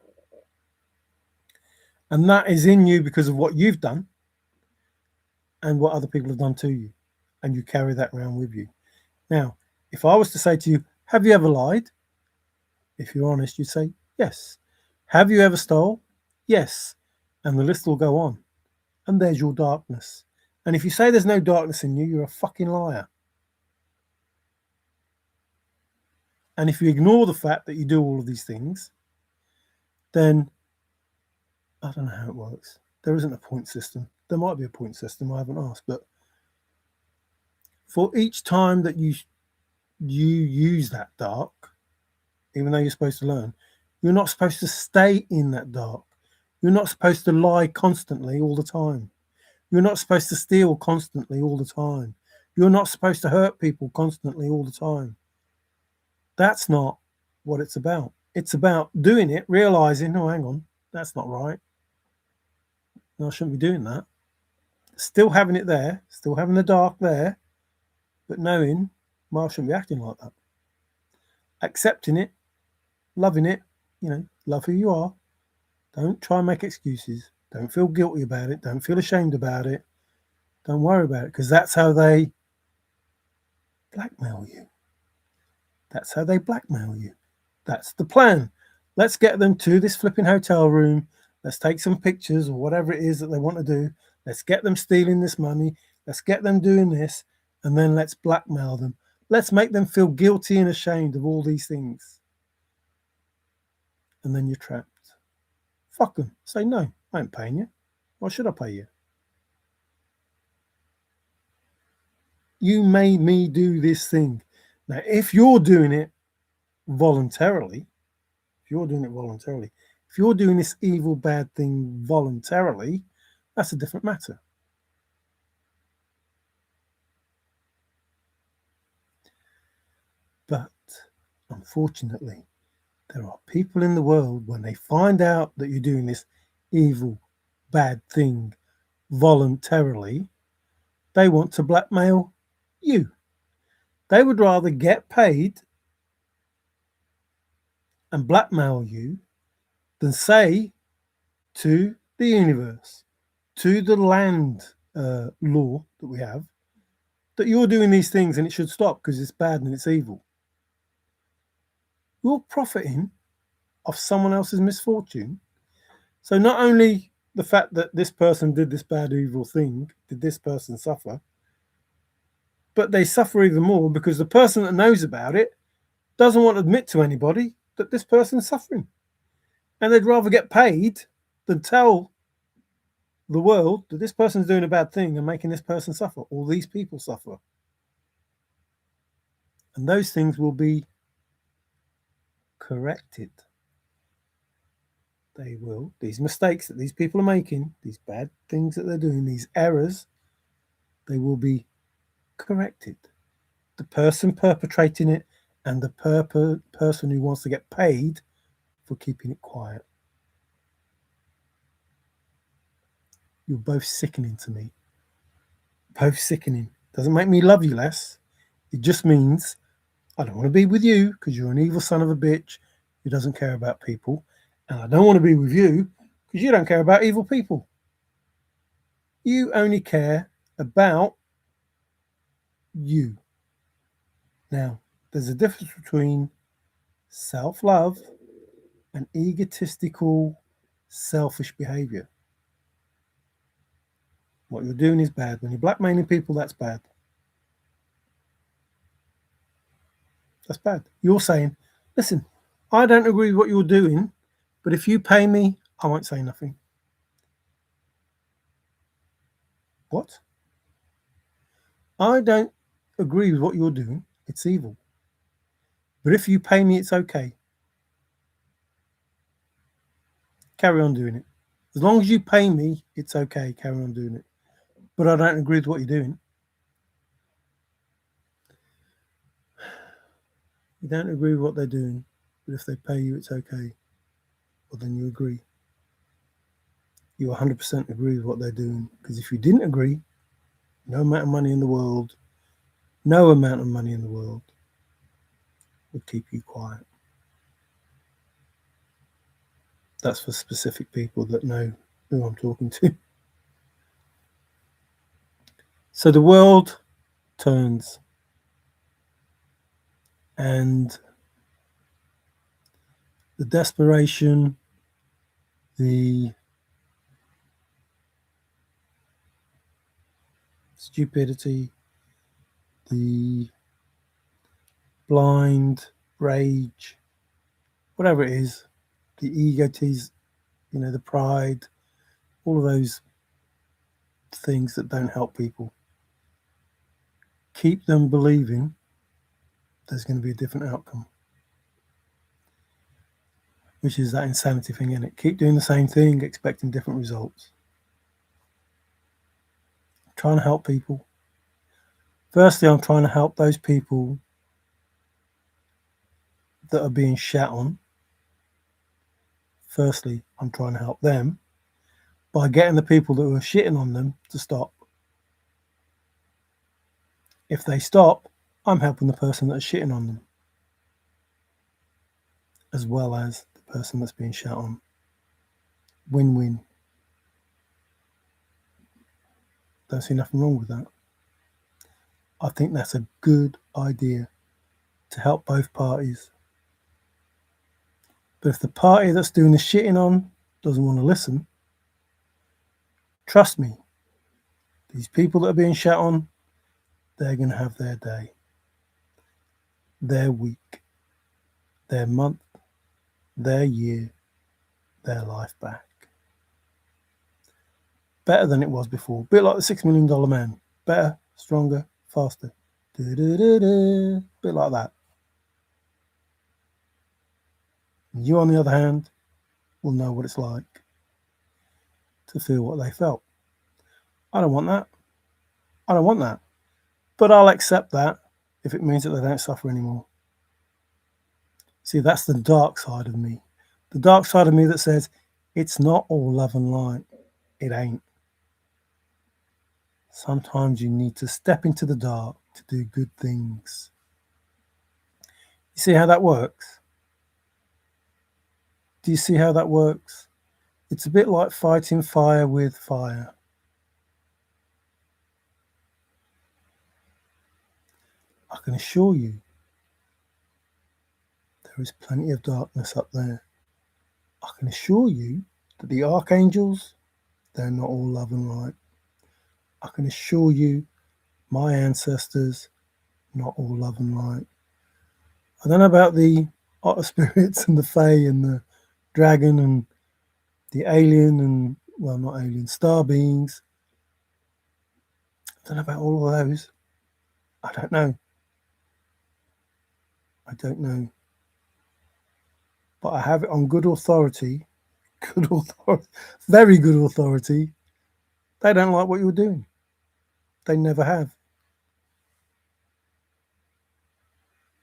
And that is in you because of what you've done and what other people have done to you. And you carry that around with you. Now, if I was to say to you, have you ever lied? If you're honest, you'd say, yes. Have you ever stole? Yes. And the list will go on. And there's your darkness. And if you say there's no darkness in you, you're a fucking liar. And if you ignore the fact that you do all of these things, then I don't know how it works. There isn't a point system. There might be a point system. I haven't asked. But for each time that you use that dark, even though you're supposed to learn, you're not supposed to stay in that dark. You're not supposed to lie constantly all the time. You're not supposed to steal constantly all the time. You're not supposed to hurt people constantly all the time. That's not what it's about. It's about doing it, realizing, oh, hang on, that's not right. No, I shouldn't be doing that. Still having it there, still having the dark there, but knowing, well, I shouldn't be acting like that. Accepting it, loving it, love who you are. Don't try and make excuses. Don't feel guilty about it. Don't feel ashamed about it. Don't worry about it, because that's how they blackmail you. That's how they blackmail you. That's the plan. Let's get them to this flipping hotel room. Let's take some pictures or whatever it is that they want to do. Let's get them stealing this money. Let's get them doing this. And then let's blackmail them. Let's make them feel guilty and ashamed of all these things. And then you're trapped. Fuck them. Say, no, I ain't paying you. Why should I pay you? You made me do this thing. Now, if you're doing it voluntarily, if you're doing this evil, bad thing voluntarily, that's a different matter. But unfortunately, there are people in the world, when they find out that you're doing this evil, bad thing voluntarily, they want to blackmail you. They would rather get paid and blackmail you than say to the universe, to the land law that we have, that you're doing these things and it should stop because it's bad and it's evil. You're profiting of someone else's misfortune. So not only the fact that this person did this bad, evil thing, did this person suffer, but they suffer even more because the person that knows about it doesn't want to admit to anybody that this person's suffering. And they'd rather get paid than tell the world that this person's doing a bad thing and making this person suffer, or these people suffer. And those things will be corrected. They will. These mistakes that these people are making, these bad things that they're doing, these errors, they will be corrected. The person perpetrating it and the person who wants to get paid for keeping it quiet. You're both sickening to me. Both sickening. Doesn't make me love you less. It just means I don't want to be with you because you're an evil son of a bitch who doesn't care about people. And I don't want to be with you because you don't care about evil people. You only care about you. Now, there's a difference between self-love and egotistical, selfish behavior. What you're doing is bad. When you're blackmailing people, that's bad. That's bad. You're saying, listen, I don't agree with what you're doing, but if you pay me, I won't say nothing. What? I don't agree with what you're doing. It's evil. But if you pay me, it's okay. Carry on doing it. As long as you pay me, it's okay. Carry on doing it. But I don't agree with what you're doing. You don't agree with what they're doing, but if they pay you, it's okay. Well, then you agree. You 100% agree with what they're doing. Because if you didn't agree, no amount of money in the world, no amount of money in the world would keep you quiet. That's for specific people that know who I'm talking to. So the world turns, and the desperation, the stupidity, the blind rage, whatever it is, the egotism, the pride, all of those things that don't help people, keep them believing there's going to be a different outcome, which is that insanity thing, isn't it? Keep doing the same thing, expecting different results. I'm trying to help people. Firstly, I'm trying to help those people that are being shat on. Firstly, I'm trying to help them by getting the people that are shitting on them to stop. If they stop, I'm helping the person that's shitting on them, as well as the person that's being shat on. Win-win. Don't see nothing wrong with that. I think that's a good idea to help both parties. But if the party that's doing the shitting on doesn't want to listen, trust me, these people that are being shat on, they're going to have their day, their week, their month, their year, their life back. Better than it was before. Bit like the $6 Million Man. Better, stronger, faster. Bit like that. You, on the other hand, will know what it's like to feel what they felt. I don't want that. I don't want that. But I'll accept that if it means that they don't suffer anymore. See, that's the dark side of me. The dark side of me that says, it's not all love and light. It ain't. Sometimes you need to step into the dark to do good things. You see how that works? Do you see how that works? It's a bit like fighting fire with fire. I can assure you, there is plenty of darkness up there. I can assure you that the archangels, they're not all love and light. I can assure you my ancestors, not all love and light. I don't know about the otter spirits and the fae and the dragon and the alien and, well, not alien, star beings. I don't know about all of those. I don't know. I don't know. But I have it on good authority, good authority, very good authority. They don't like what you're doing. They never have.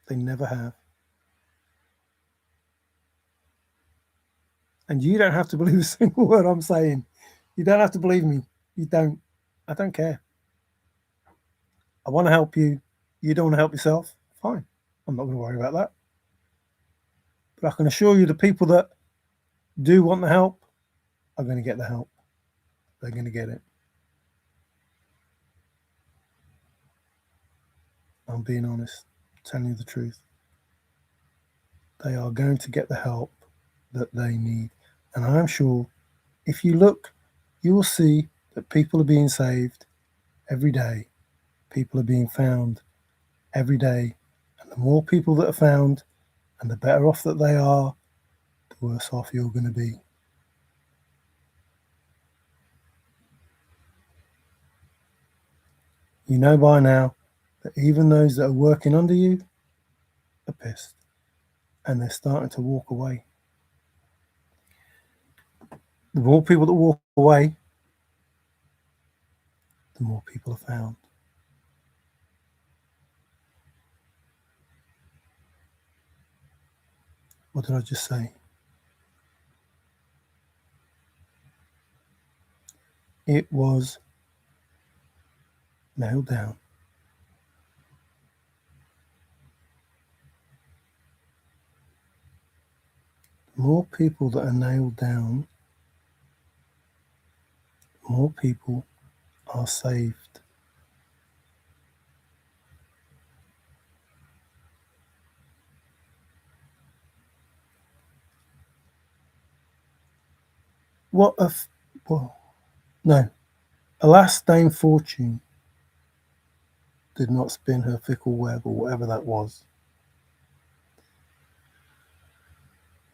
They never have. And you don't have to believe a single word I'm saying. You don't have to believe me. You don't. I don't care. I want to help you. You don't want to help yourself. Fine. I'm not going to worry about that. But I can assure you the people that do want the help are going to get the help. They're going to get it. I'm being honest, telling you the truth. They are going to get the help that they need. And I am sure if you look, you will see that people are being saved every day. People are being found every day. And the more people that are found and the better off that they are, the worse off you're going to be. You know by now that even those that are working under you are pissed and they're starting to walk away. The more people that walk away, the more people are found. What did I just say? It was nailed down. The more people that are nailed down, the more people are saved. What a well, no. Alas, Dame Fortune did not spin her fickle web, or whatever that was.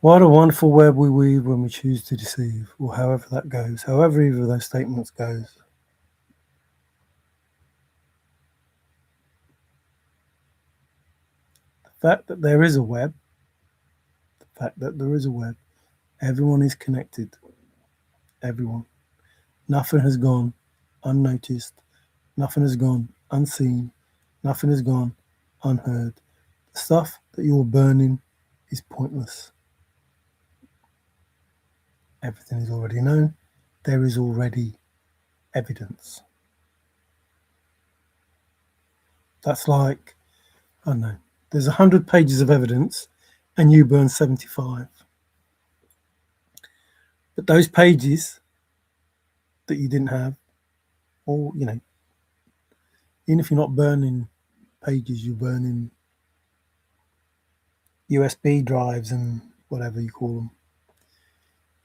What a wonderful web we weave when we choose to deceive, or however that goes, however either of those statements goes. The fact that there is a web, everyone is connected. Everyone. Nothing has gone unnoticed. Nothing has gone unseen. Nothing has gone unheard. The stuff that you're burning is pointless. Everything is already known. There is already evidence. That's like, I don't know, there's 100 pages of evidence and you burn 75. But those pages that you didn't have, or, you know, even if you're not burning pages, you're burning USB drives and whatever you call them.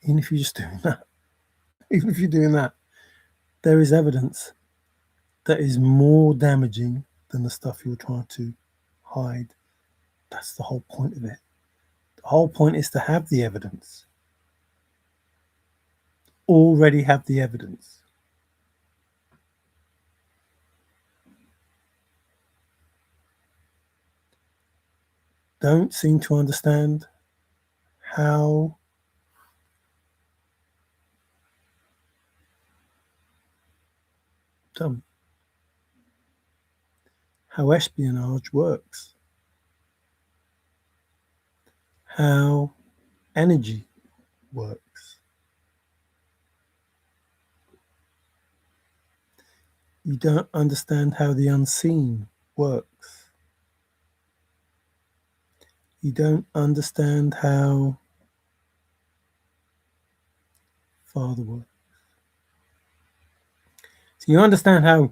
Even if you're just doing that, even if you're doing that, there is evidence that is more damaging than the stuff you're trying to hide. That's the whole point of it. The whole point is to have the evidence. Already have the evidence. Don't seem to understand how how espionage works, how energy works. You don't understand how the unseen works. You don't understand how Father works. So you understand how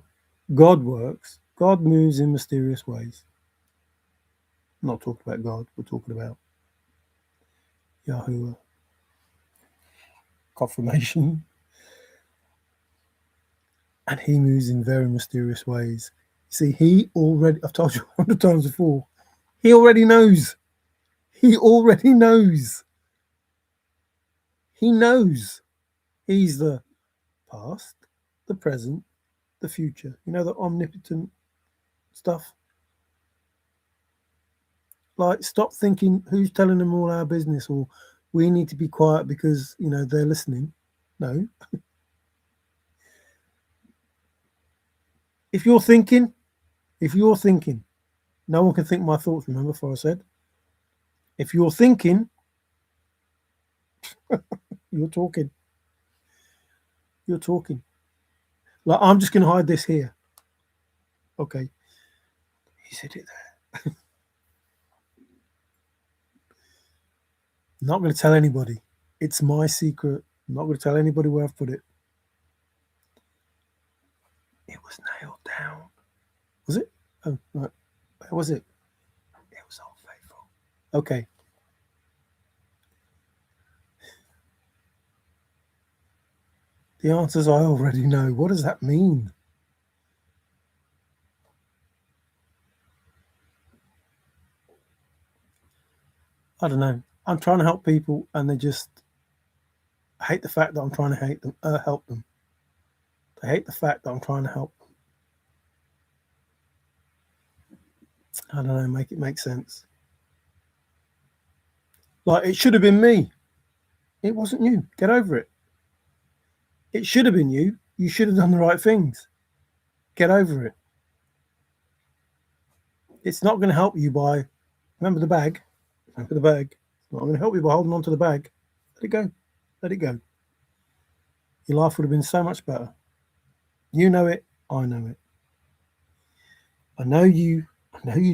God works. God moves in mysterious ways. I'm not talking about God, we're talking about Yahuwah. confirmation. And he moves in very mysterious ways. See, he already, I've told you 100 times before, he already knows. He already knows. He knows. He's the past, the present, the future. You know, the omnipotent stuff. Like, stop thinking who's telling them all our business, or we need to be quiet because, you know, they're listening. No. If you're thinking, no one can think my thoughts, remember before I said? If you're thinking, you're talking. You're talking. Like, I'm just going to hide this here. Okay. He said it there. Not going to tell anybody. It's my secret. I'm not going to tell anybody where I've put it. It was nailed down. Was it? Oh, right. Where was it? It was Old Faithful. Okay. The answers I already know. What does that mean? I don't know. I'm trying to help people, and they just hate the fact that I'm trying to help them. They hate the fact that I'm trying to help them. I don't know. Make it make sense. Like, it should have been me. It wasn't you. Get over it. It should have been you. You should have done the right things. Get over it. It's not going to help you by, remember the bag. Remember the bag. It's not going to help you by holding on to the bag. Let it go. Let it go. Your life would have been so much better. You know it. I know it. I know you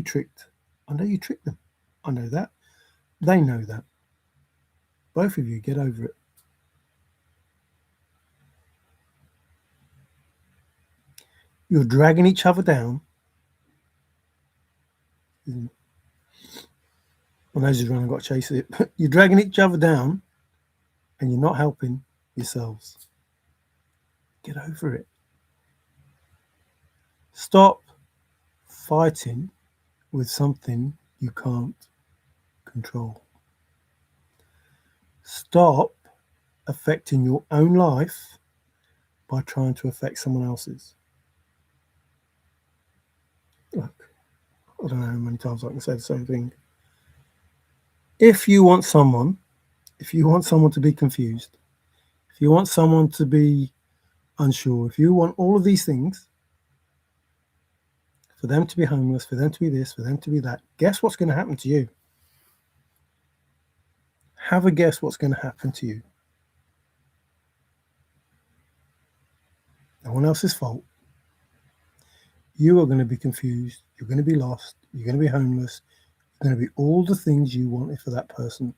tricked. I know you tricked them. I know that. They know that. Both of you, get over it. You're dragging each other down. My nose is running, I've got to chase it. You're dragging each other down and you're not helping yourselves. Get over it. Stop fighting with something you can't control. Stop affecting your own life by trying to affect someone else's. Look, I don't know how many times I can say the same thing. If you want someone to be confused, if you want someone to be unsure, if you want all of these things, for them to be homeless, for them to be this, for them to be that, guess what's going to happen to you? Have a guess what's going to happen to you. No one else's fault. You are going to be confused. You're going to be lost. You're going to be homeless. You're going to be all the things you wanted for that person.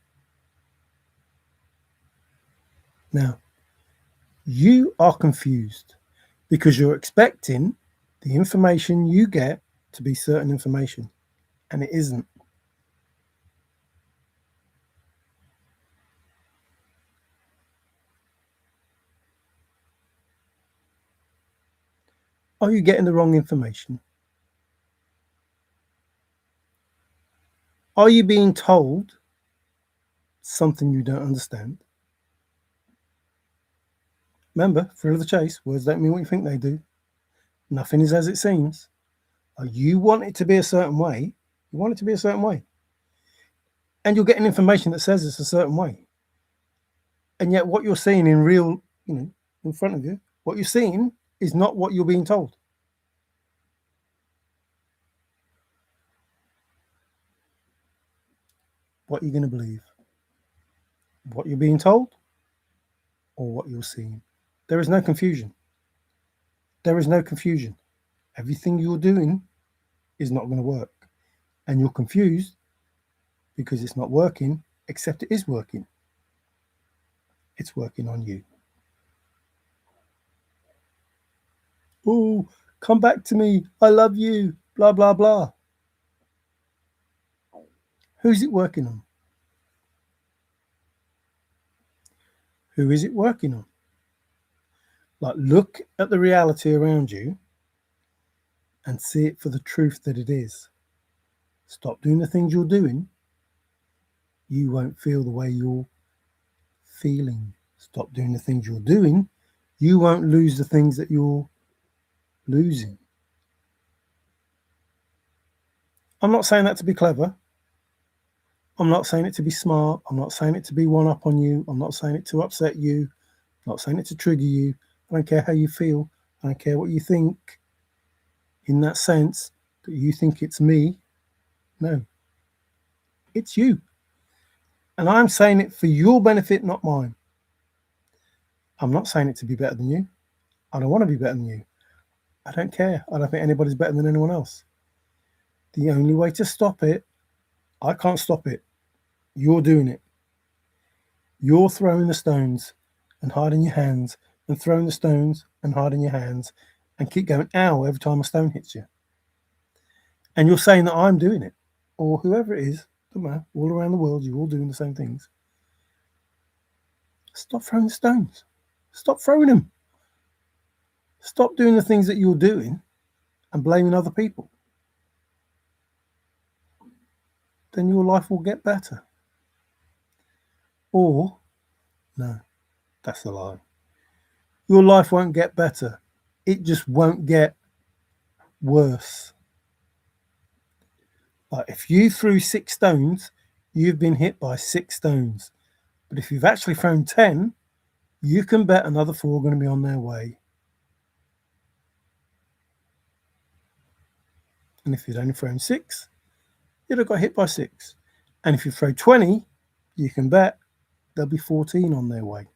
Now, you are confused because you're expecting the information you get to be certain information, and it isn't. Are you getting the wrong information? Are you being told something you don't understand? Remember, thrill of the chase, words don't mean what you think they do. Nothing is as it seems. You want it to be a certain way. You want it to be a certain way. And you're getting information that says it's a certain way. And yet what you're seeing in real, in front of you, what you're seeing is not what you're being told. What are you going to believe? What you're being told or what you're seeing? There is no confusion. There is no confusion. Everything you're doing is not going to work. And you're confused because it's not working, except it is working. It's working on you. Oh, come back to me. I love you. Blah, blah, blah. Who's it working on? Who is it working on? Like, look at the reality around you and see it for the truth that it is. Stop doing the things you're doing. You won't feel the way you're feeling. Stop doing the things you're doing. You won't lose the things that you're losing. I'm not saying that to be clever. I'm not saying it to be smart. I'm not saying it to be one up on you. I'm not saying it to upset you. I'm not saying it to trigger you. I don't care how you feel. I don't care what you think in that sense that you think it's me. No, it's you. And I'm saying it for your benefit, not mine. I'm not saying it to be better than you. I don't want to be better than you. I don't care. I don't think anybody's better than anyone else. The only way to stop it, I can't stop it. You're doing it. You're throwing the stones and hiding your hands and throwing the stones and hiding your hands and keep going, ow, every time a stone hits you. And you're saying that I'm doing it, or whoever it is, doesn't matter, all around the world, you're all doing the same things. Stop throwing the stones. Stop throwing them. Stop doing the things that you're doing and blaming other people. Then your life will get better. Or, no, that's a lie. Your life won't get better. It just won't get worse. Like, if you threw 6 stones, you've been hit by 6 stones. But if you've actually thrown 10, you can bet another 4 are going to be on their way. And if you'd only thrown 6, you'd have got hit by 6. And if you throw 20, you can bet there'll be 14 on their way.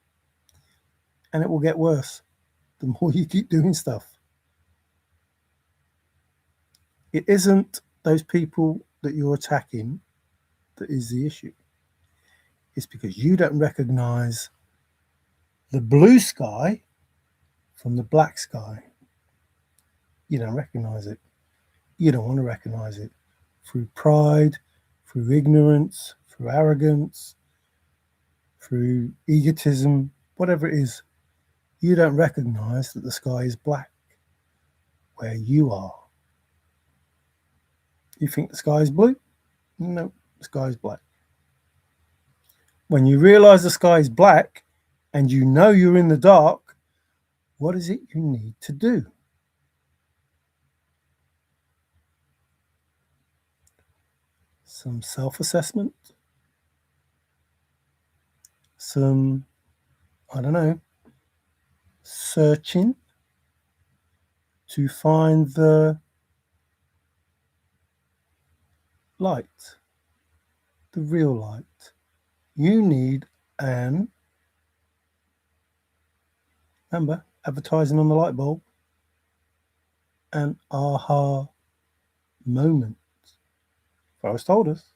And it will get worse the more you keep doing stuff. It isn't those people that you're attacking that is the issue. It's because you don't recognize the blue sky from the black sky. You don't recognize it. You don't want to recognize it. Through pride, through ignorance, through arrogance, through egotism, whatever it is, you don't recognize that the sky is black where you are. You think the sky is blue? No, the sky is black. When you realize the sky is black and you know you're in the dark, what is it you need to do? Some self-assessment, some, I don't know, searching to find the light, the real light. You need remember, advertising on the light bulb, an aha moment. Forrest told us.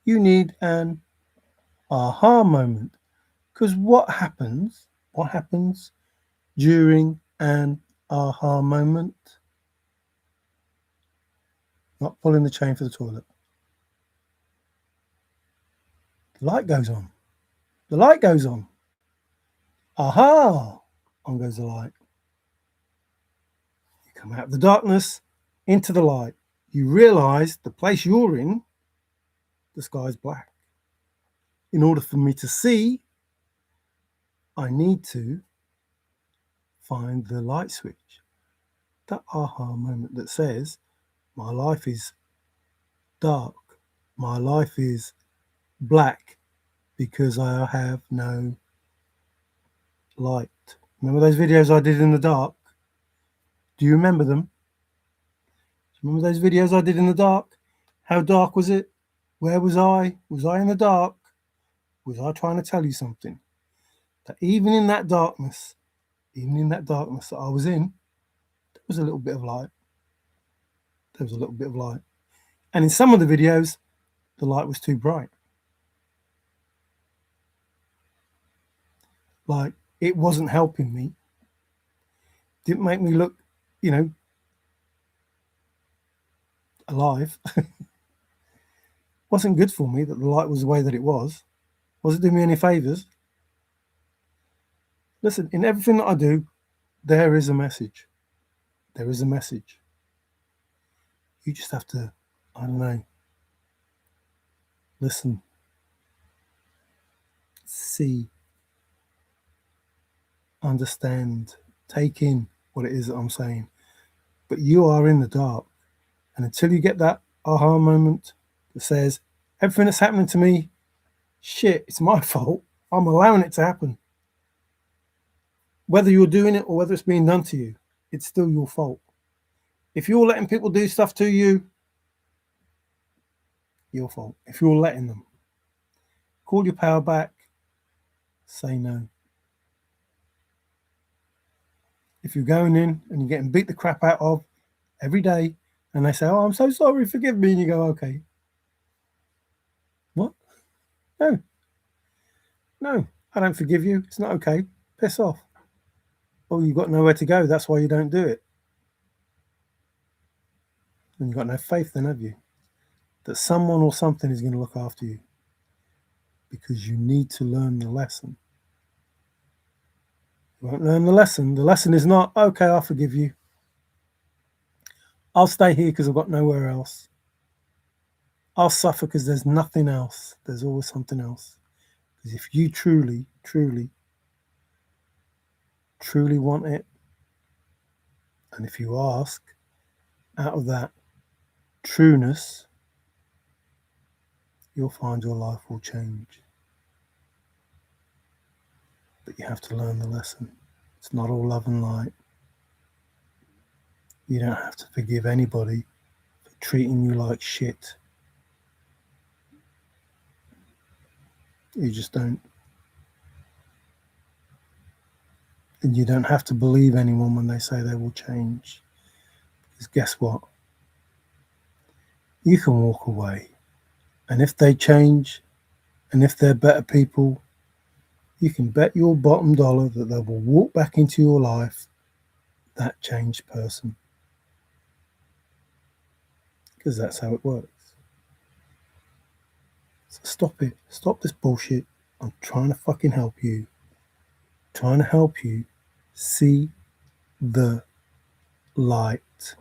You need an aha moment. Because what happens during an aha moment? Not pulling the chain for the toilet. The light goes on. The light goes on. Aha! On goes the light. You come out of the darkness into the light. You realize the place you're in, the sky's black. In order for me to see, I need to find the light switch. That aha moment that says, my life is dark. My life is black because I have no light. Remember those videos I did in the dark? Do you remember them? Remember those videos I did in the dark? How dark was it? Where was I? Was I in the dark? Was I trying to tell you something? That even in that darkness that I was in, there was a little bit of light. There was a little bit of light. And in some of the videos, the light was too bright. Like, it wasn't helping me. Didn't make me look, alive. Wasn't good for me that the light was the way that it was. Wasn't doing me any favours. Listen, in everything that I do, there is a message. There is a message. You just have to, I don't know, listen, see, understand, take in what it is that I'm saying. But you are in the dark. And until you get that aha moment that says, everything that's happening to me, shit, it's my fault. I'm allowing it to happen. Whether you're doing it or whether it's being done to you, it's still your fault. If you're letting people do stuff to you, your fault. If you're letting them, call your power back, say no. If you're going in and you're getting beat the crap out of every day and they say, oh, I'm so sorry, forgive me, and you go, okay. What? No. No, I don't forgive you. It's not okay. Piss off. Oh, you've got nowhere to go. That's why you don't do it. And you've got no faith then, have you? That someone or something is going to look after you. Because you need to learn the lesson. You won't learn the lesson. The lesson is not, okay, I'll forgive you. I'll stay here because I've got nowhere else. I'll suffer because there's nothing else. There's always something else. Because if you truly, truly, truly want it, and if you ask out of that trueness, you'll find your life will change. But you have to learn the lesson. It's not all love and light. You don't have to forgive anybody for treating you like shit. You just don't. And you don't have to believe anyone when they say they will change. Because guess what? You can walk away. And if they change, and if they're better people, you can bet your bottom dollar that they will walk back into your life that changed person. Because that's how it works. So stop it. Stop this bullshit. I'm trying to fucking help you. Trying to help you see the light.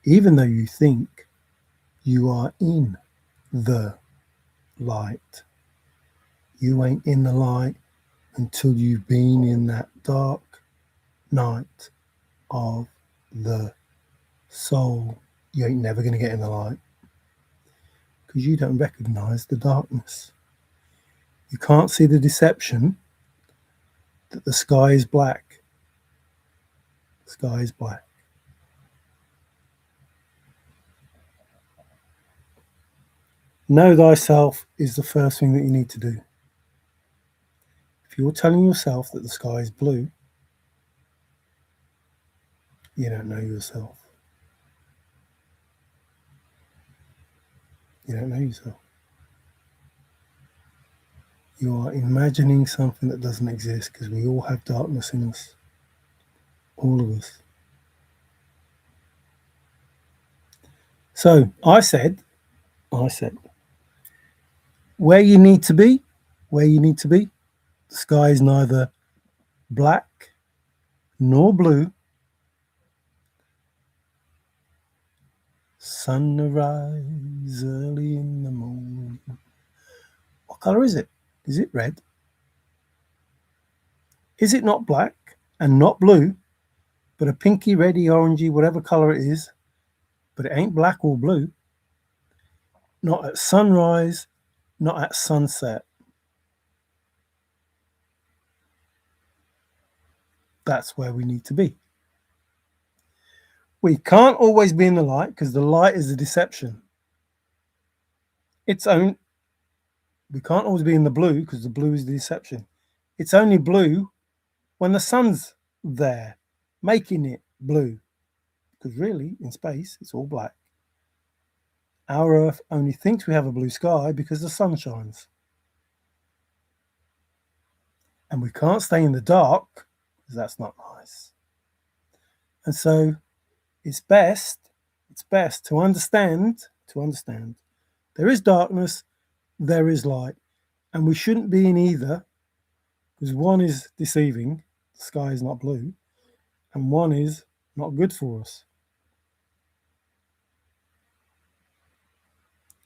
Even though you think you are in the light. You ain't in the light until you've been in that dark night of the soul. You ain't never going to get in the light because you don't recognize the darkness. You can't see the deception that the sky is black. The sky is black. Know thyself is the first thing that you need to do. If you're telling yourself that the sky is blue, you don't know yourself. You don't know yourself. You are imagining something that doesn't exist because we all have darkness in us. All of us. So I said, where you need to be, the sky is neither black nor blue. Sunrise early in the morning. What colour is it? Is it red? Is it not black and not blue, but a pinky, reddy, orangey, whatever colour it is, but it ain't black or blue? Not at sunrise, not at sunset. That's where we need to be. We can't always be in the light because the light is a deception. We can't always be in the blue because the blue is the deception. It's only blue when the sun's there, making it blue. Because really, in space, it's all black. Our Earth only thinks we have a blue sky because the sun shines. And we can't stay in the dark because that's not nice. And so it's best to understand there is darkness, there is light, and we shouldn't be in either Because one is deceiving, the sky is not blue, and one is not good for us.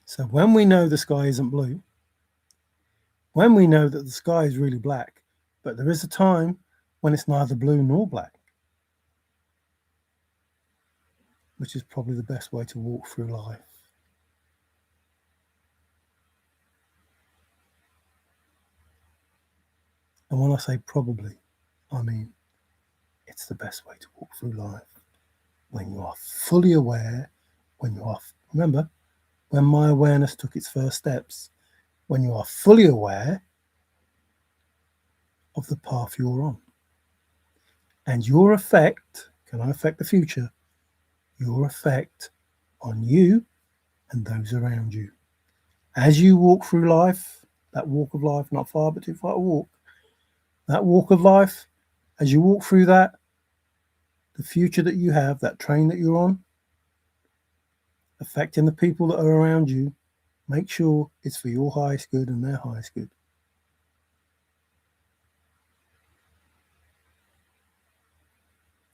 So when we know the sky isn't blue, when we know that the sky is really black, but there is a time when it's neither blue nor black, which is probably the best way to walk through life. And when I say probably, I mean it's the best way to walk through life. When you are fully aware, when you are, remember, when my awareness took its first steps, when you are fully aware of the path you're on. And your effect, can I affect the future? Your effect on you and those around you. As you walk through life, that walk of life, not far but too far to walk, that walk of life, as you walk through that, the future that you have, that train that you're on, affecting the people that are around you, make sure it's for your highest good and their highest good.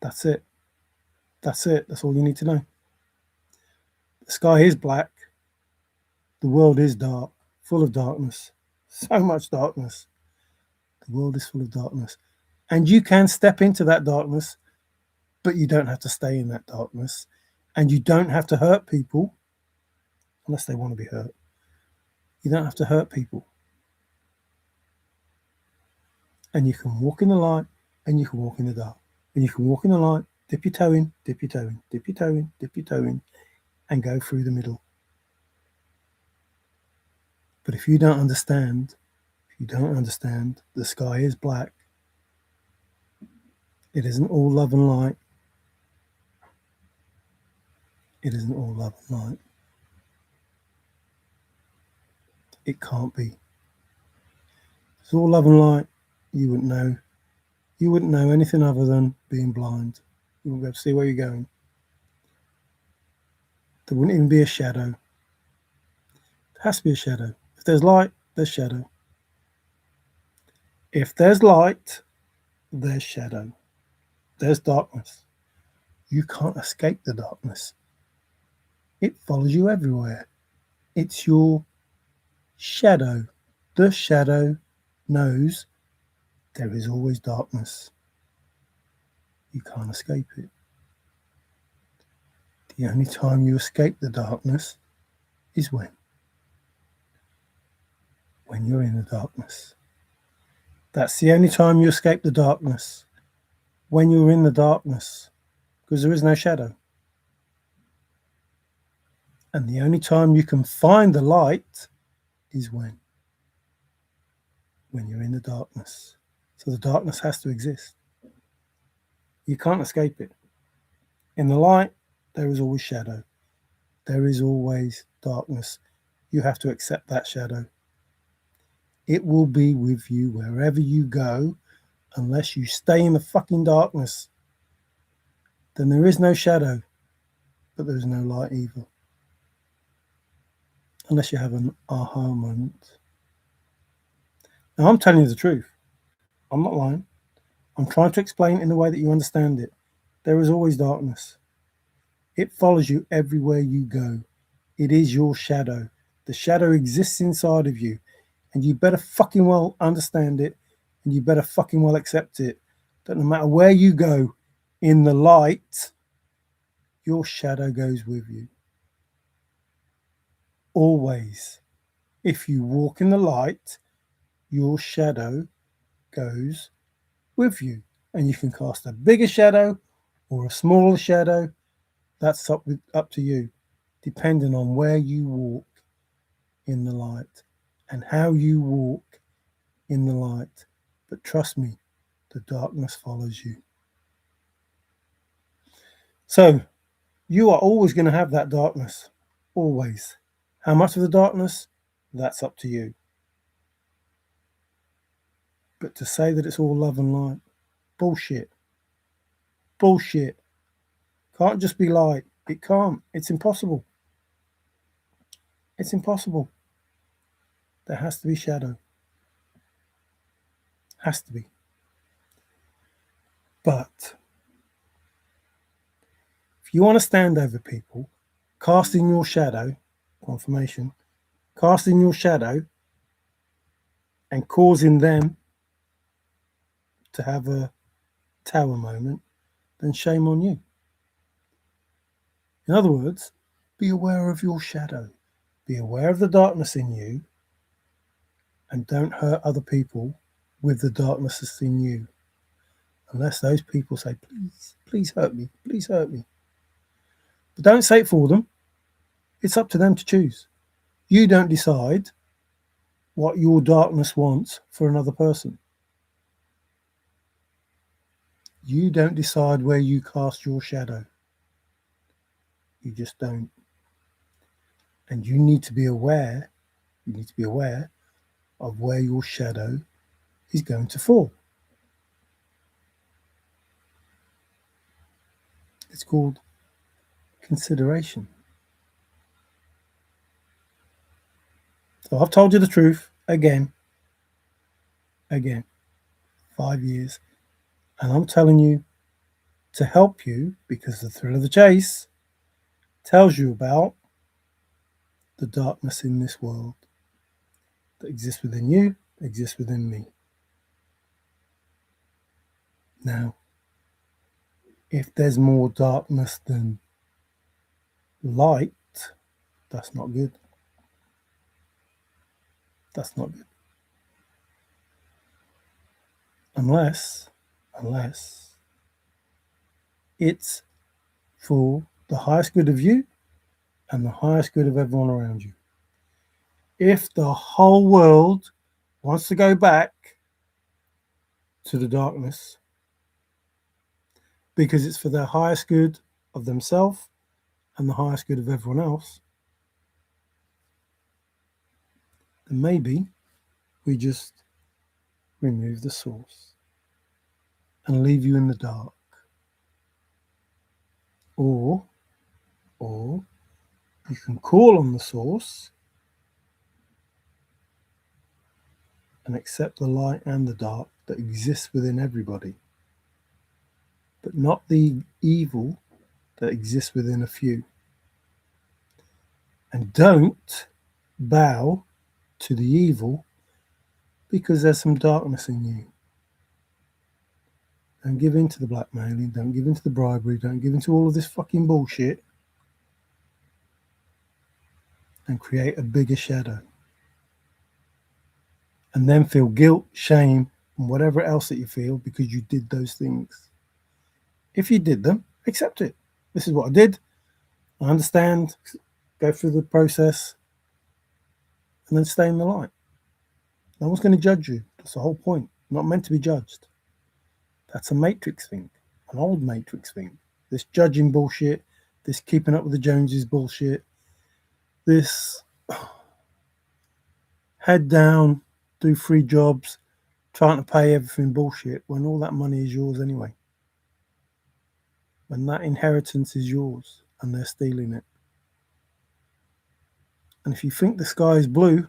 That's it. That's it. That's all you need to know. The sky is black. The world is dark, full of darkness. So much darkness. The world is full of darkness. And you can step into that darkness, but you don't have to stay in that darkness. And you don't have to hurt people unless they want to be hurt. You don't have to hurt people. And you can walk in the light and you can walk in the dark. And you can walk in the light, dip your toe in, dip your toe in, dip your toe in, dip your toe in, and go through the middle. But if you don't understand, the sky is black. It isn't all love and light. It isn't all love and light. It can't be. If it's all love and light, you wouldn't know. You wouldn't know anything other than being blind. You wouldn't be able to see where you're going. There wouldn't even be a shadow. There has to be a shadow. If there's light, there's shadow. If there's light, there's shadow. There's darkness. You can't escape the darkness. It follows you everywhere. It's your shadow. The shadow knows there is always darkness. You can't escape it. The only time you escape the darkness is when you're in the darkness. That's the only time you escape the darkness, when you're in the darkness, because there is no shadow. And the only time you can find the light is when you're in the darkness. So the darkness has to exist. You can't escape it. In the light, there is always shadow. There is always darkness. You have to accept that shadow. It will be with you wherever you go, unless you stay in the fucking darkness. Then there is no shadow, but there is no light either. Unless you have an aha moment. Now I'm telling you the truth. I'm not lying. I'm trying to explain it in the way that you understand it. There is always darkness. It follows you everywhere you go. It is your shadow. The shadow exists inside of you. And you better fucking well understand it. And you better fucking well accept it. That no matter where you go in the light, your shadow goes with you. Always. If you walk in the light, your shadow goes with you. And you can cast a bigger shadow or a smaller shadow. That's up to you, depending on where you walk in the light and how you walk in the light. But trust me, the darkness follows you. So you are always going to have that darkness. Always. How much of the darkness? That's up to you. But to say that it's all love and light, bullshit. Bullshit. Can't just be light. It can't. It's impossible. It's impossible. There has to be shadow. Has to be. But if you want to stand over people, casting your shadow, confirmation, casting your shadow and causing them to have a tower moment, then shame on you. In other words, be aware of your shadow. Be aware of the darkness in you and don't hurt other people with the darkness that's in you. Unless those people say, please, please hurt me, please hurt me. But don't say it for them. It's up to them to choose. You don't decide what your darkness wants for another person. You don't decide where you cast your shadow. You just don't. And you need to be aware of where your shadow is going to fall. It's called consideration. So I've told you the truth again, 5 years. And I'm telling you to help you because the thrill of the chase tells you about the darkness in this world that exists within you, exists within me. Now, if there's more darkness than light, that's not good. That's not good. Unless it's for the highest good of you and the highest good of everyone around you. If the whole world wants to go back to the darkness because it's for the highest good of themselves and the highest good of everyone else, then maybe we just remove the source and leave you in the dark. Or you can call on the source and accept the light and the dark that exists within everybody, but not the evil that exists within a few. And don't bow to the evil because there's some darkness in you. Don't give in to the blackmailing, don't give in to the bribery, don't give in to all of this fucking bullshit and create a bigger shadow. And then feel guilt, shame, and whatever else that you feel because you did those things. If you did them, accept it. This is what I did. I understand. Go through the process and then stay in the light. No one's going to judge you. That's the whole point. You're not meant to be judged. That's a matrix thing, an old matrix thing. This judging bullshit, this keeping up with the Joneses bullshit, this head down, do 3 jobs, trying to pay everything bullshit when all that money is yours anyway. When that inheritance is yours and they're stealing it. And if you think the sky is blue,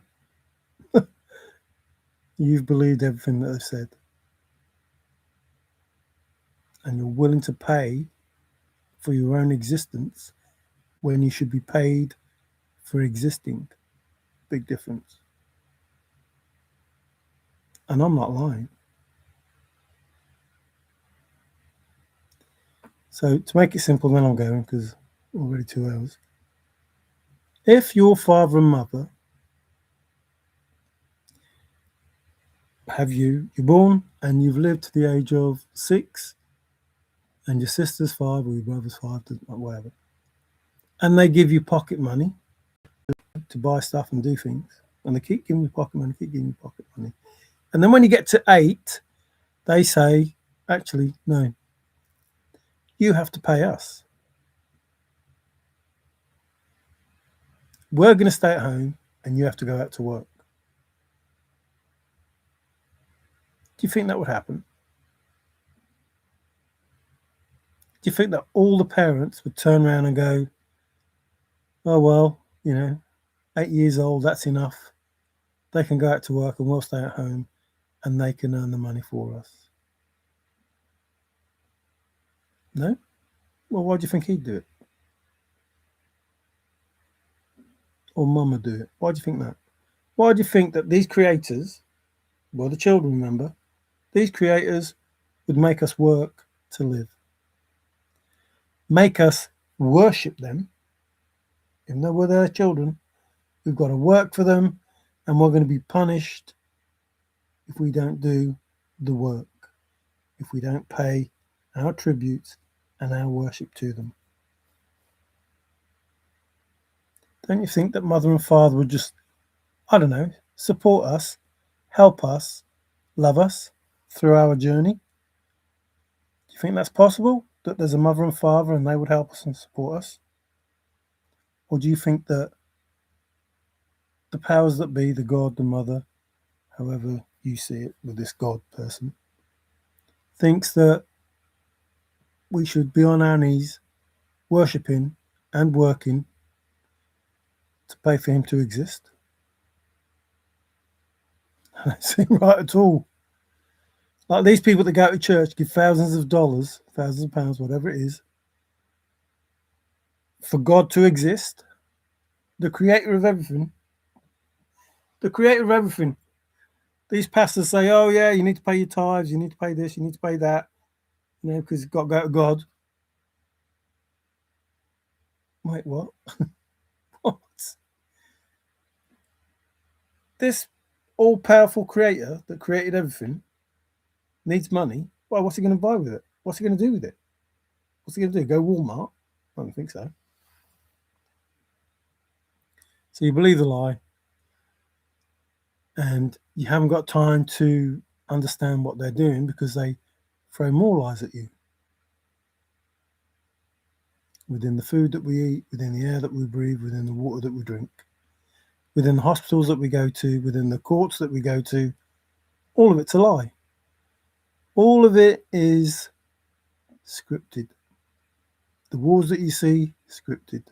you've believed everything that they've said. And you're willing to pay for your own existence when you should be paid for existing. Big difference. And I'm not lying. So to make it simple, then I'm going because already 2 hours. If your father and mother you're born and you've lived to the age of 6 and your sister's 5 or your brother's 5, whatever, and they give you pocket money to buy stuff and do things, and they keep giving you pocket money, and then when you get to 8, they say, actually, no, you have to pay us. We're going to stay at home and you have to go out to work. Do you think that would happen? Do you think that all the parents would turn around and go, oh, well, 8 years old, that's enough. They can go out to work and we'll stay at home. and they can earn the money for us? No? Well, why do you think he'd do it? Or mum would do it? Why do you think that? Why do you think that these creators, well, the children, remember, these creators would make us work to live, make us worship them, even though we're their children? We've got to work for them, and we're going to be punished if we don't do the work, if we don't pay our tributes and our worship to them. Don't you think that mother and father would just, I don't know, support us, help us, love us through our journey? Do you think that's possible? That there's a mother and father and they would help us and support us? Or do you think that the powers that be, the God, the mother, however you see it with this God person, thinks that we should be on our knees, worshipping and working to pay for him to exist? I don't seem right at all. Like these people that go to church give thousands of dollars, thousands of pounds, whatever it is, for God to exist, the creator of everything. The creator of everything. These pastors say, oh, yeah, you need to pay your tithes, you need to pay this, you need to pay that, because you've got to go to God. Wait, what? What? This all powerful creator that created everything needs money. Well, what's he going to buy with it? What's he going to do with it? What's he going to do? Go Walmart? I don't think so. So you believe the lie, and you haven't got time to understand what they're doing because they throw more lies at you. Within the food that we eat, within the air that we breathe, within the water that we drink, within the hospitals that we go to, within the courts that we go to, all of it's a lie. All of it is scripted. The wars that you see, scripted.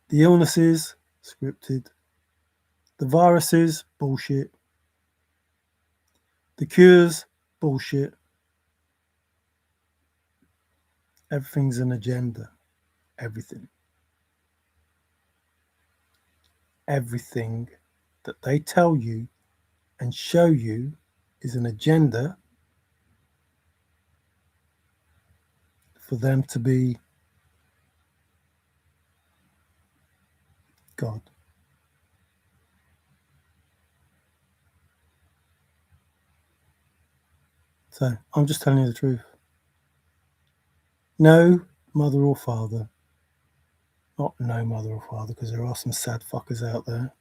The illnesses, scripted. The viruses, bullshit. The cures, bullshit. Everything's an agenda. Everything. Everything that they tell you and show you is an agenda for them to be God. So I'm just telling you the truth. No mother or father, not no mother or father, because there are some sad fuckers out there.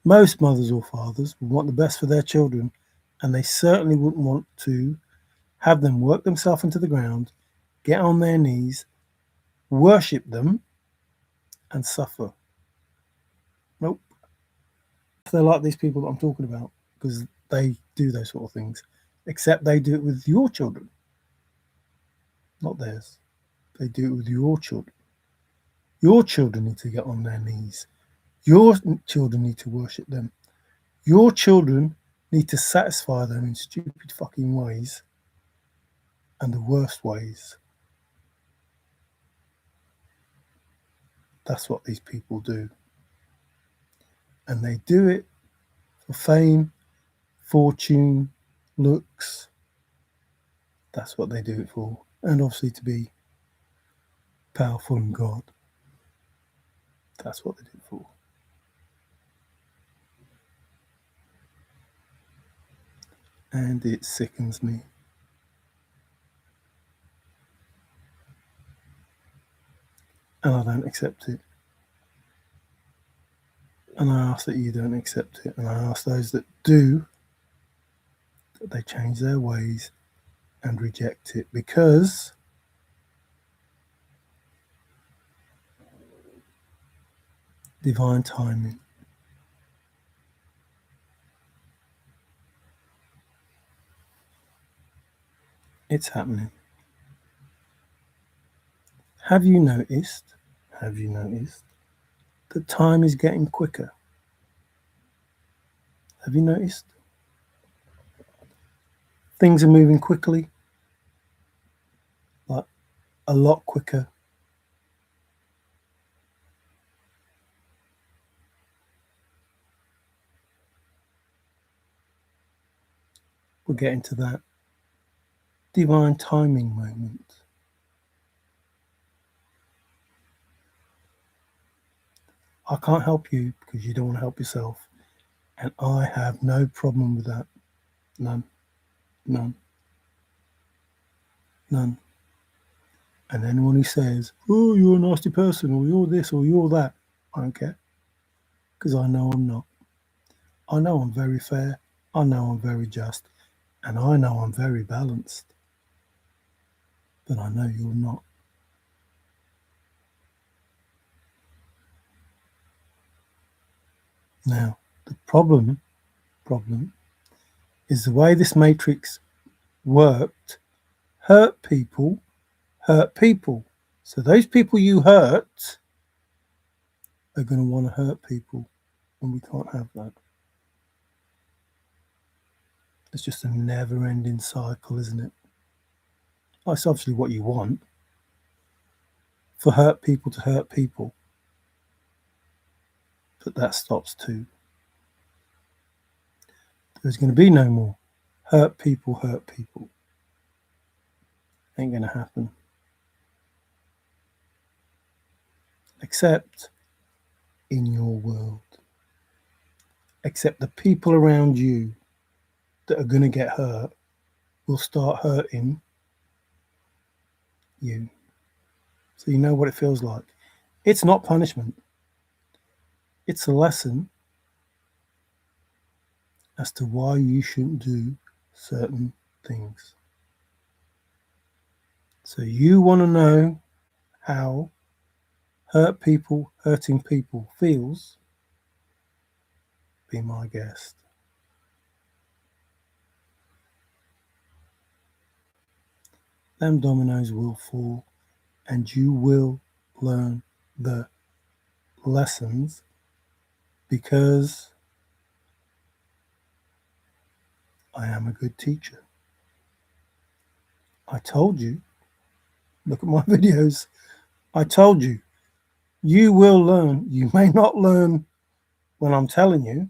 Most mothers or fathers would want the best for their children, and they certainly wouldn't want to have them work themselves into the ground, get on their knees, worship them, and suffer. Nope. They're like these people that I'm talking about, because they do those sort of things, except they do it with your children, not theirs. They do it with your children. Your children need to get on their knees. Your children need to worship them. Your children need to satisfy them in stupid fucking ways and the worst ways. That's what these people do. And they do it for fame, fortune, looks. That's what they do it for. And obviously to be powerful in God. That's what they do it for. And it sickens me. And I don't accept it. And I ask that you don't accept it. And I ask those that do, that they change their ways and reject it, because divine timing. It's happening. Have you noticed that time is getting quicker? Have you noticed? Things are moving quickly, like a lot quicker. We'll get into that divine timing moment. I can't help you because you don't want to help yourself. And I have no problem with that. None, none, none. And anyone who says, oh, you're a nasty person, or you're this, or you're that, I don't care. Because I know I'm not. I know I'm very fair. I know I'm very just. And I know I'm very balanced. But I know you're not. Now, the problem is the way this matrix worked. Hurt people hurt people. So those people you hurt are going to want to hurt people, and we can't have that. It's just a never-ending cycle, isn't it? That's obviously what you want, for hurt people to hurt people, but that stops too. There's going to be no more hurt people hurt people. Ain't going to happen. Except in your world. Except the people around you that are going to get hurt will start hurting you. So you know what it feels like. It's not punishment. It's a lesson as to why you shouldn't do certain things. So you want to know how hurting people feels? Be my guest. Them dominoes will fall and you will learn the lessons because I am a good teacher. I told you, look at my videos, I told you, you will learn. You may not learn when I'm telling you,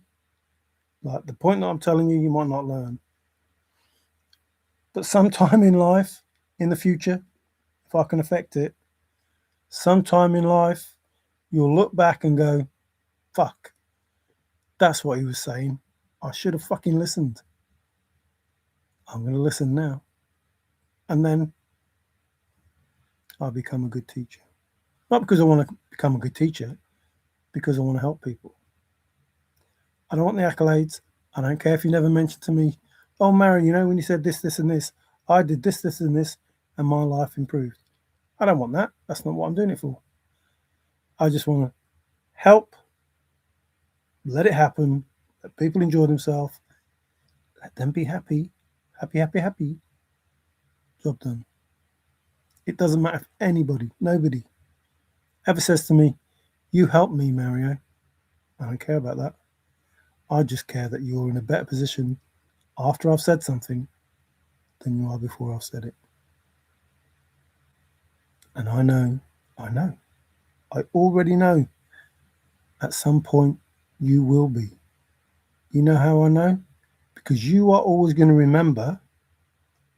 like the point that I'm telling you, you might not learn. But sometime in life, in the future, if I can affect it, sometime in life, you'll look back and go, fuck, that's what he was saying. I should have fucking listened. I'm going to listen now. And then I'll become a good teacher. Not because I want to become a good teacher, because I want to help people. I don't want the accolades. I don't care if you never mentioned to me, oh, Marion, you know, when you said this, this, and this, I did this, this, and this, and my life improved. I don't want that. That's not what I'm doing it for. I just want to help, let it happen, let people enjoy themselves, let them be happy, happy, happy, happy. Job done. It doesn't matter if anybody, nobody, ever says to me, you helped me, Mario. I don't care about that. I just care that you're in a better position after I've said something than you are before I've said it. And I know, I already know at some point you will be. You know how I know? Because you are always going to remember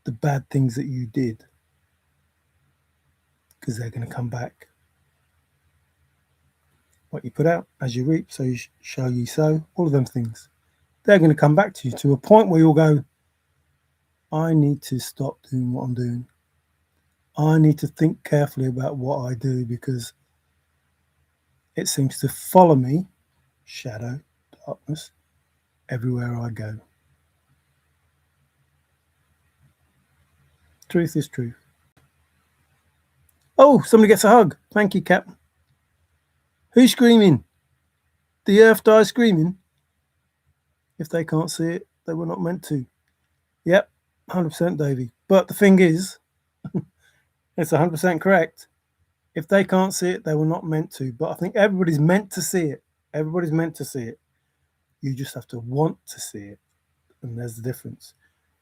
the bad things that you did, because they're going to come back. What you put out, as you reap, so shall you sow, all of them things. They're going to come back to you to a point where you'll go, I need to stop doing what I'm doing. I need to think carefully about what I do because it seems to follow me, shadow, darkness, everywhere I go. Truth is truth. Oh, somebody gets a hug. Thank you, Captain. Who's screaming? The earth dies screaming. If they can't see it, they were not meant to. Yep, 100% Davey. But the thing is, it's 100% correct. If they can't see it, they were not meant to. But I think everybody's meant to see it. Everybody's meant to see it. You just have to want to see it. And there's the difference.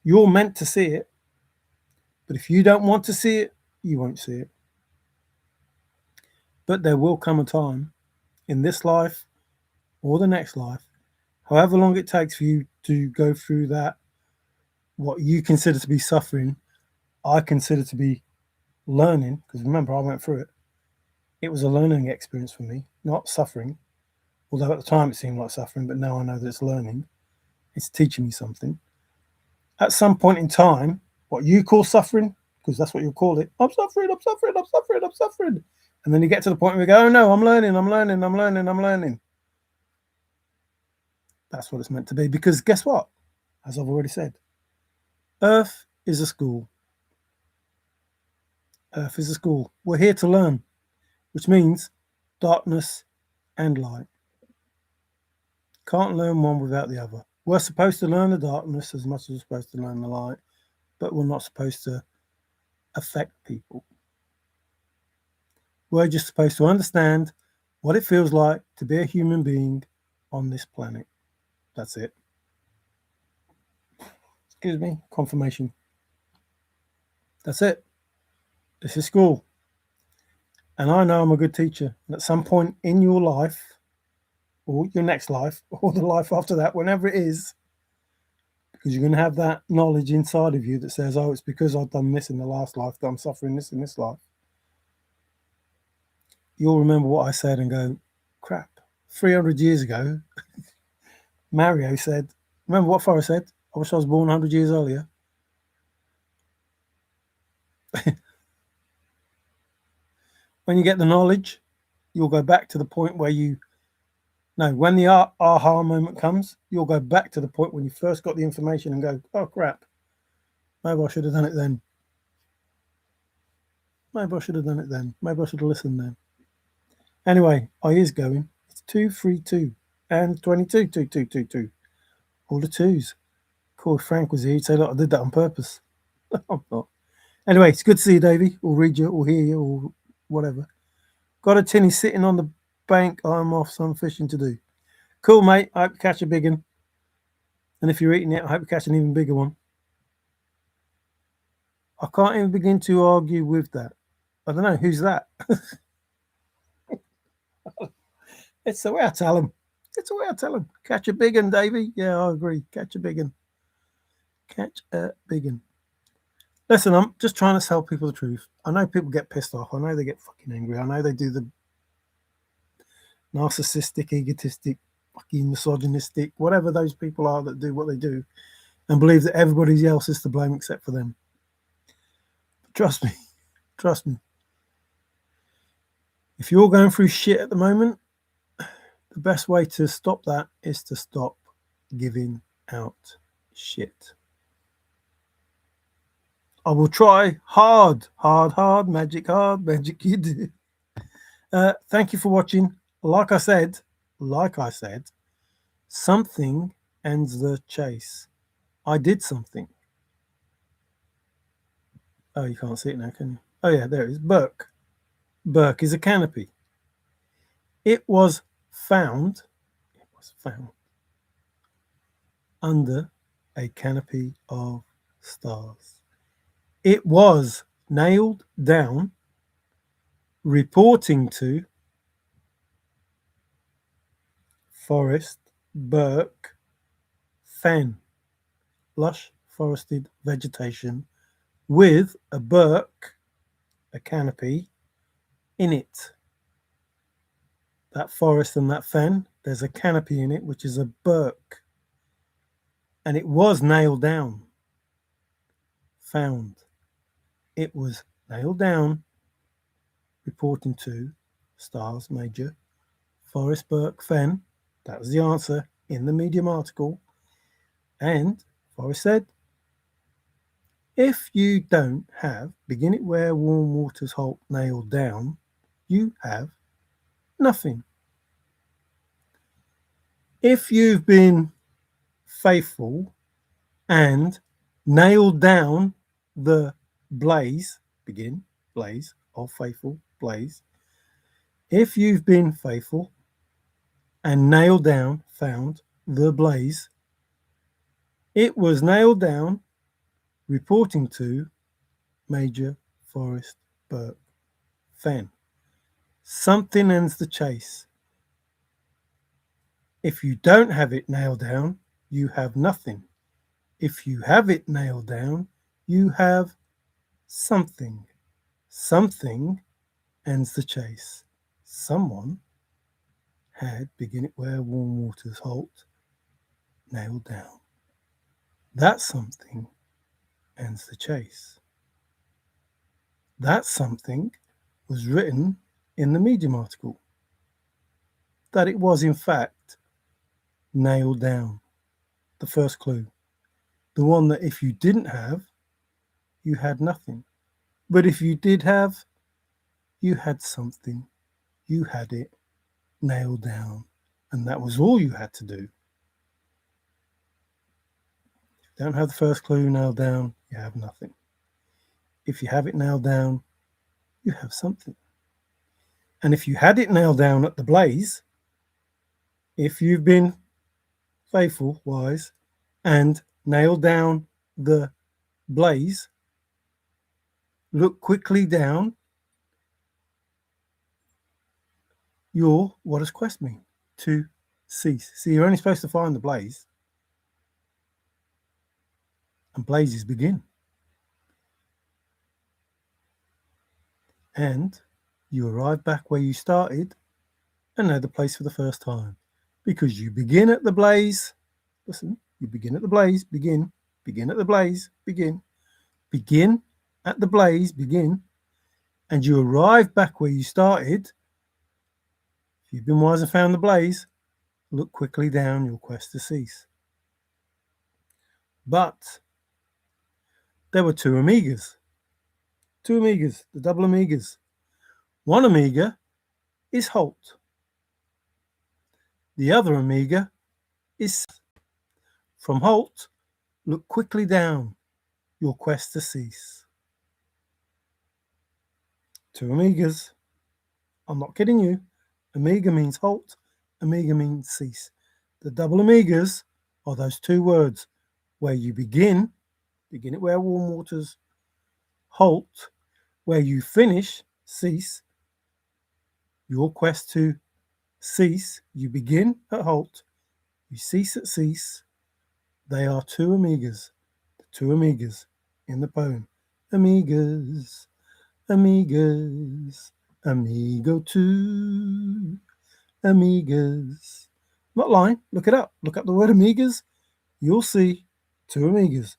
You're meant to see it, but if you don't want to see it, you won't see it. But there will come a time in this life or the next life, however long it takes for you to go through that, what you consider to be suffering, I consider to be learning, because remember, I went through it. It was a learning experience for me, not suffering. Although at the time it seemed like suffering, but now I know that it's learning. It's teaching me something. At some point in time, what you call suffering, because that's what you'll call it, I'm suffering, I'm suffering, I'm suffering, I'm suffering. And then you get to the point where you go, oh no, I'm learning, I'm learning, I'm learning, I'm learning. That's what it's meant to be. Because guess what? As I've already said, Earth is a school. Earth is a school. We're here to learn, which means darkness and light. Can't learn one without the other. We're supposed to learn the darkness as much as we're supposed to learn the light, but we're not supposed to affect people. We're just supposed to understand what it feels like to be a human being on this planet. That's it. Excuse me, confirmation. That's it. This is school. And I know I'm a good teacher. And at some point in your life, or your next life, or the life after that, whenever it is, because you're going to have that knowledge inside of you that says, oh, it's because I've done this in the last life that I'm suffering this in this life. You'll remember what I said and go, crap, 300 years ago, Mario said, remember what Forrest said? I wish I was born 100 years earlier. When you get the knowledge, you'll go back to the point where when the aha moment comes, you'll go back to the point when you first got the information and go, oh crap, maybe I should have done it then. Maybe I should have done it then. Maybe I should have listened then. Anyway, I is going. It's 232 and 22, 2222. All the twos. Of course, Frank was here. He'd say, look, I did that on purpose. I'm not. Anyway, it's good to see you, Davey, or read you, or hear you, or whatever. Got a tinny sitting on the bank. I'm off some fishing to do. Cool, mate. I hope you catch a big one. And if you're eating it, I hope you catch an even bigger one. I can't even begin to argue with that. I don't know. Who's that? It's the way I tell them. It's the way I tell them. Catch a big one, Davey. Yeah, I agree. Catch a big one. Catch a big one. Listen, I'm just trying to tell people the truth. I know people get pissed off. I know they get fucking angry. I know they do the narcissistic, egotistic, fucking misogynistic, whatever those people are that do what they do and believe that everybody else is to blame except for them. But trust me. If you're going through shit at the moment, the best way to stop that is to stop giving out shit. I will try hard, magic you do. Thank you for watching. Like I said, something ends the chase. I did something. Oh, you can't see it now, can you? Oh yeah, there it is. Burke. Burke is a canopy. It was found under a canopy of stars. It was nailed down, reporting to Forrest Burke Fenn, lush forested vegetation with a Burke, a canopy, in it. That forest and that fen, there's a canopy in it, which is a Burke. And it was nailed down. Found. It was nailed down, reporting to Stars Major Forrest Burke Fenn. That was the answer in the Medium article. And Forrest said, if you don't have Begin It Where Warm Waters Halt nailed down, you have nothing. If you've been faithful and nailed down the blaze, blaze of faithful, blaze. If you've been faithful and nailed down, found the blaze. It was nailed down, reporting to Major Forrest Burke Fenn. Something ends the chase. If you don't have it nailed down, you have nothing. If you have it nailed down, you have something. Something ends the chase. Someone had begin it where warm waters halt nailed down. That something ends the chase. That something was written in the Medium article. That it was in fact nailed down. The first clue. The one that if you didn't have, you had nothing. But if you did have, you had something. You had it nailed down. And that was all you had to do. If you don't have the first clue nailed down, you have nothing. If you have it nailed down, you have something. And if you had it nailed down at the blaze, if you've been faithful, wise, and nailed down the blaze, look quickly down your, what does quest mean? To cease. See, you're only supposed to find the blaze, and blazes begin. And you arrive back where you started and know the place for the first time. Because you begin at the blaze. Listen, you begin at the blaze, begin at the blaze, begin at the blaze, begin, and you arrive back where you started. If you've been wise and found the blaze, look quickly down your quest to cease. But there were two Amigas, the double Amigas. One Amiga is halt. The other Amiga is from halt. Look quickly down your quest to cease. Two Amigas. I'm not kidding you. Amiga means halt. Amiga means cease. The double Amigas are those two words where you begin it where warm waters halt, where you finish, cease, your quest to cease. You begin at halt, you cease at cease. They are two Amigas, the two Amigas in the poem. Amigas, amigas, amigo two, amigas. Not lying, look it up. Look up the word amigas. You'll see two Amigas,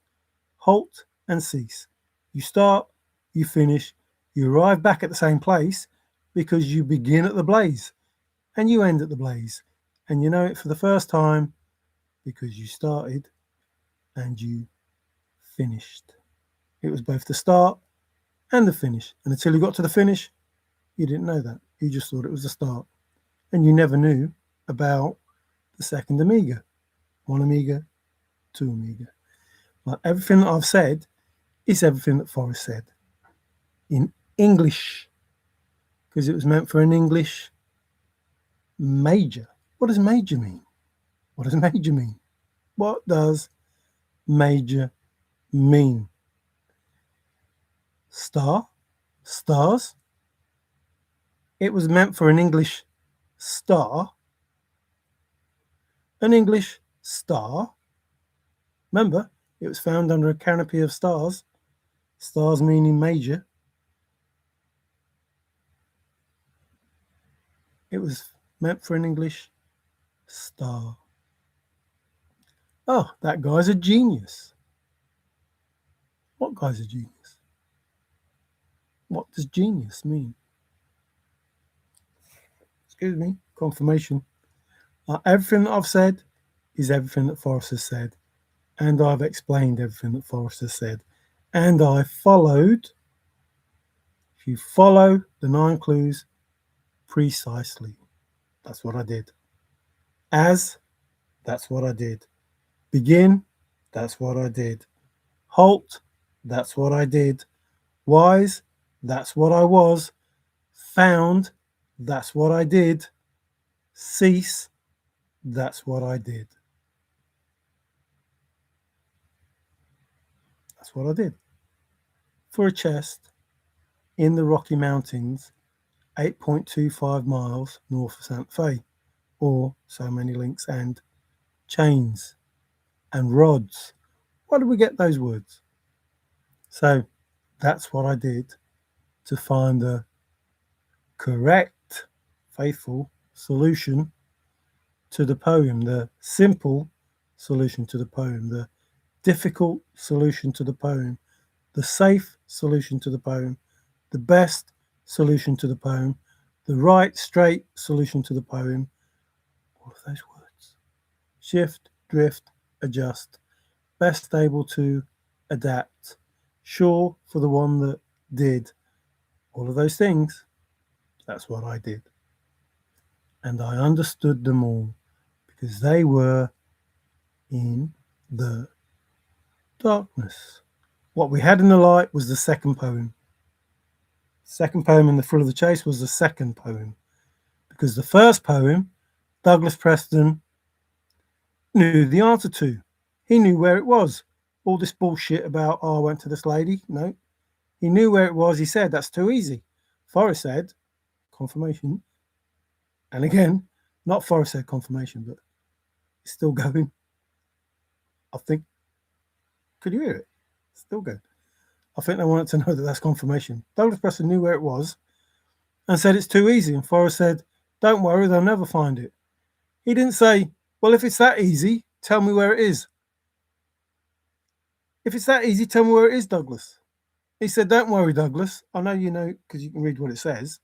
halt and cease. You start, you finish, you arrive back at the same place because you begin at the blaze and you end at the blaze. And you know it for the first time because you started and you finished. It was both the start and the finish. And until you got to the finish, you didn't know that. You just thought it was the start. And you never knew about the second Amiga. One Amiga, two Amiga. Like everything that I've said is everything that Forrest said in English, because it was meant for an English major. What does major mean? What does major mean? What does major mean? Star? Stars? It was meant for an English star. An English star. Remember, it was found under a canopy of stars. Stars meaning major. It was meant for an English star. Oh, that guy's a genius. What guy's a genius? What does genius mean? Excuse me, confirmation. Everything that I've said is everything that Forrest has said. And I've explained everything that Forrest has said. And I followed, if you follow the 9 clues precisely, that's what I did. As, that's what I did. Begin, that's what I did. Halt, that's what I did. Wise, that's what I was. Found, that's what I did. Cease, that's what I did. what I did. For a chest in the Rocky Mountains, 8.25 miles north of Santa Fe, or so many links and chains and rods. Why did we get those words? So that's what I did to find the correct, faithful solution to the poem, the simple solution to the poem, the difficult solution to the poem, the safe solution to the poem, the best solution to the poem, the right, straight solution to the poem. All of those words. Shift, drift, adjust. Best able to adapt. Sure for the one that did. All of those things. That's what I did. And I understood them all because they were in the darkness. What we had in the light was the second poem. Second poem in The Thrill of the Chase was the second poem. Because the first poem, Douglas Preston knew the answer to. He knew where it was. All this bullshit about, I went to this lady. No. He knew where it was. He said, that's too easy. Forrest said, confirmation. And again, not Forrest said confirmation, but it's still going. I think, could you hear it? Still good. I think they wanted to know that that's confirmation. Douglas Preston knew where it was and said it's too easy. And Forrest said, don't worry, they'll never find it. He didn't say, well, if it's that easy, tell me where it is. If it's that easy, tell me where it is, Douglas. He said, don't worry, Douglas. I know you know because you can read what it says,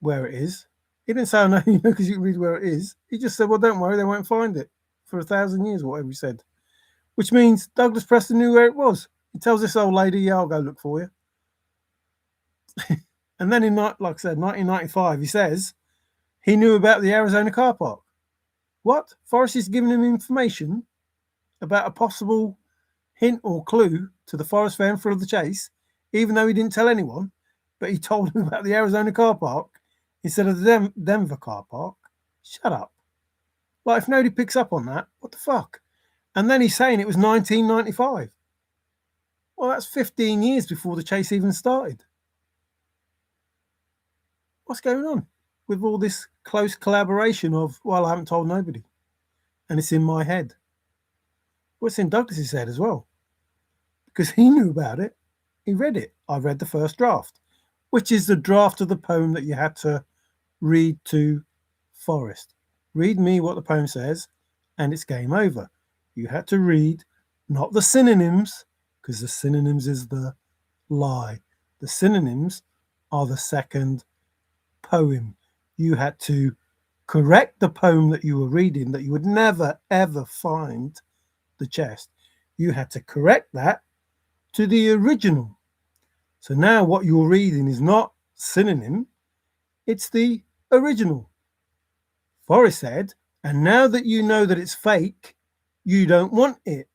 where it is. He didn't say, I know you know because you can read where it is. He just said, well, don't worry, they won't find it for 1,000 years or whatever he said. Which means Douglas Preston knew where it was. He tells this old lady, yeah, I'll go look for you. And then in, like I said, 1995, he says he knew about the Arizona car park. What? Forrest is giving him information about a possible hint or clue to the Forrest Fenn Thrill of the Chase, even though he didn't tell anyone, but he told him about the Arizona car park instead of the Denver car park. Shut up. Like, if nobody picks up on that, what the fuck? And then he's saying it was 1995. Well, that's 15 years before the chase even started. What's going on with all this close collaboration of, well, I haven't told nobody, and it's in my head? Well, it's in Douglas's head as well, because he knew about it. He read it. I read the first draft, which is the draft of the poem that you had to read to Forrest. Read me what the poem says, and it's game over. You had to read not the synonyms, because the synonyms is the lie. The synonyms are the second poem. You had to correct the poem that you were reading that you would never, ever find the chest. You had to correct that to the original. So now what you're reading is not synonym, it's the original. Forrest said, and now that you know that it's fake, you don't want it.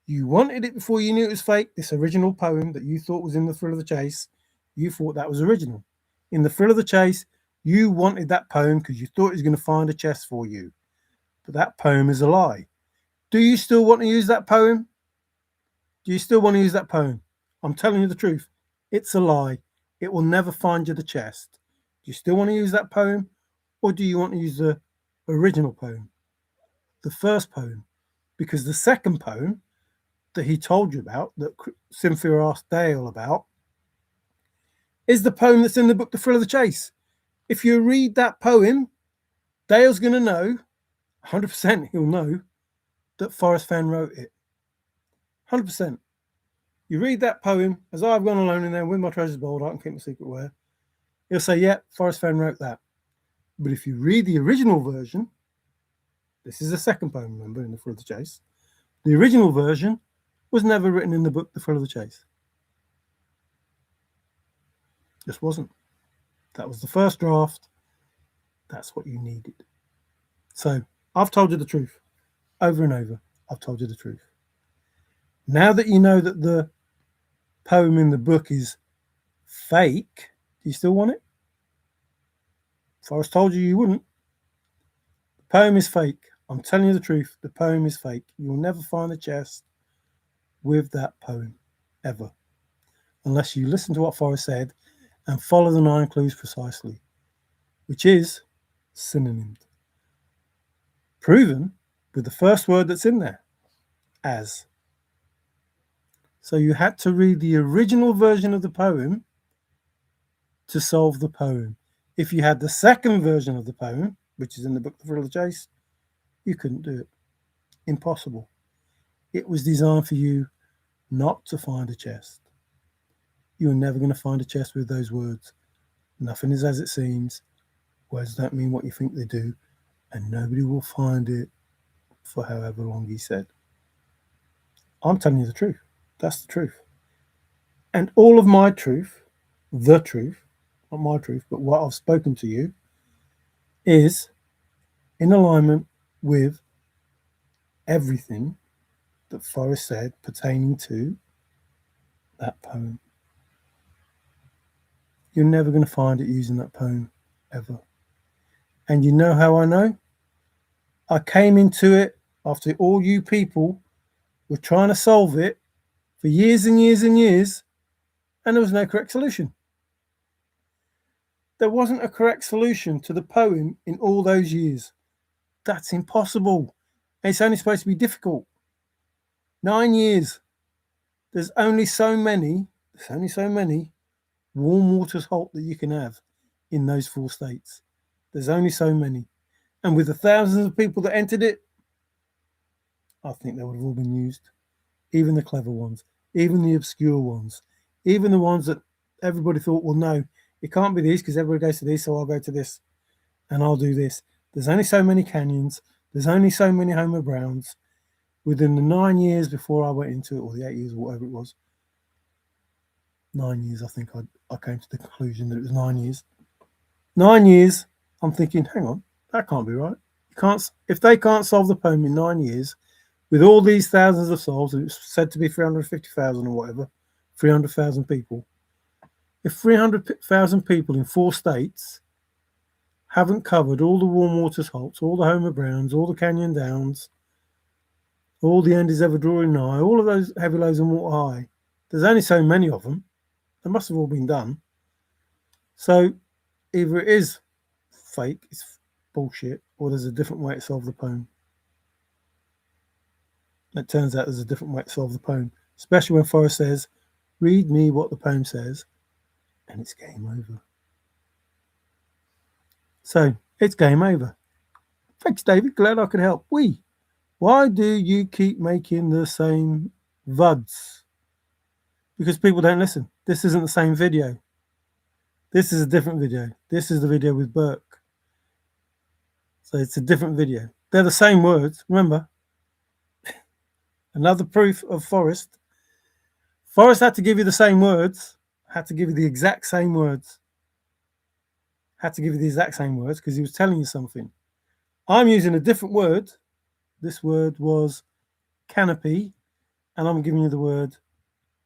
You wanted it before you knew it was fake. This original poem that you thought was in The Thrill of the Chase, you thought that was original. In The Thrill of the Chase, you wanted that poem because you thought it was going to find a chest for you. But that poem is a lie. Do you still want to use that poem? Do you still want to use that poem? I'm telling you the truth. It's a lie. It will never find you the chest. Do you still want to use that poem? Or do you want to use the original poem? The first poem? Because the second poem that he told you about, that Cynthia asked Dale about, is the poem that's in the book The Thrill of the Chase. If you read that poem, Dale's going to know, 100% he'll know, that Forrest Fenn wrote it. 100%. You read that poem, as I've gone alone in there with my treasures bowled, I can keep my secret where, he'll say, yeah, Forrest Fenn wrote that. But if you read the original version, this is the second poem, remember, in The Thrill of the Chase, the original version was never written in the book The Thrill of the Chase. Just wasn't. That was the first draft. That's what you needed. So I've told you the truth. Over and over, I've told you the truth. Now that you know that the poem in the book is fake, do you still want it? Forrest told you you wouldn't. The poem is fake. I'm telling you the truth. The poem is fake. You'll never find a chest with that poem. ever, unless you listen to what Forrest said and follow the 9 clues precisely, which is synonymed. Proven with the first word that's in there, as. So you had to read the original version of the poem to solve the poem. If you had the second version of the poem, which is in the book The Thrill of the Chase, you couldn't do it. Impossible. It was designed for you not to find a chest. You're never going to find a chest with those words. Nothing is as it seems. Words don't mean what you think they do, and nobody will find it for however long he said. I'm telling you the truth. That's the truth. And all of my truth, the truth, not my truth, but what I've spoken to you, is in alignment with everything that Forrest said pertaining to that poem. You're never going to find it using that poem, ever. And you know how I know? I came into it after all you people were trying to solve it for years and years and years, and there was no correct solution. There wasn't a correct solution to the poem in all those years. That's impossible. It's only supposed to be difficult. 9 years. There's only so many warm waters halt that you can have in those 4 states. There's only so many. And with the thousands of people that entered it, I think they would have all been used. Even the clever ones, even the obscure ones, even the ones that everybody thought, well, no, it can't be these because everybody goes to this, so I'll go to this and I'll do this. There's only so many canyons. There's only so many Homer Browns. Within the 9 years before I went into it, or the 8 years, or whatever it was, 9 years, I think I came to the conclusion that it was 9 years. 9 years, I'm thinking, hang on, that can't be right. You can't, if they can't solve the poem in 9 years, with all these thousands of souls, and it's said to be 350,000 or whatever, 300,000 people. If 300,000 people in 4 states haven't covered all the warm waters halts, all the Homer Browns, all the Canyon Downs, all the Andes ever drawing nigh, all of those heavy lows and water high, there's only so many of them. They must have all been done. So either it is fake, it's bullshit, or there's a different way to solve the poem. It turns out there's a different way to solve the poem, especially when Forrest says, read me what the poem says, and it's game over. So it's game over. Thanks, David. Glad I could help. Why do you keep making the same VUDs? Because people don't listen. This isn't the same video. This is a different video. This is the video with Burke. So it's a different video. They're the same words. Remember, another proof of Forrest. Forrest had to give you the same words, had to give you the exact same words. Had to give you the exact same words because he was telling you something. I'm using a different word. This word was canopy, and I'm giving you the word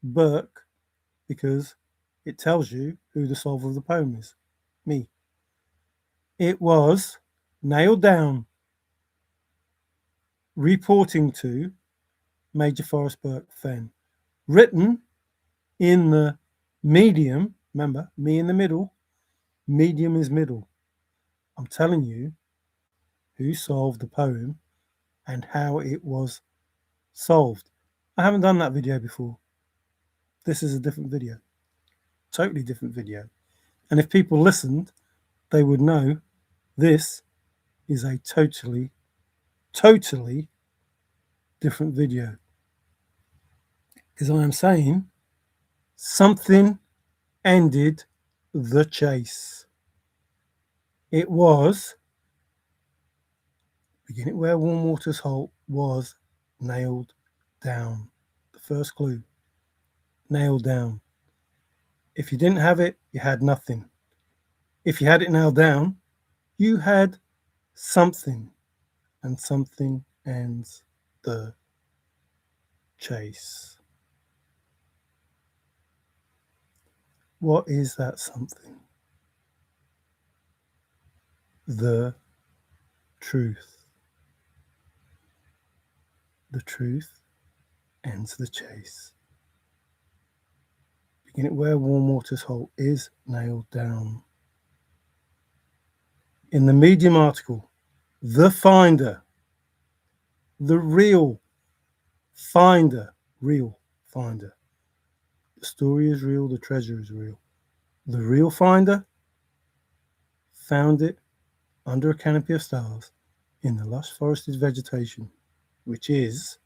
Burke because it tells you who the solver of the poem is. Me. It was nailed down, reporting to Major Forrest Burke Fenn, written in the medium. Remember, me in the middle. Medium is middle. I'm telling you who solved the poem and how it was solved. I haven't done that video before. This is a different video. Totally different video. And if people listened, they would know this is a totally different video. Because I am saying something ended the chase. It was beginning where warm waters halt was nailed down. The first clue, nailed down. If you didn't have it, you had nothing. If you had it nailed down, you had something, and something ends the chase. What is that something? The truth. The truth ends the chase. In it where warm water's halt is nailed down. In the Medium article, the finder, the real finder, real finder. The story is real, the treasure is real. The real finder found it under a canopy of stars in the lush forested vegetation, which is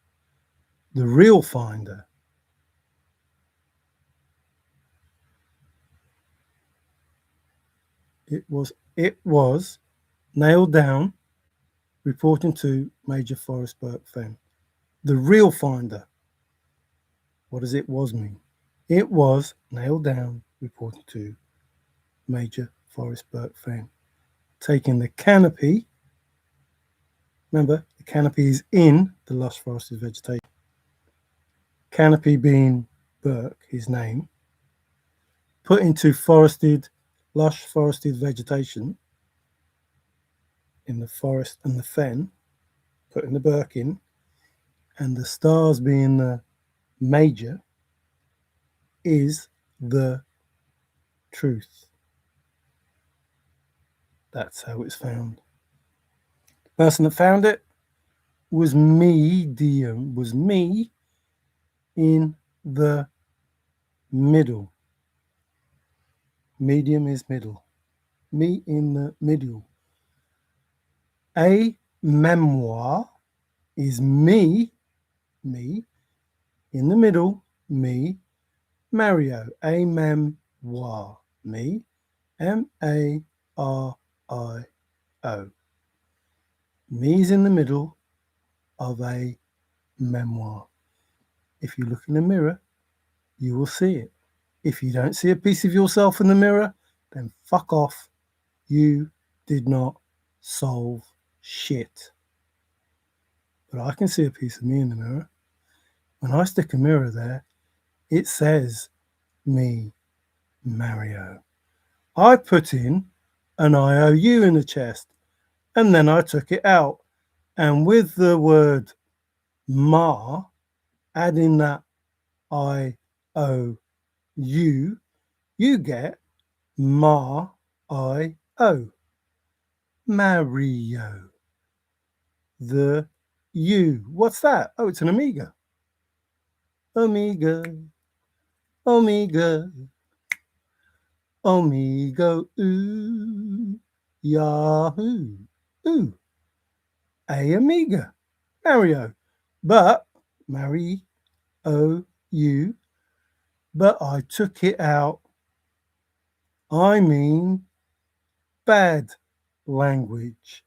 the real finder. It was nailed down, reporting to Major Forrest Burke Fenn. The real finder. What does it was mean? It was nailed down, reporting to Major Forrest Burke Fenn. Taking the canopy, remember the canopy is in the lush forested vegetation. Canopy being Burke, his name, put into lush forested vegetation in the forest and the fen, putting the Burke in, and the stars being the major, is the truth. That's how it's found. The person that found it was me in the middle. Medium is middle. Me in the middle. A memoir is me in the middle, me, Mario, a memoir, me, Mario. Me's in the middle of a memoir. If you look in the mirror, you will see it. If you don't see a piece of yourself in the mirror, then fuck off. You did not solve shit. But I can see a piece of me in the mirror. When I stick a mirror there, it says me, Mario. I put in an IOU in the chest, and then I took it out. And with the word Ma, adding that IOU, you get Mario. Mario. The U. What's that? Oh, it's an Amiga. Amiga. Omega. Omega. Ooh. Yahoo. Ooh. A Amiga. Mario. But Mario. But I took it out. I mean bad language.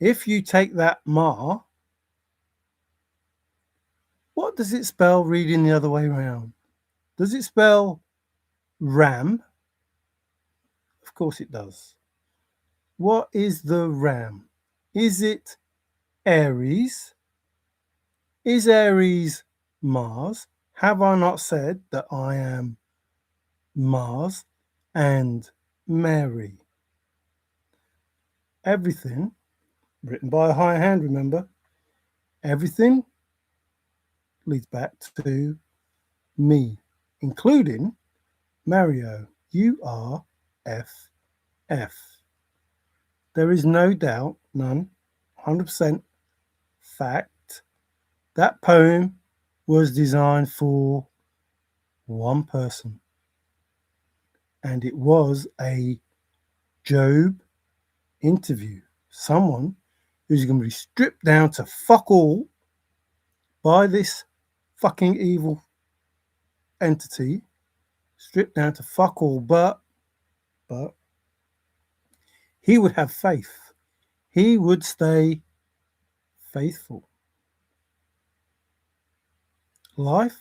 If you take that Ma, what does it spell reading the other way around? Does it spell ram? Of course it does. What is the ram? Is it Aries? Is Aries Mars? Have I not said that I am Mars and Mary? Everything, written by a high hand, remember? Everything leads back to me, including Mario, URFF. There is no doubt, none, 100% fact, that poem was designed for one person. And it was a Job interview. Someone who's going to be stripped down to fuck all by this fucking evil entity, stripped down to fuck all, but he would have faith. He would stay faithful. Life,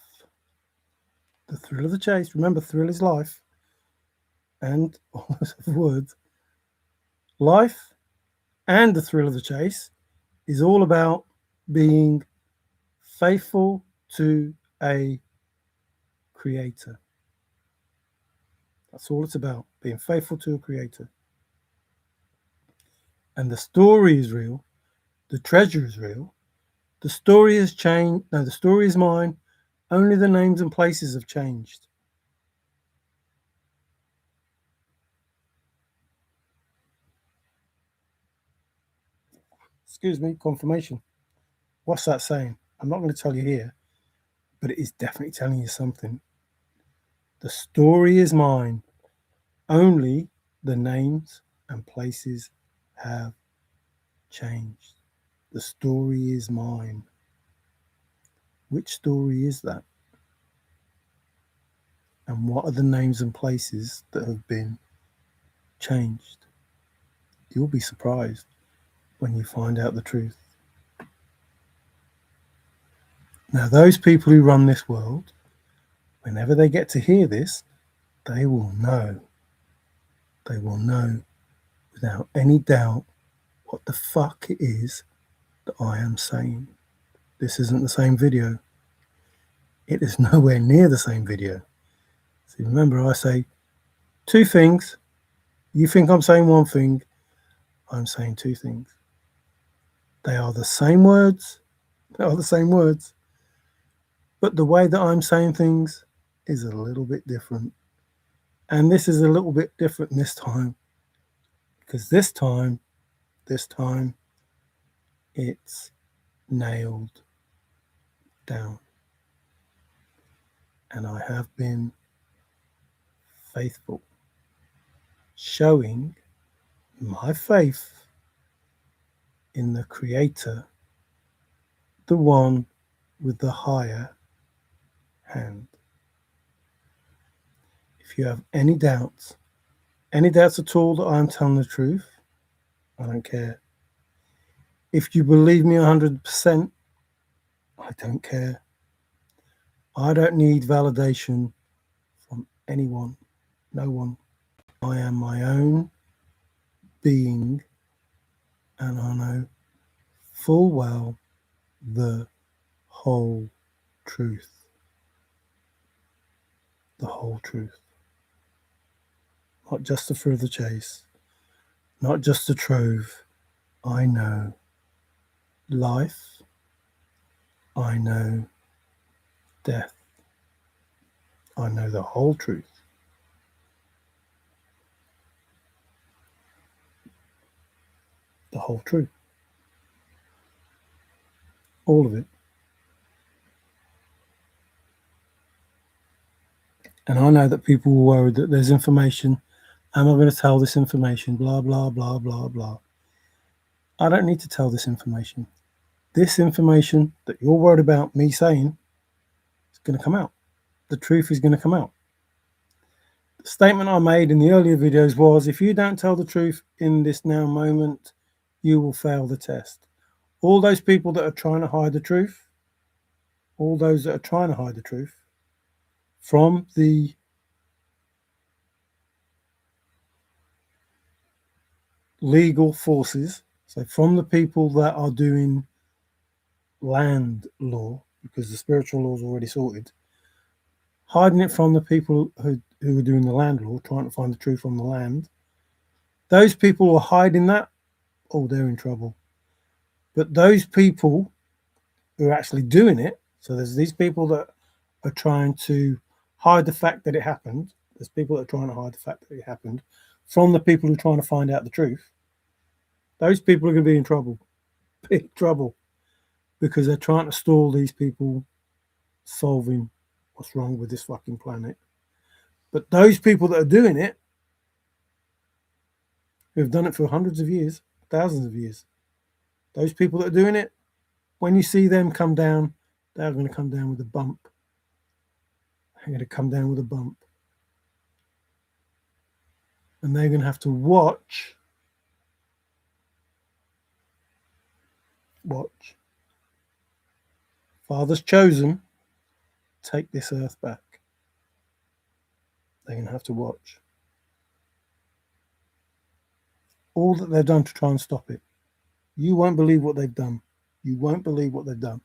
the thrill of the chase. Remember, thrill is life. And all those words. Life and the thrill of the chase is all about being faithful to a creator. That's all it's about, being faithful to a creator. And the story is real. The treasure is real. The story has changed. No, the story is mine. Only the names and places have changed. excuse me, confirmation. What's that saying? I'm not going to tell you here, but it is definitely telling you something. The story is mine. Only the names and places have changed. The story is mine. Which story is that? And what are the names and places that have been changed? You'll be surprised when you find out the truth. Now, those people who run this world, whenever they get to hear this, they will know. They will know without any doubt what the fuck it is that I am saying. This isn't the same video. It is nowhere near the same video. So remember, I say two things. You think I'm saying one thing, I'm saying two things. They are the same words. They are the same words. But the way that I'm saying things is a little bit different. And this is a little bit different this time. Because this time, it's nailed down. And I have been faithful, showing my faith in the Creator, the one with the higher hand. If you have any doubts at all that I'm telling the truth, I don't care. If you believe me 100%, I don't care. I don't need validation from anyone, no one. I am my own being, and I know full well the whole truth. The whole truth. Not just the further chase, not just the trove. I know life. I know death. I know the whole truth. The whole truth. All of it. And I know that people were worried that there's information. Am I going to tell this information? Blah, blah, blah, blah, blah. I don't need to tell this information. This information that you're worried about me saying is going to come out. The truth is going to come out. The statement I made in the earlier videos was, if you don't tell the truth in this now moment, you will fail the test. All those people that are trying to hide the truth, all those that are trying to hide the truth from the legal forces, so from the people that are doing land law, because the spiritual law is already sorted, hiding it from the people who are doing the land law, trying to find the truth on the land, those people who are hiding that, oh, they're in trouble. But those people who are actually doing it, so there's these people that are trying to hide the fact that it happened, there's people that are trying to hide the fact that it happened from the people who are trying to find out the truth. Those people are going to be in trouble, big trouble, because they're trying to stall these people solving what's wrong with this fucking planet. But those people that are doing it, who have done it for hundreds of years, thousands of years, those people that are doing it, when you see them come down, they're going to come down with a bump. They're going to come down with a bump. And they're going to have to watch Father's chosen take this earth back. They're going to have to watch all that they've done to try and stop it. You won't believe what they've done. You won't believe what they've done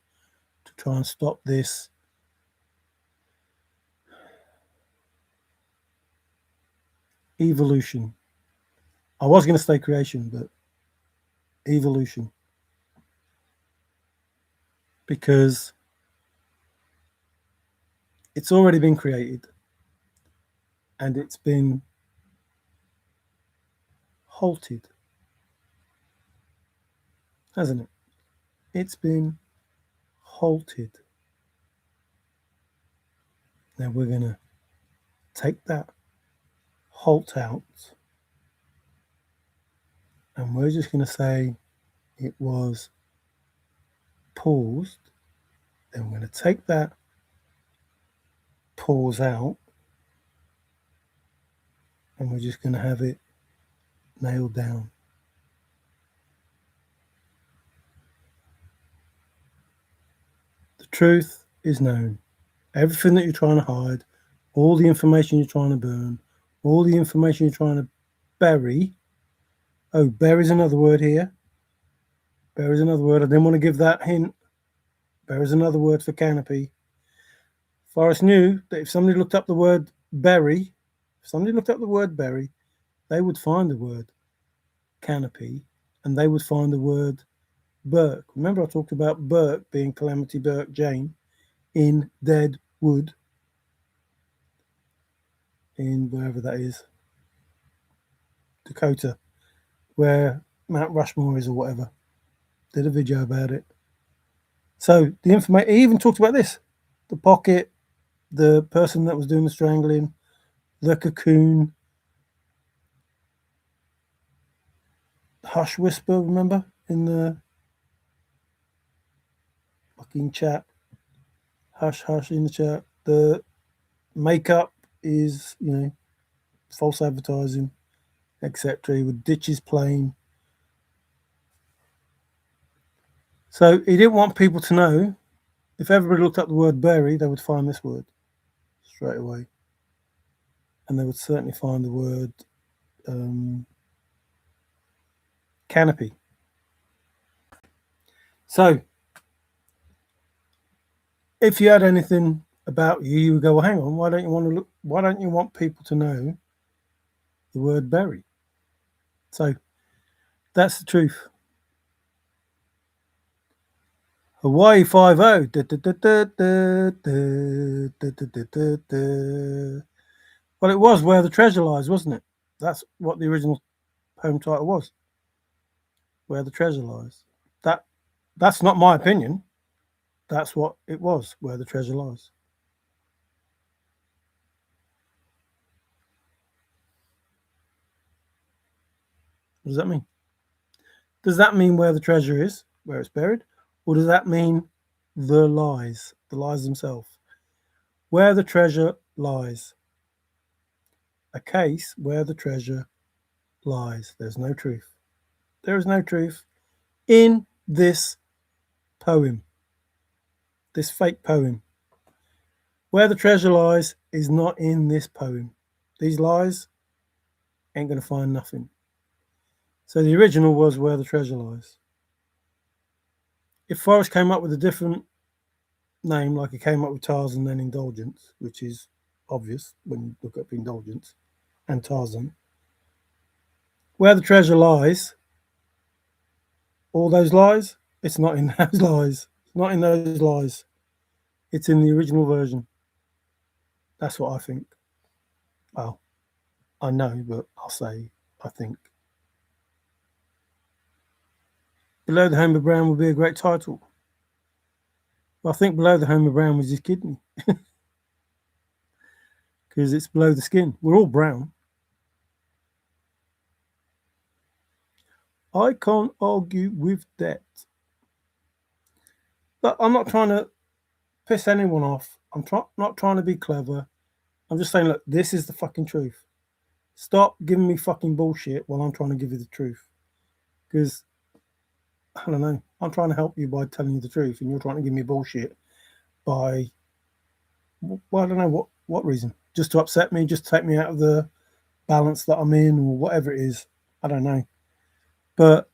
to try and stop this evolution. I was going to say creation, but evolution. Because it's already been created and it's been halted. hasn't it? It's been halted. Now we're going to take that halt out and we're just going to say it was paused. Then we're going to take that pause out and we're just going to have it nailed down. The truth is known. Everything that you're trying to hide, all the information you're trying to burn, all the information you're trying to bury. Oh, bury's another word here. Bury's another word. I didn't want to give that hint. Bury's another word for canopy. Forrest knew that if somebody looked up the word bury, they would find the word canopy and they would find the word Burke. Remember I talked about Burke being Calamity Burke Jane in Dead Wood, in wherever that is, Dakota, where Mount Rushmore is or whatever. Did a video about it. So the information, he even talked about this, the pocket, the person that was doing the strangling, the cocoon, hush whisper, remember, in the fucking chat, hush hush in the chat. The makeup is, false advertising, etc. He would ditch his plane. So he didn't want people to know. If everybody looked up the word bury, they would find this word straight away. And they would certainly find the word canopy. So if you had anything about you, you would go, well, hang on, why don't you want people to know the word bury? So that's the truth. Hawaii 5-0. Well, it was Where the Treasure Lies, wasn't it? That's what the original poem title was. Where the Treasure Lies. That's not my opinion. That's what it was, Where the Treasure Lies. What does that mean? Does that mean where the treasure is, where it's buried? Or does that mean the lies themselves? Where the treasure lies. A case where the treasure lies. There's no truth. There is no truth in this poem, this fake poem. Where the treasure lies is not in this poem. These lies ain't going to find nothing. So the original was Where the Treasure Lies. If Forrest came up with a different name, like he came up with Tarzan and Indulgence, which is obvious when you look up Indulgence and Tarzan, Where the Treasure Lies, all those lies, it's not in those lies. It's not in those lies. It's in the original version. That's what I think. Well, I know, but I'll say I think. Below the Homer Brown would be a great title. I think below the Homer Brown was his kidney. Because it's below the skin. We're all brown. I can't argue with that. But I'm not trying to piss anyone off. I'm not trying to be clever. I'm just saying, look, this is the fucking truth. Stop giving me fucking bullshit while I'm trying to give you the truth. Because, I don't know, I'm trying to help you by telling you the truth and you're trying to give me bullshit by, well, I don't know what reason. Just to upset me, just to take me out of the balance that I'm in or whatever it is. I don't know. But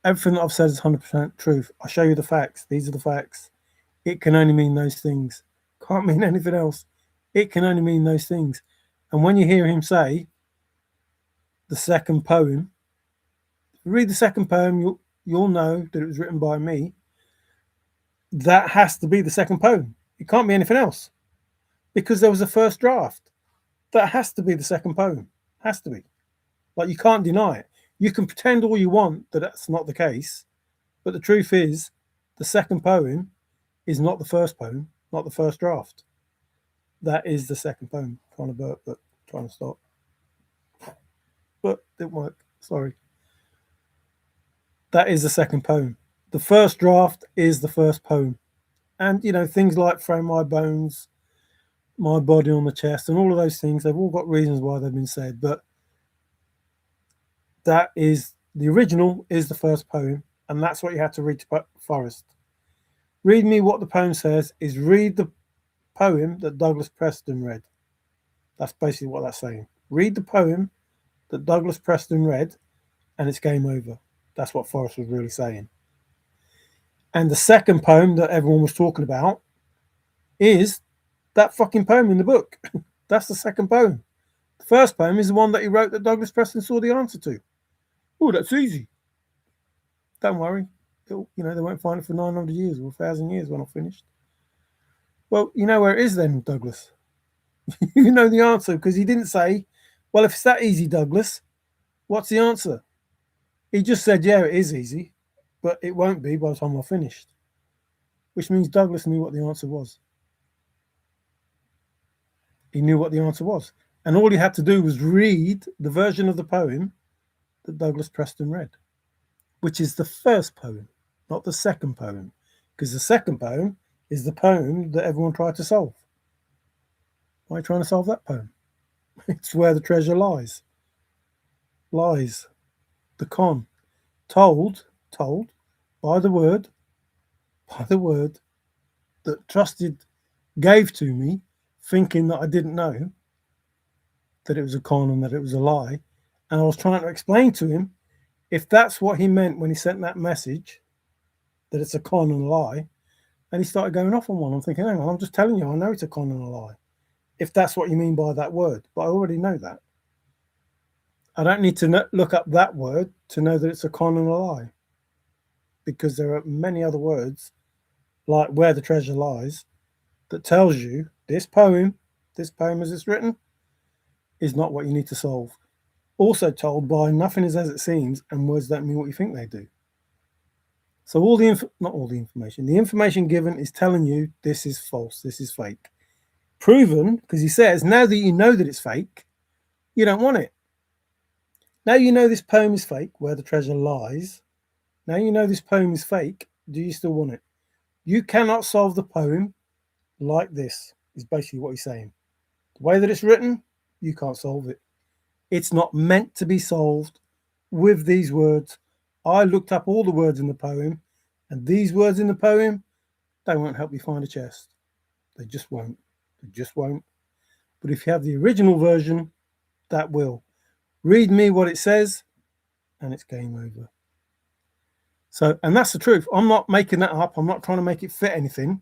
everything that I've said is 100% truth. I show you the facts. These are the facts. It can only mean those things. Can't mean anything else. It can only mean those things. And when you hear him say the second poem, read the second poem, you'll know that it was written by me. That has to be the second poem. It can't be anything else. Because there was a first draft. That has to be the second poem. Has to be. Like, you can't deny it. You can pretend all you want that that's not the case, But the truth is, the second poem is not the first poem, not the first draft. That is the second poem. Trying to burp, but trying to stop. But didn't work. Sorry. That is the second poem. The first draft is the first poem. And, things like throw my bones, my body on the chest, and all of those things, they've all got reasons why they've been said. But that is the original, is the first poem. And that's what you have to read to Forrest. Read me what the poem says is read the poem that Douglas Preston read. That's basically what that's saying. Read the poem that Douglas Preston read, and it's game over. That's what Forrest was really saying. And the second poem that everyone was talking about is that fucking poem in the book. That's the second poem. The first poem is the one that he wrote that Douglas Preston saw the answer to. Oh, that's easy. Don't worry. They won't find it for 900 years or 1,000 years when I'm finished. Well, you know where it is then, Douglas. You know the answer, because he didn't say, well, if it's that easy, Douglas, what's the answer? He just said, yeah, it is easy, but it won't be by the time I'm finished. Which means Douglas knew what the answer was. He knew what the answer was. And all he had to do was read the version of the poem that Douglas Preston read, which is the first poem, not the second poem, because the second poem is the poem that everyone tried to solve. Why are you trying to solve that poem? It's where the treasure lies. Lies. The con. Told by the word that Trusted gave to me, thinking that I didn't know that it was a con and that it was a lie. And I was trying to explain to him, if that's what he meant when he sent that message, that it's a con and a lie, and he started going off on one. I'm thinking, hang on, I'm just telling you, I know it's a con and a lie, if that's what you mean by that word. But I already know that. I don't need to look up that word to know that it's a con and a lie, because there are many other words, like where the treasure lies, that tells you this poem as it's written, is not what you need to solve. Also told by nothing is as it seems, and words don't mean what you think they do. So not all the information. The information given is telling you this is false, this is fake. Proven, because he says, now that you know that it's fake, you don't want it. Now you know this poem is fake, where the treasure lies. Now you know this poem is fake, do you still want it? You cannot solve the poem like this, is basically what he's saying. The way that it's written, you can't solve it. It's not meant to be solved with these words. I looked up all the words in the poem, and these words in the poem, they won't help you find a chest. They just won't. They just won't. But if you have the original version, that will. Read me what it says, and it's game over. So, and that's the truth. I'm not making that up. I'm not trying to make it fit anything.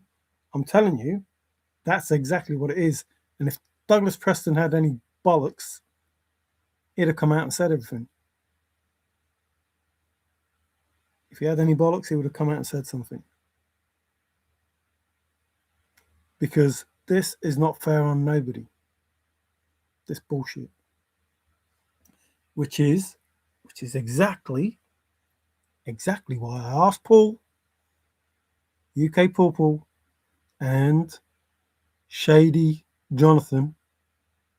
I'm telling you, that's exactly what it is. And if Douglas Preston had any bollocks, he'd have come out and said everything. If he had any bollocks, he would have come out and said something. Because this is not fair on nobody. This bullshit. Which is exactly why I asked Paul, UK Paul, and Shady Jonathan,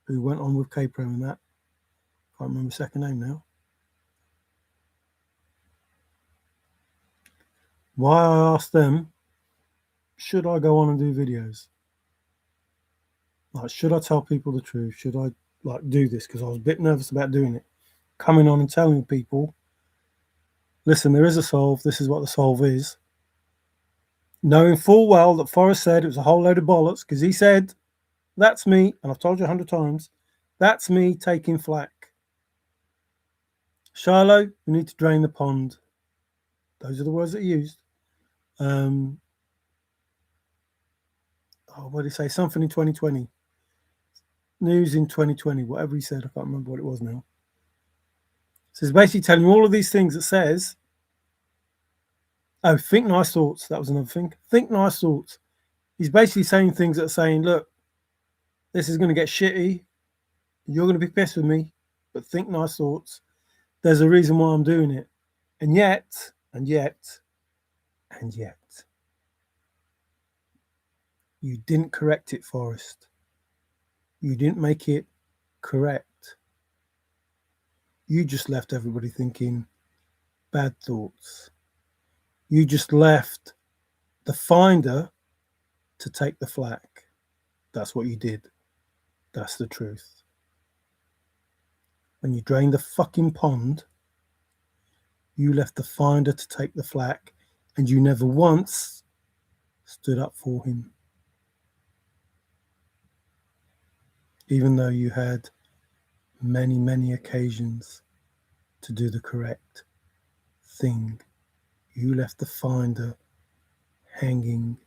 who went on with K-Pro and that. Can't remember his second name now. Why I asked them, should I go on and do videos? Like, should I tell people the truth? Should I do this? Because I was a bit nervous about doing it. Coming on and telling people, listen, there is a solve. This is what the solve is. Knowing full well that Forrest said it was a whole load of bollocks, because he said, that's me, and I've told you 100 times, that's me taking flack. Shiloh, we need to drain the pond. Those are the words that he used. What did he say? Something in 2020. News in 2020, whatever he said. I can't remember what it was now. So he's basically telling you all of these things that says, oh, think nice thoughts. That was another thing. Think nice thoughts. He's basically saying things that are saying, look, this is going to get shitty. You're going to be pissed with me, but think nice thoughts. There's a reason why I'm doing it. And yet, And yet, you didn't correct it, Forrest. You didn't make it correct. You just left everybody thinking bad thoughts. You just left the finder to take the flak. That's what you did. That's the truth. When you drained the fucking pond, you left the finder to take the flak, and you never once stood up for him. Even though you had many, many occasions to do the correct thing, you left the finder hanging.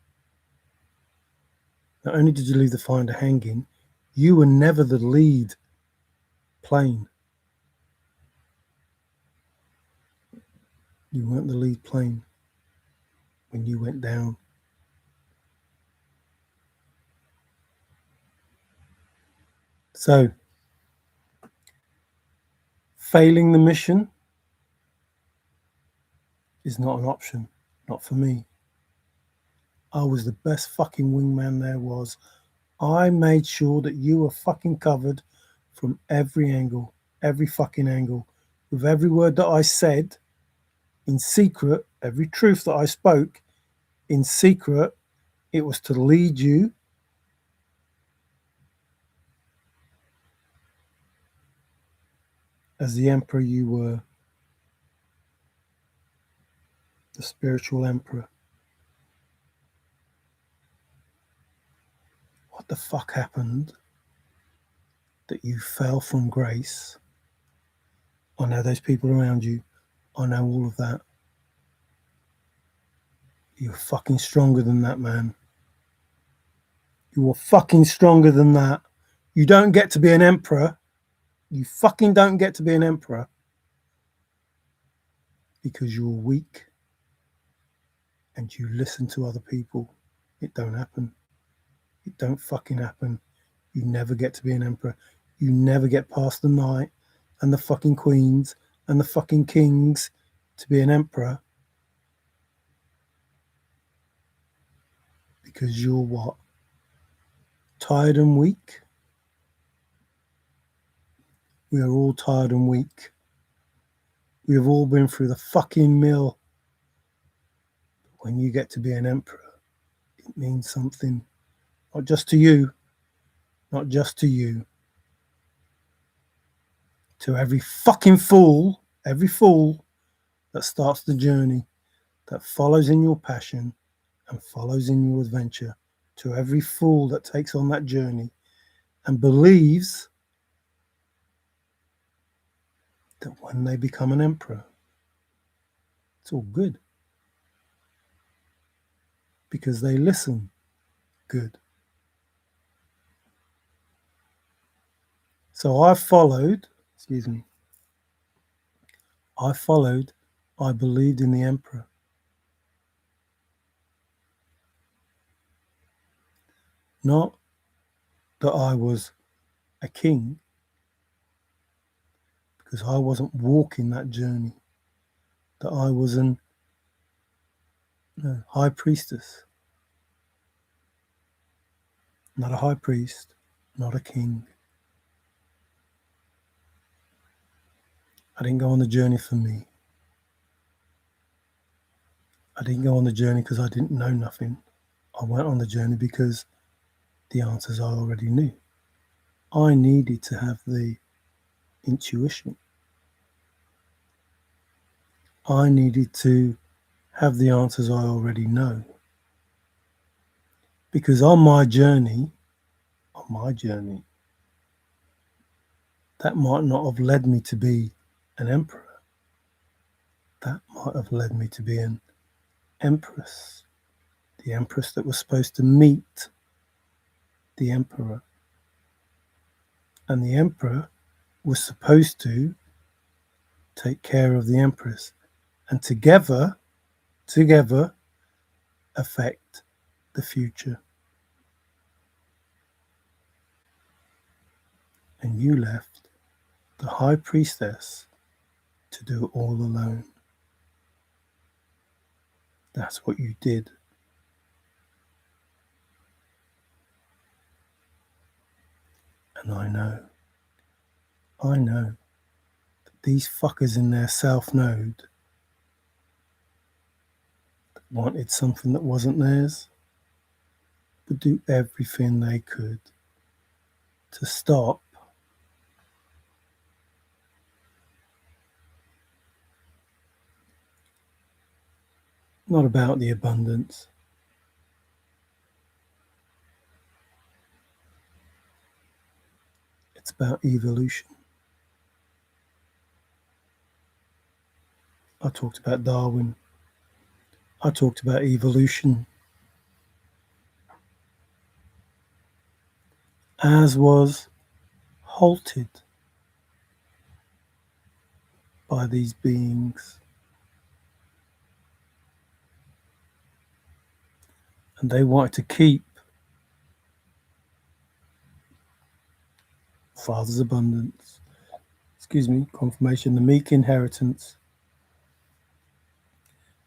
Not only did you leave the finder hanging, you were never the lead plane. You weren't the lead plane when you went down. So, failing the mission is not an option, not for me. I was the best fucking wingman there was. I made sure that you were fucking covered from every angle, every fucking angle. With every word that I said in secret, every truth that I spoke in secret, it was to lead you as the emperor you were, the spiritual emperor. What the fuck happened that you fell from grace? I know those people around you. I know all of that. You're fucking stronger than that, man. You are fucking stronger than that. You don't get to be an emperor. You fucking don't get to be an emperor because you're weak and you listen to other people. It don't happen. It don't fucking happen. You never get to be an emperor. You never get past the knight and the fucking queens and the fucking kings to be an emperor because you're what? Tired and weak? We are all tired and weak. We have all been through the fucking mill. When you get to be an emperor, it means something. Not just to you, not just to you. To every fucking fool, every fool that starts the journey, that follows in your passion and follows in your adventure. To every fool that takes on that journey and believes that when they become an emperor, it's all good. Because they listen good. So I followed, I believed in the emperor. Not that I was a king, because I wasn't walking that journey. That I was an high priestess. Not a high priest, not a king. I didn't go on the journey for me. I didn't go on the journey because I didn't know nothing. I went on the journey because the answers I already knew. I needed to have the intuition. I needed to have the answers I already know. Because on my journey, that might not have led me to be an emperor. That might have led me to be an empress. The empress that was supposed to meet the emperor. And the emperor was supposed to take care of the empress. And together, affect the future. And you left the high priestess to do it all alone. That's what you did. And I know that these fuckers in their South Node that wanted something that wasn't theirs would do everything they could to stop not about the abundance. It's about evolution. I talked about Darwin. I talked about evolution, as was halted by these beings. And they wanted to keep Father's abundance, confirmation, the meek inheritance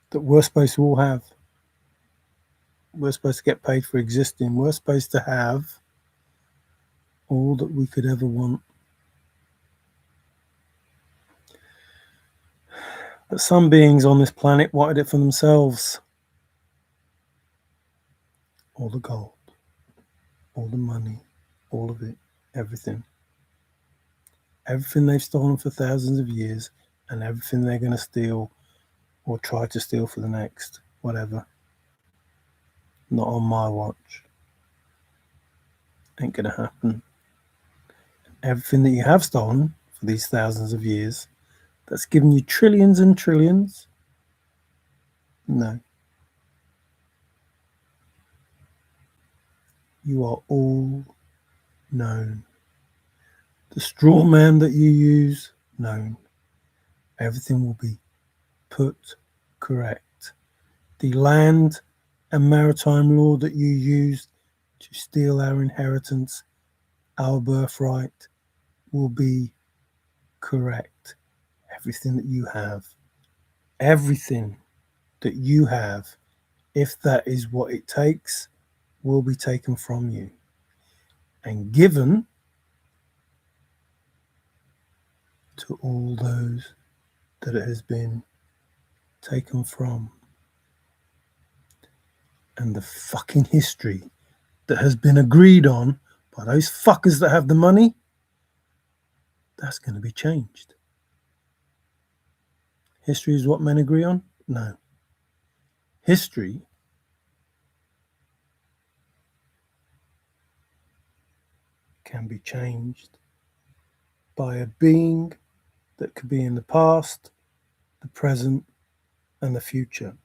that we're supposed to all have. We're supposed to get paid for existing. We're supposed to have all that we could ever want. But some beings on this planet wanted it for themselves. All the gold, all the money, all of it, everything. Everything they've stolen for thousands of years, and everything they're going to steal or try to steal for the next, whatever. Not on my watch. Ain't going to happen. Everything that you have stolen for these thousands of years, that's given you trillions and trillions, no. You are all known. The straw man that you use, known. Everything will be put correct. The land and maritime law that you used to steal our inheritance, our birthright, will be correct. Everything that you have, if that is what it takes, will be taken from you and given to all those that it has been taken from. And the fucking history that has been agreed on by those fuckers that have the money, that's going to be changed. History is what men agree on? No. History can be changed by a being that could be in the past, the present, and the future.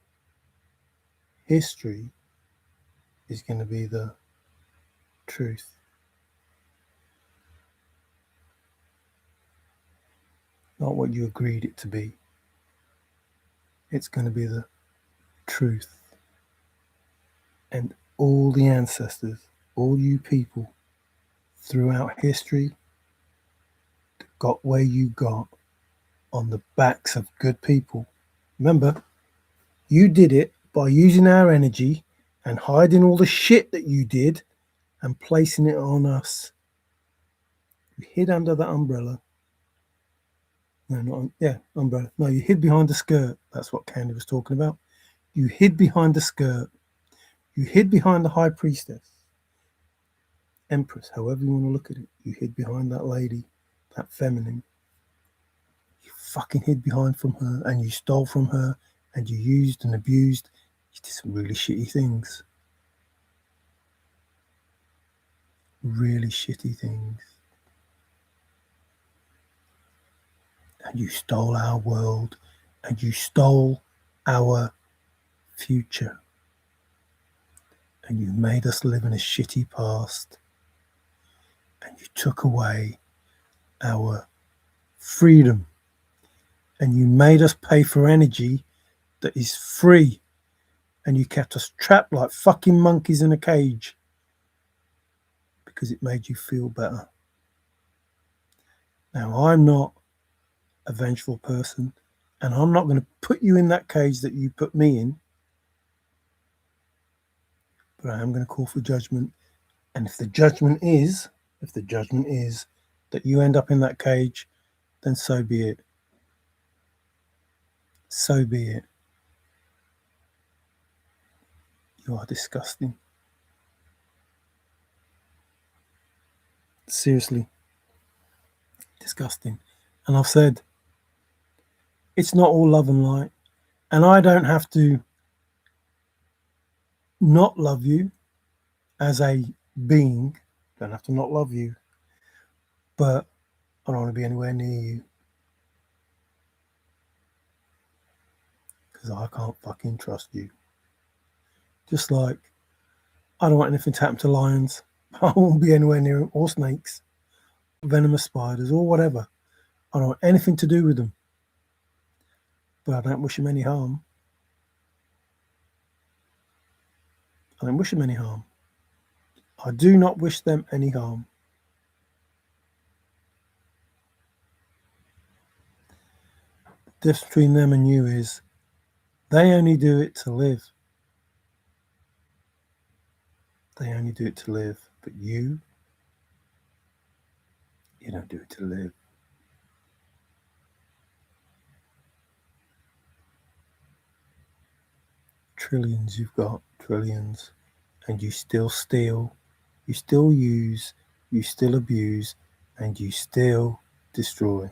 History is going to be the truth. Not what you agreed it to be. It's going to be the truth. And all the ancestors, all you people throughout history that got where you got on the backs of good people. Remember, you did it by using our energy and hiding all the shit that you did and placing it on us. You hid under that umbrella. Umbrella. No, you hid behind the skirt. That's what Candy was talking about. You hid behind the skirt. You hid behind the high priestess. Empress, however you want to look at it. You hid behind that lady, that feminine. You fucking hid behind from her and you stole from her and you used and abused. You did some really shitty things. Really shitty things. And you stole our world and you stole our future. And you made us live in a shitty past. And you took away our freedom. And you made us pay for energy that is free. And you kept us trapped like fucking monkeys in a cage. Because it made you feel better. Now, I'm not a vengeful person. And I'm not going to put you in that cage that you put me in. but I am going to call for judgment. And if the judgment is, that you end up in that cage, then so be it. So be it. You are disgusting. Seriously, disgusting. And I've said, it's not all love and light. And I don't have to not love you as a being. Don't have to not love you. But I don't want to be anywhere near you. Because I can't fucking trust you. Just like I don't want anything to happen to lions. I won't be anywhere near them, or snakes, venomous spiders, or whatever. I don't want anything to do with them. But I don't wish them any harm. I don't wish them any harm. I do not wish them any harm. The difference between them and you is they only do it to live. They only do it to live. But you don't do it to live. Trillions you've got, trillions. And you still steal, you still use, you still abuse, and you still destroy.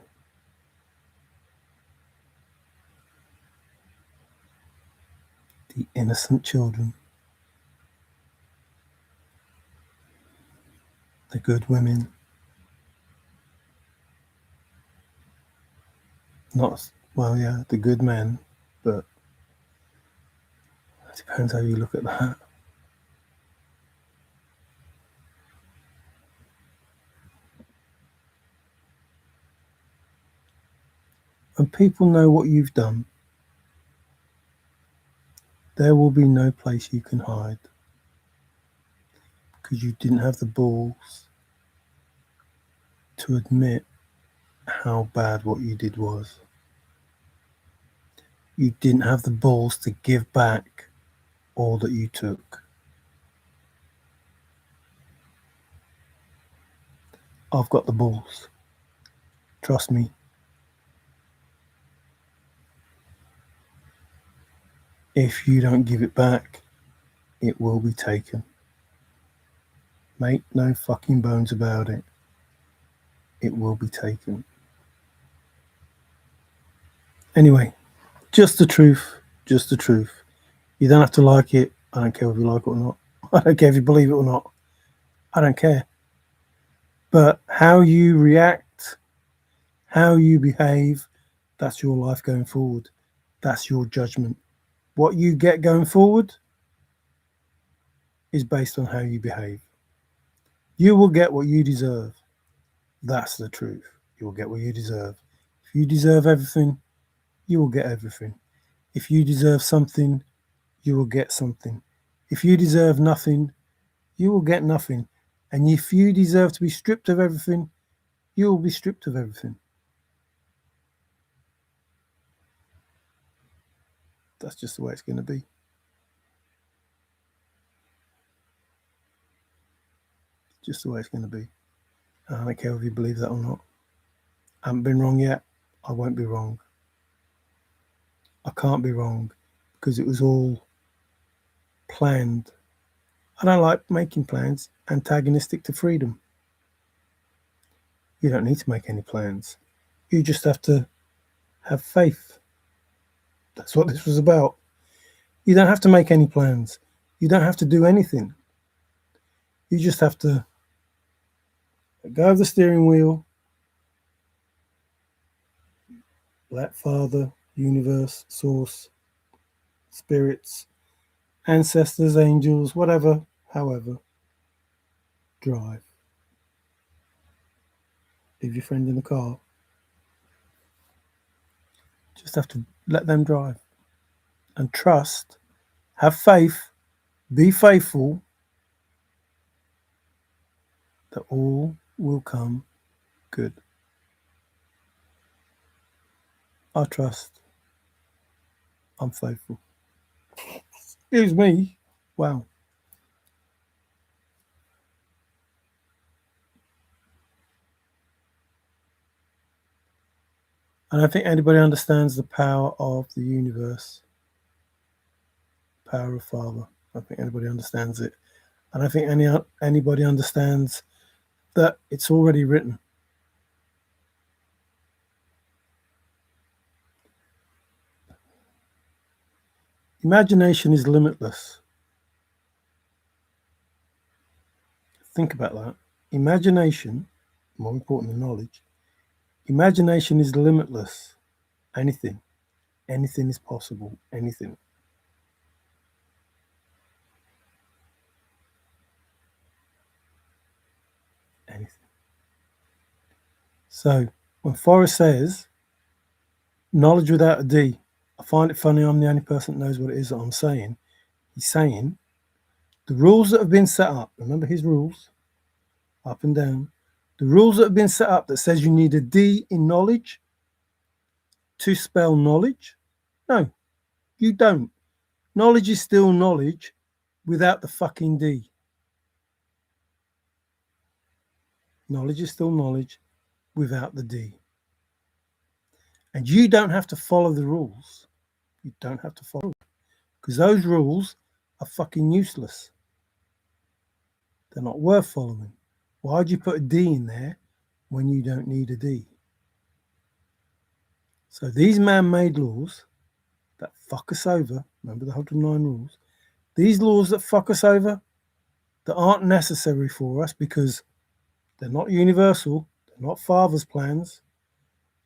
The innocent children, the good women, not, well, yeah, the good men, but it depends how you look at that. When people know what you've done, there will be no place you can hide because you didn't have the balls to admit how bad what you did was. You didn't have the balls to give back all that you took. I've got the balls. Trust me. If you don't give it back, it will be taken. Make no fucking bones about it. It will be taken. Anyway, just the truth. Just the truth. You don't have to like it. I don't care if you like it or not. I don't care if you believe it or not. I don't care. But how you react, how you behave, that's your life going forward. That's your judgment. What you get going forward is based on how you behave. You will get what you deserve. That's the truth. You will get what you deserve. If you deserve everything, you will get everything. If you deserve something, you will get something. If you deserve nothing, you will get nothing. And if you deserve to be stripped of everything, you will be stripped of everything. That's just the way it's going to be. Just the way it's going to be. And I don't care if you believe that or not. I haven't been wrong yet. I won't be wrong. I can't be wrong because it was all planned. I don't like making plans antagonistic to freedom. You don't need to make any plans. You just have to have faith. That's what this was about. You don't have to make any plans. You don't have to do anything. You just have to let go of the steering wheel, let Father, universe, source, spirits, ancestors, angels, whatever, however, drive. Leave your friend in the car. Just have to let them drive. And trust, have faith, be faithful that all will come good. I trust. I'm faithful. Excuse me. Wow. I don't think anybody understands the power of the universe, power of Father. I don't think anybody understands it. I don't think anybody understands that it's already written. Imagination is limitless. Think about that. Imagination, more important than knowledge, imagination is limitless. Anything. Anything is possible. Anything. Anything. So when Forrest says knowledge without a D, I find it funny I'm the only person that knows what it is that I'm saying. He's saying the rules that have been set up, remember his rules, up and down, the rules that have been set up that says you need a D in knowledge to spell knowledge. No, you don't. Knowledge is still knowledge without the fucking D. Knowledge is still knowledge without the D. And you don't have to follow the rules. You don't have to follow because those rules are fucking useless. They're not worth following. Why'd you put a D in there when you don't need a D? So these man-made laws that fuck us over, remember the 109 rules, these laws that fuck us over, that aren't necessary for us because they're not universal, they're not Father's plans,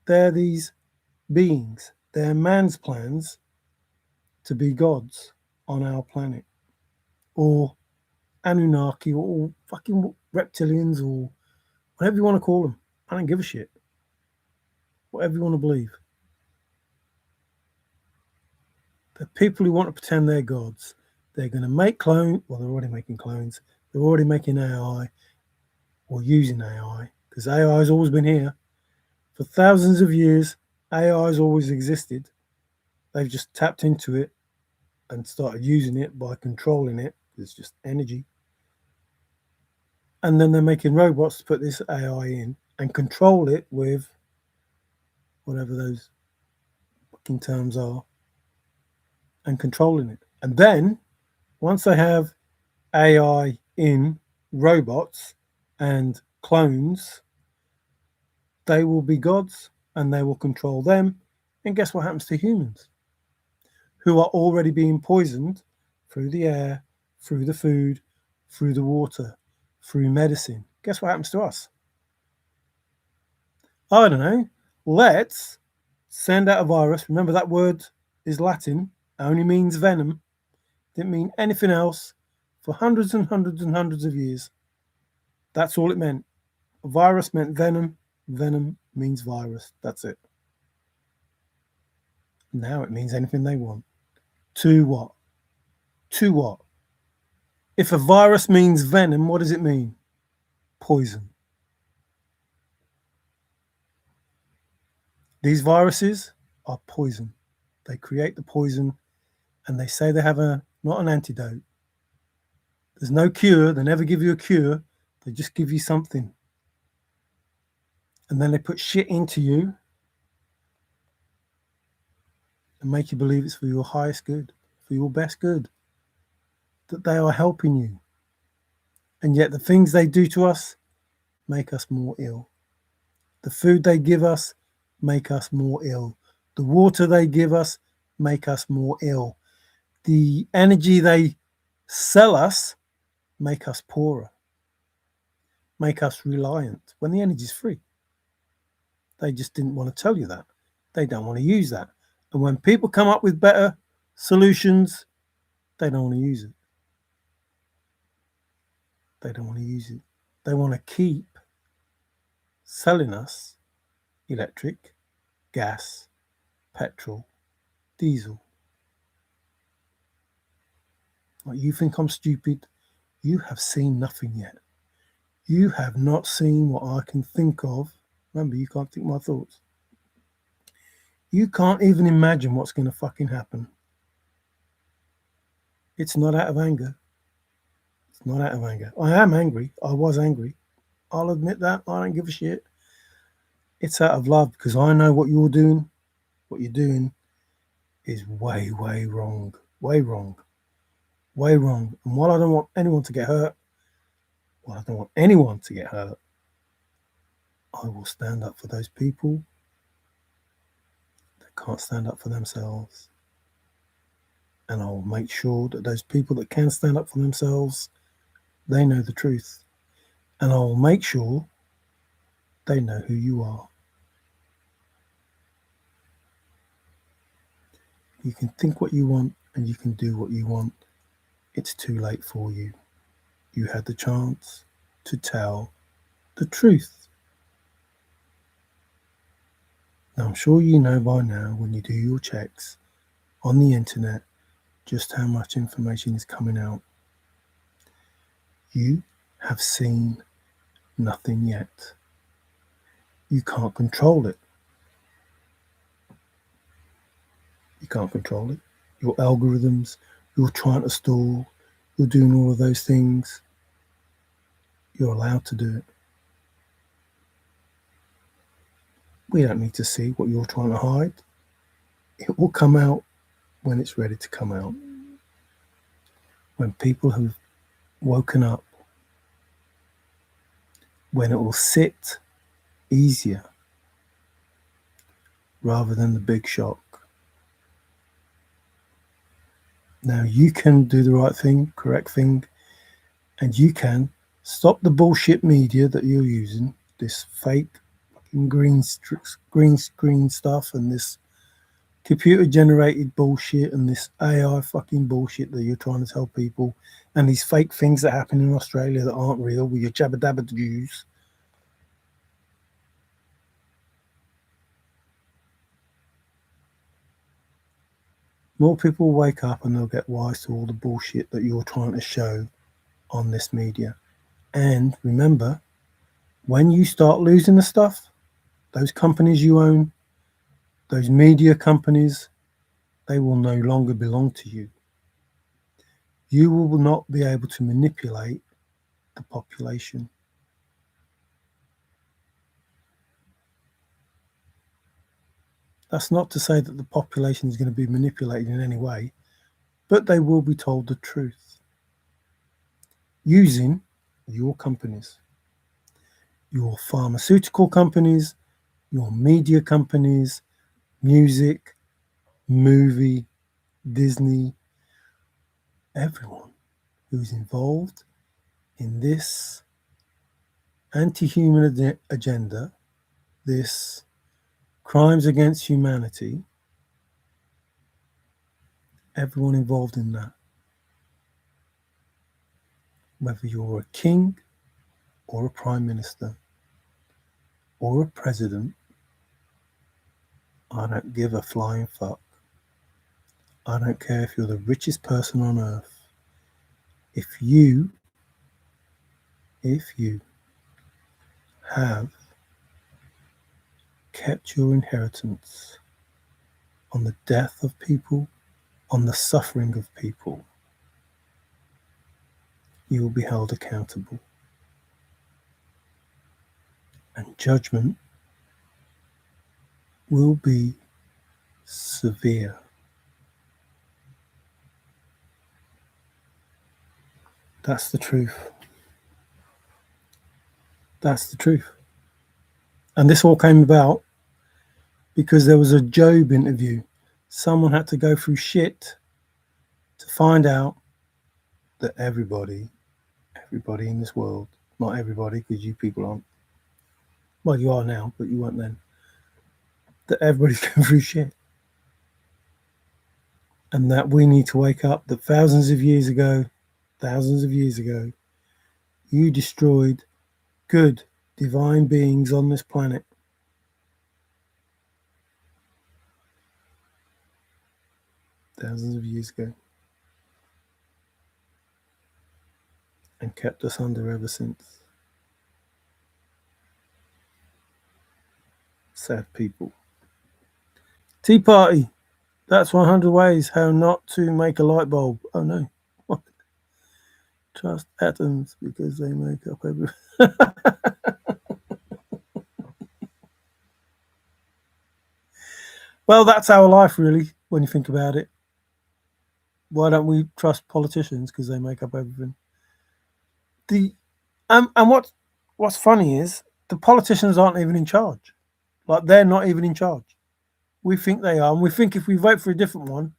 they're these beings, they're man's plans to be gods on our planet, or Anunnaki, or fucking reptilians, or whatever you want to call them. I don't give a shit. Whatever you want to believe. The people who want to pretend they're gods, they're going to make clones. Well, they're already making clones. They're already making AI or using AI because AI has always been here. For thousands of years, AI has always existed. They've just tapped into it and started using it by controlling it. It's just energy. And then they're making robots to put this AI in and control it with whatever those fucking terms are and controlling it. And then once they have AI in robots and clones, they will be gods and they will control them. And guess what happens to humans who are already being poisoned through the air, through the food, through the water, through medicine? Guess what happens to us? I don't know. Let's send out a virus. Remember that word is Latin, only means venom. Didn't mean anything else for hundreds and hundreds and hundreds of years. That's all it meant. A virus meant venom. Venom means virus. That's it. Now it means anything they want. To what? To what? If a virus means venom, what does it mean? Poison. These viruses are poison. They create the poison and they say they have not an antidote. There's no cure. They never give you a cure. They just give you something. And then they put shit into you and make you believe it's for your highest good, for your best good, that they are helping you. And yet the things they do to us make us more ill. The food they give us make us more ill. The water they give us make us more ill. The energy they sell us make us poorer, make us reliant when the energy is free. They just didn't want to tell you that. They don't want to use that. And when people come up with better solutions, they don't want to use it. They don't want to use it. They want to keep selling us electric, gas, petrol, diesel. Like, you think I'm stupid? You have seen nothing yet. You have not seen what I can think of. Remember, you can't think my thoughts. You can't even imagine what's going to fucking happen. It's not out of anger. It's not out of anger. I am angry. I was angry. I'll admit that. I don't give a shit. It's out of love because I know what you're doing. What you're doing is way, way wrong. Way wrong. Way wrong. And while I don't want anyone to get hurt, while I don't want anyone to get hurt, I will stand up for those people that can't stand up for themselves. And I'll make sure that those people that can stand up for themselves, they know the truth. And I'll make sure they know who you are. You can think what you want and you can do what you want. It's too late for you. You had the chance to tell the truth. Now, I'm sure you know by now when you do your checks on the internet just how much information is coming out. You have seen nothing yet. You can't control it. You can't control it. Your algorithms, you're trying to stall, you're doing all of those things. You're allowed to do it. We don't need to see what you're trying to hide. It will come out when it's ready to come out. When people have woken up, when it will sit easier rather than the big shock. Now you can do the right thing, correct thing, and you can stop the bullshit media that you're using, this fake fucking green screen stuff and this computer generated bullshit and this AI fucking bullshit that you're trying to tell people and these fake things that happen in Australia that aren't real with your jabba dabba Jews. More people will wake up and they'll get wise to all the bullshit that you're trying to show on this media. And remember, when you start losing the stuff, those companies you own, those media companies, they will no longer belong to you. You will not be able to manipulate the population. That's not to say that the population is going to be manipulated in any way, but they will be told the truth using your companies, your pharmaceutical companies, your media companies, music, movie, Disney, everyone who's involved in this anti-human agenda, this crimes against humanity, everyone involved in that, whether you're a king or a prime minister or a president, I don't give a flying fuck. I don't care if you're the richest person on earth. If you have kept your inheritance on the death of people, on the suffering of people, you will be held accountable. And judgment will be severe. That's the truth. That's the truth. And this all came about because there was a Job interview. Someone had to go through shit to find out that everybody in this world, not everybody, because you people aren't, well, you are now, but you weren't then, that everybody's going through shit. And that we need to wake up that thousands of years ago, you destroyed good, divine beings on this planet. Thousands of years ago. And kept us under ever since. Sad people. Tea Party. That's 100 ways how not to make a light bulb. Oh no. Trust atoms because they make up everything. Well, that's our life, really, when you think about it. Why don't we trust politicians because they make up everything? The and what's funny is the politicians aren't even in charge. Like they're not even in charge. We think they are, and we think if we vote for a different one,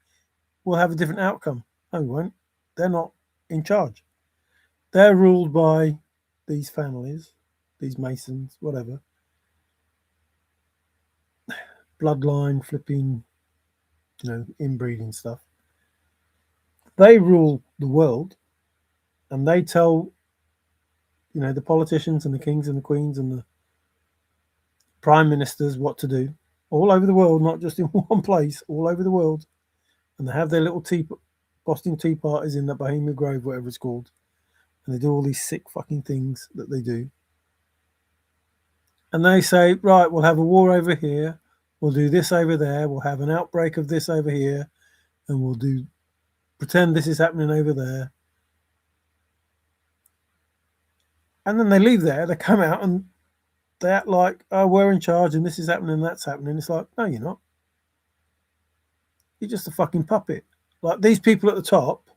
we'll have a different outcome. No, we won't. They're not in charge. They're ruled by these families, these masons, whatever, bloodline flipping, inbreeding stuff. They rule the world, and they tell the politicians and the kings and the queens and the prime ministers what to do all over the world, not just in one place, all over the world. And they have their little Boston tea parties in the Bohemian Grove, whatever it's called, and they do all these sick fucking things that they do. And they say, right, we'll have a war over here, we'll do this over there, we'll have an outbreak of this over here, and we'll do pretend this is happening over there. And then they leave there, they come out and they act like, oh, we're in charge and this is happening and that's happening. It's like, no, you're not. You're just a fucking puppet. Like these people at the top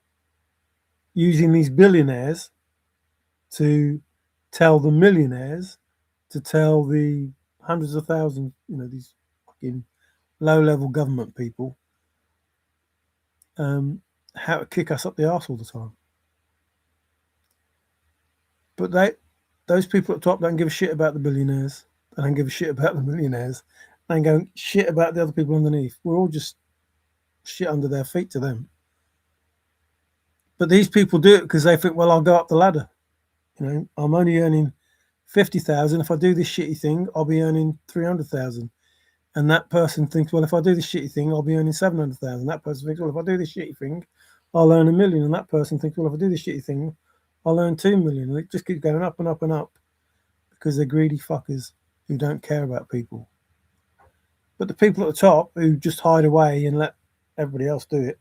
using these billionaires to tell the millionaires to tell the hundreds of thousands, these fucking low-level government people, how to kick us up the arse all the time. But those people at the top don't give a shit about the billionaires. They don't give a shit about the millionaires. They don't go shit about the other people underneath. We're all just shit under their feet to them. But these people do it because they think, well, I'll go up the ladder. I'm only earning 50,000. If I do this shitty thing, I'll be earning 300,000. And that person thinks, well, if I do this shitty thing, I'll be earning 700,000. That person thinks, well, if I do this shitty thing, I'll earn 1 million. And that person thinks, well, if I do this shitty thing, I'll earn 2 million. And it just keeps going up and up and up because they're greedy fuckers who don't care about people. But the people at the top who just hide away and let everybody else do it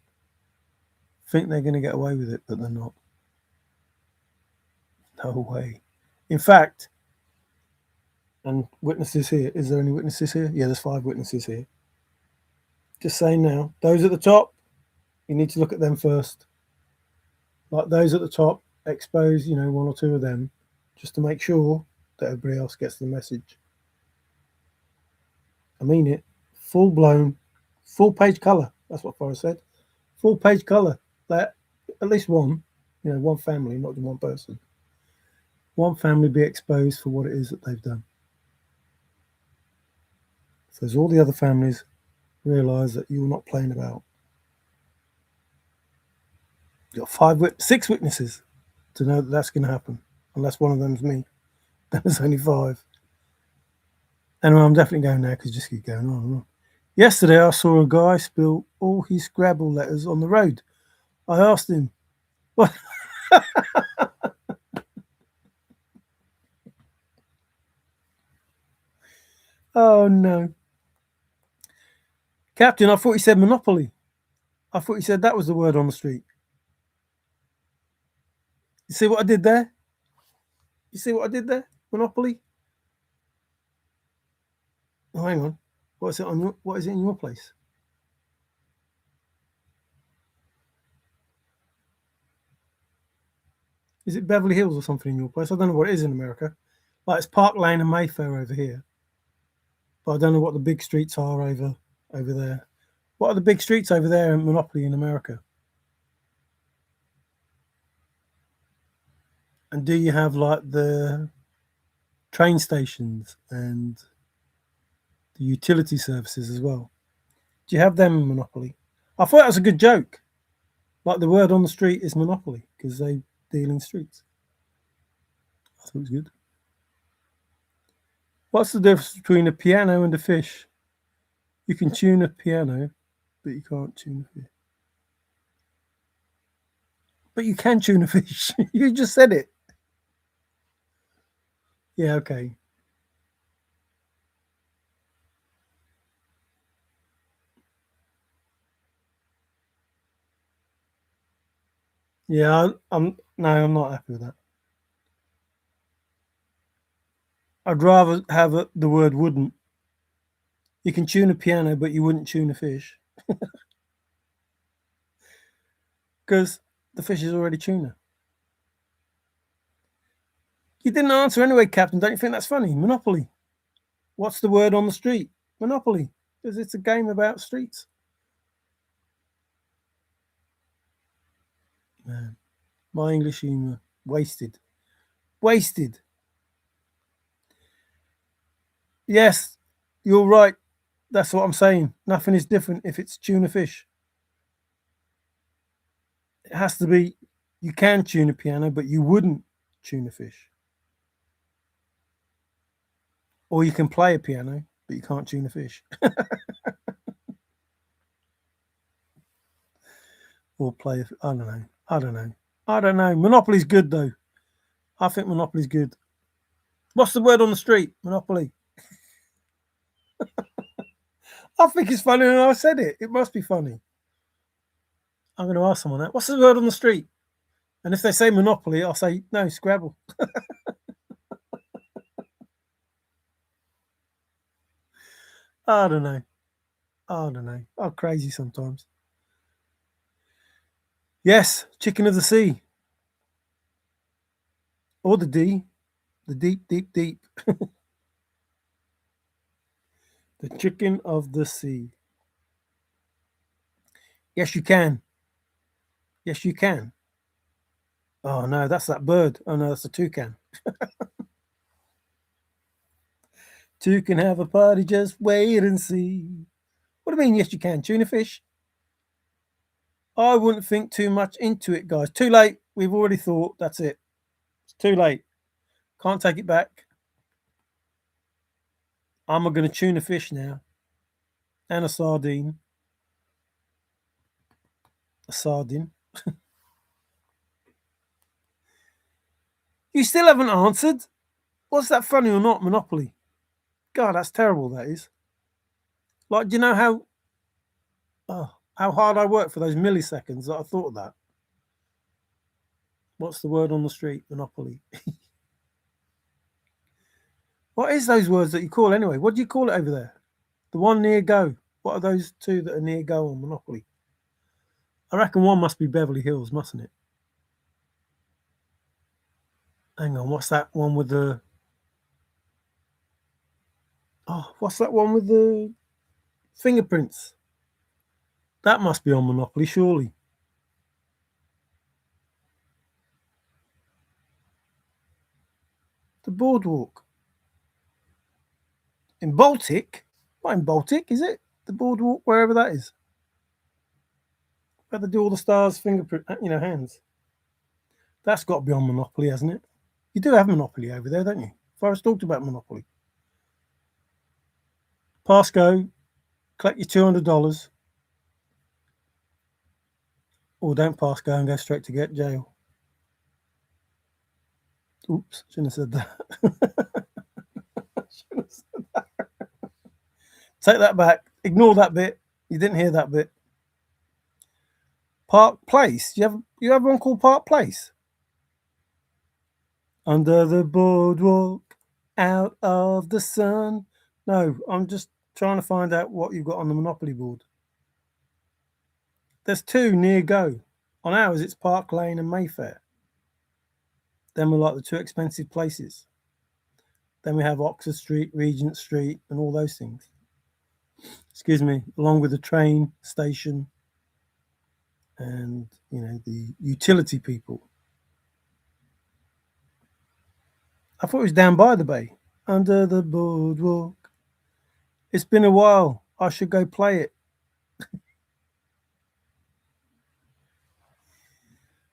think they're going to get away with it, but they're not. No way. In fact, and witnesses here. Is there any witnesses here? Yeah, there's 5 witnesses here. Just saying now, those at the top, you need to look at them first. Like those at the top, expose, 1 or 2 of them, just to make sure that everybody else gets the message. I mean it. Full blown, full page colour. That's what Forrest said. Full page colour. That at least one, one family, not just one person. One family be exposed for what it is that they've done. So as all the other families realise that you're not playing about. You've got 6 witnesses to know that that's going to happen, unless one of them's me. Then there's only 5. Anyway, I'm definitely going now because just keep going on and on. Yesterday, I saw a guy spill all his Scrabble letters on the road. I asked him, what? Oh, no. Captain, I thought he said Monopoly. I thought he said that was the word on the street. You see what I did there? You see what I did there? Monopoly? Oh, hang on. What is it in your place? Is it Beverly Hills or something in your place? I don't know what it is in America. Like it's Park Lane and Mayfair over here. But I don't know what the big streets are over there. What are the big streets over there in Monopoly in America? And do you have like the train stations and the utility services as well? Do you have them in Monopoly? I thought that was a good joke. Like the word on the street is Monopoly because they deal in streets. I thought it was good. What's the difference between a piano and a fish? You can tune a piano, but you can't tune a fish. But you can tune a fish. You just said it. Yeah, okay. Yeah, I'm not happy with that. I'd rather have the word wouldn't. You can tune a piano, but you wouldn't tune a fish because the fish is already tuna. You didn't answer anyway, Captain. Don't you think that's funny? Monopoly. What's the word on the street? Monopoly. Because it's a game about streets. Man, my English humour. Wasted. Wasted. Yes, you're right. That's what I'm saying. Nothing is different if it's tuna fish. It has to be, you can tune a piano, but you wouldn't tune a fish. Or you can play a piano, but you can't tune a fish. Or play, I don't know. I don't know. I don't know. Monopoly's good though. I think Monopoly's good. What's the word on the street? Monopoly. I think it's funny and I said it. It must be funny. I'm going to ask someone that. What's the word on the street? And if they say Monopoly, I'll say, no, Scrabble. I don't know. I don't know. I'm crazy sometimes. Yes, chicken of the sea. Or the D. The deep, deep, deep. The chicken of the sea. Yes, you can. Yes, you can. Oh, no, that's that bird. Oh, no, that's a toucan. Two can have a party, just wait and see. What do you mean, yes, you can? Tuna fish? I wouldn't think too much into it, guys. Too late. We've already thought. That's it. It's too late. Can't take it back. I'm going to tuna fish now. And a sardine. A sardine. You still haven't answered. Was that funny or not, Monopoly? God, that's terrible, that is. Like, do you know how hard I worked for those milliseconds that I thought of that? What's the word on the street? Monopoly. What is those words that you call anyway? What do you call it over there? The one near go. What are those two that are near go on Monopoly? I reckon one must be Beverly Hills, mustn't it? Hang on, what's that one with the... Oh, what's that one with the fingerprints? That must be on Monopoly, surely. The boardwalk. In Baltic? Not in Baltic, is it? The boardwalk, wherever that is. Where they do all the stars' fingerprint, hands. That's got to be on Monopoly, hasn't it? You do have Monopoly over there, don't you? Forrest talked about Monopoly. Pass go, collect your $200, or don't pass go and go straight to get jail. Oops, shouldn't have said that. Shouldn't have said that. Take that back. Ignore that bit. You didn't hear that bit. Park Place. You have one called Park Place? Under the boardwalk, out of the sun. No, I'm just trying to find out what you've got on the Monopoly board. There's two near go. On ours, it's Park Lane and Mayfair. Then we're like the two expensive places. Then we have Oxford Street, Regent Street, and all those things. Excuse me, along with the train station and, the utility people. I thought it was down by the bay. Under the boardwalk. It's been a while. I should go play it.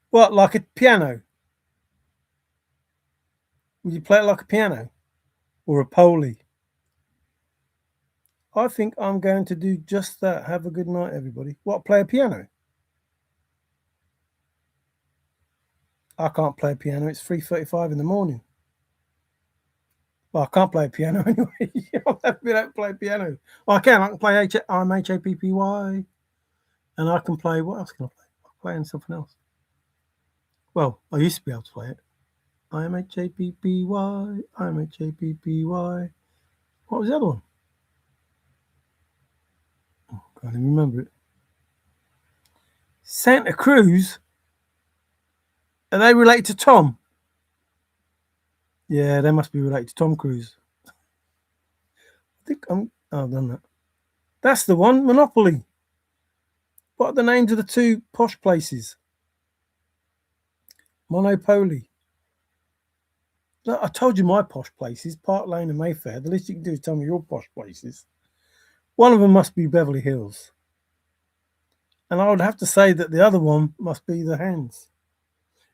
What, like a piano? Would you play it like a piano? Or a poley? I think I'm going to do just that. Have a good night, everybody. What, play a piano? I can't play a piano. It's 3:35 in the morning. Well, I can't play a piano anyway. We don't play piano. Well, I can play I'm HAPPY. And I can play, what else can I play? I'm playing something else. Well, I used to be able to play it. I'm HAPPY. I'm HAPPY. What was the other one? Can't even remember it. Santa Cruz? Are they related to Tom? Yeah, they must be related to Tom Cruise. I think I've done that. That's the one, Monopoly. What are the names of the two posh places? Monopoly. Look, I told you my posh places, Park Lane and Mayfair. The least you can do is tell me your posh places. One of them must be Beverly Hills. And I would have to say that the other one must be the Hands.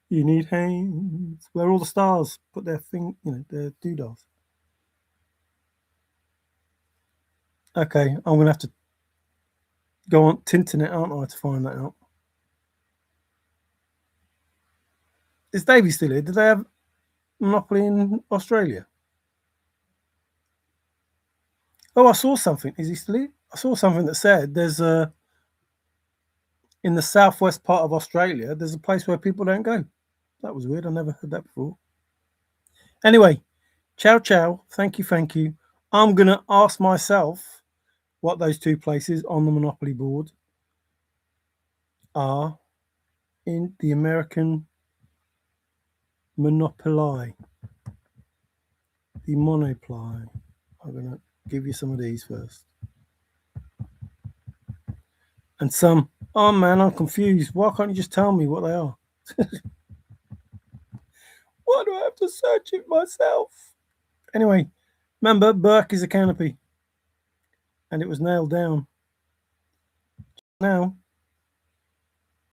You need hands. Where all the stars put their their doodles. Okay, I'm gonna have to go on Tinternet, aren't I, to find that out. Is Davey still here? Did they have Monopoly in Australia? Oh, I saw something. Is he still here? I saw something that said there's a in the southwest part of Australia. There's a place where people don't go. That was weird. I never heard that before. Anyway, ciao ciao. Thank you, thank you. I'm gonna ask myself what those two places on the Monopoly board are in the American Monopoly. The Monopoly. I'm gonna give you some of these first. And some, oh man, I'm confused. Why can't you just tell me what they are? Why do I have to search it myself? Anyway, remember, Burke is a canopy. And it was nailed down. Now,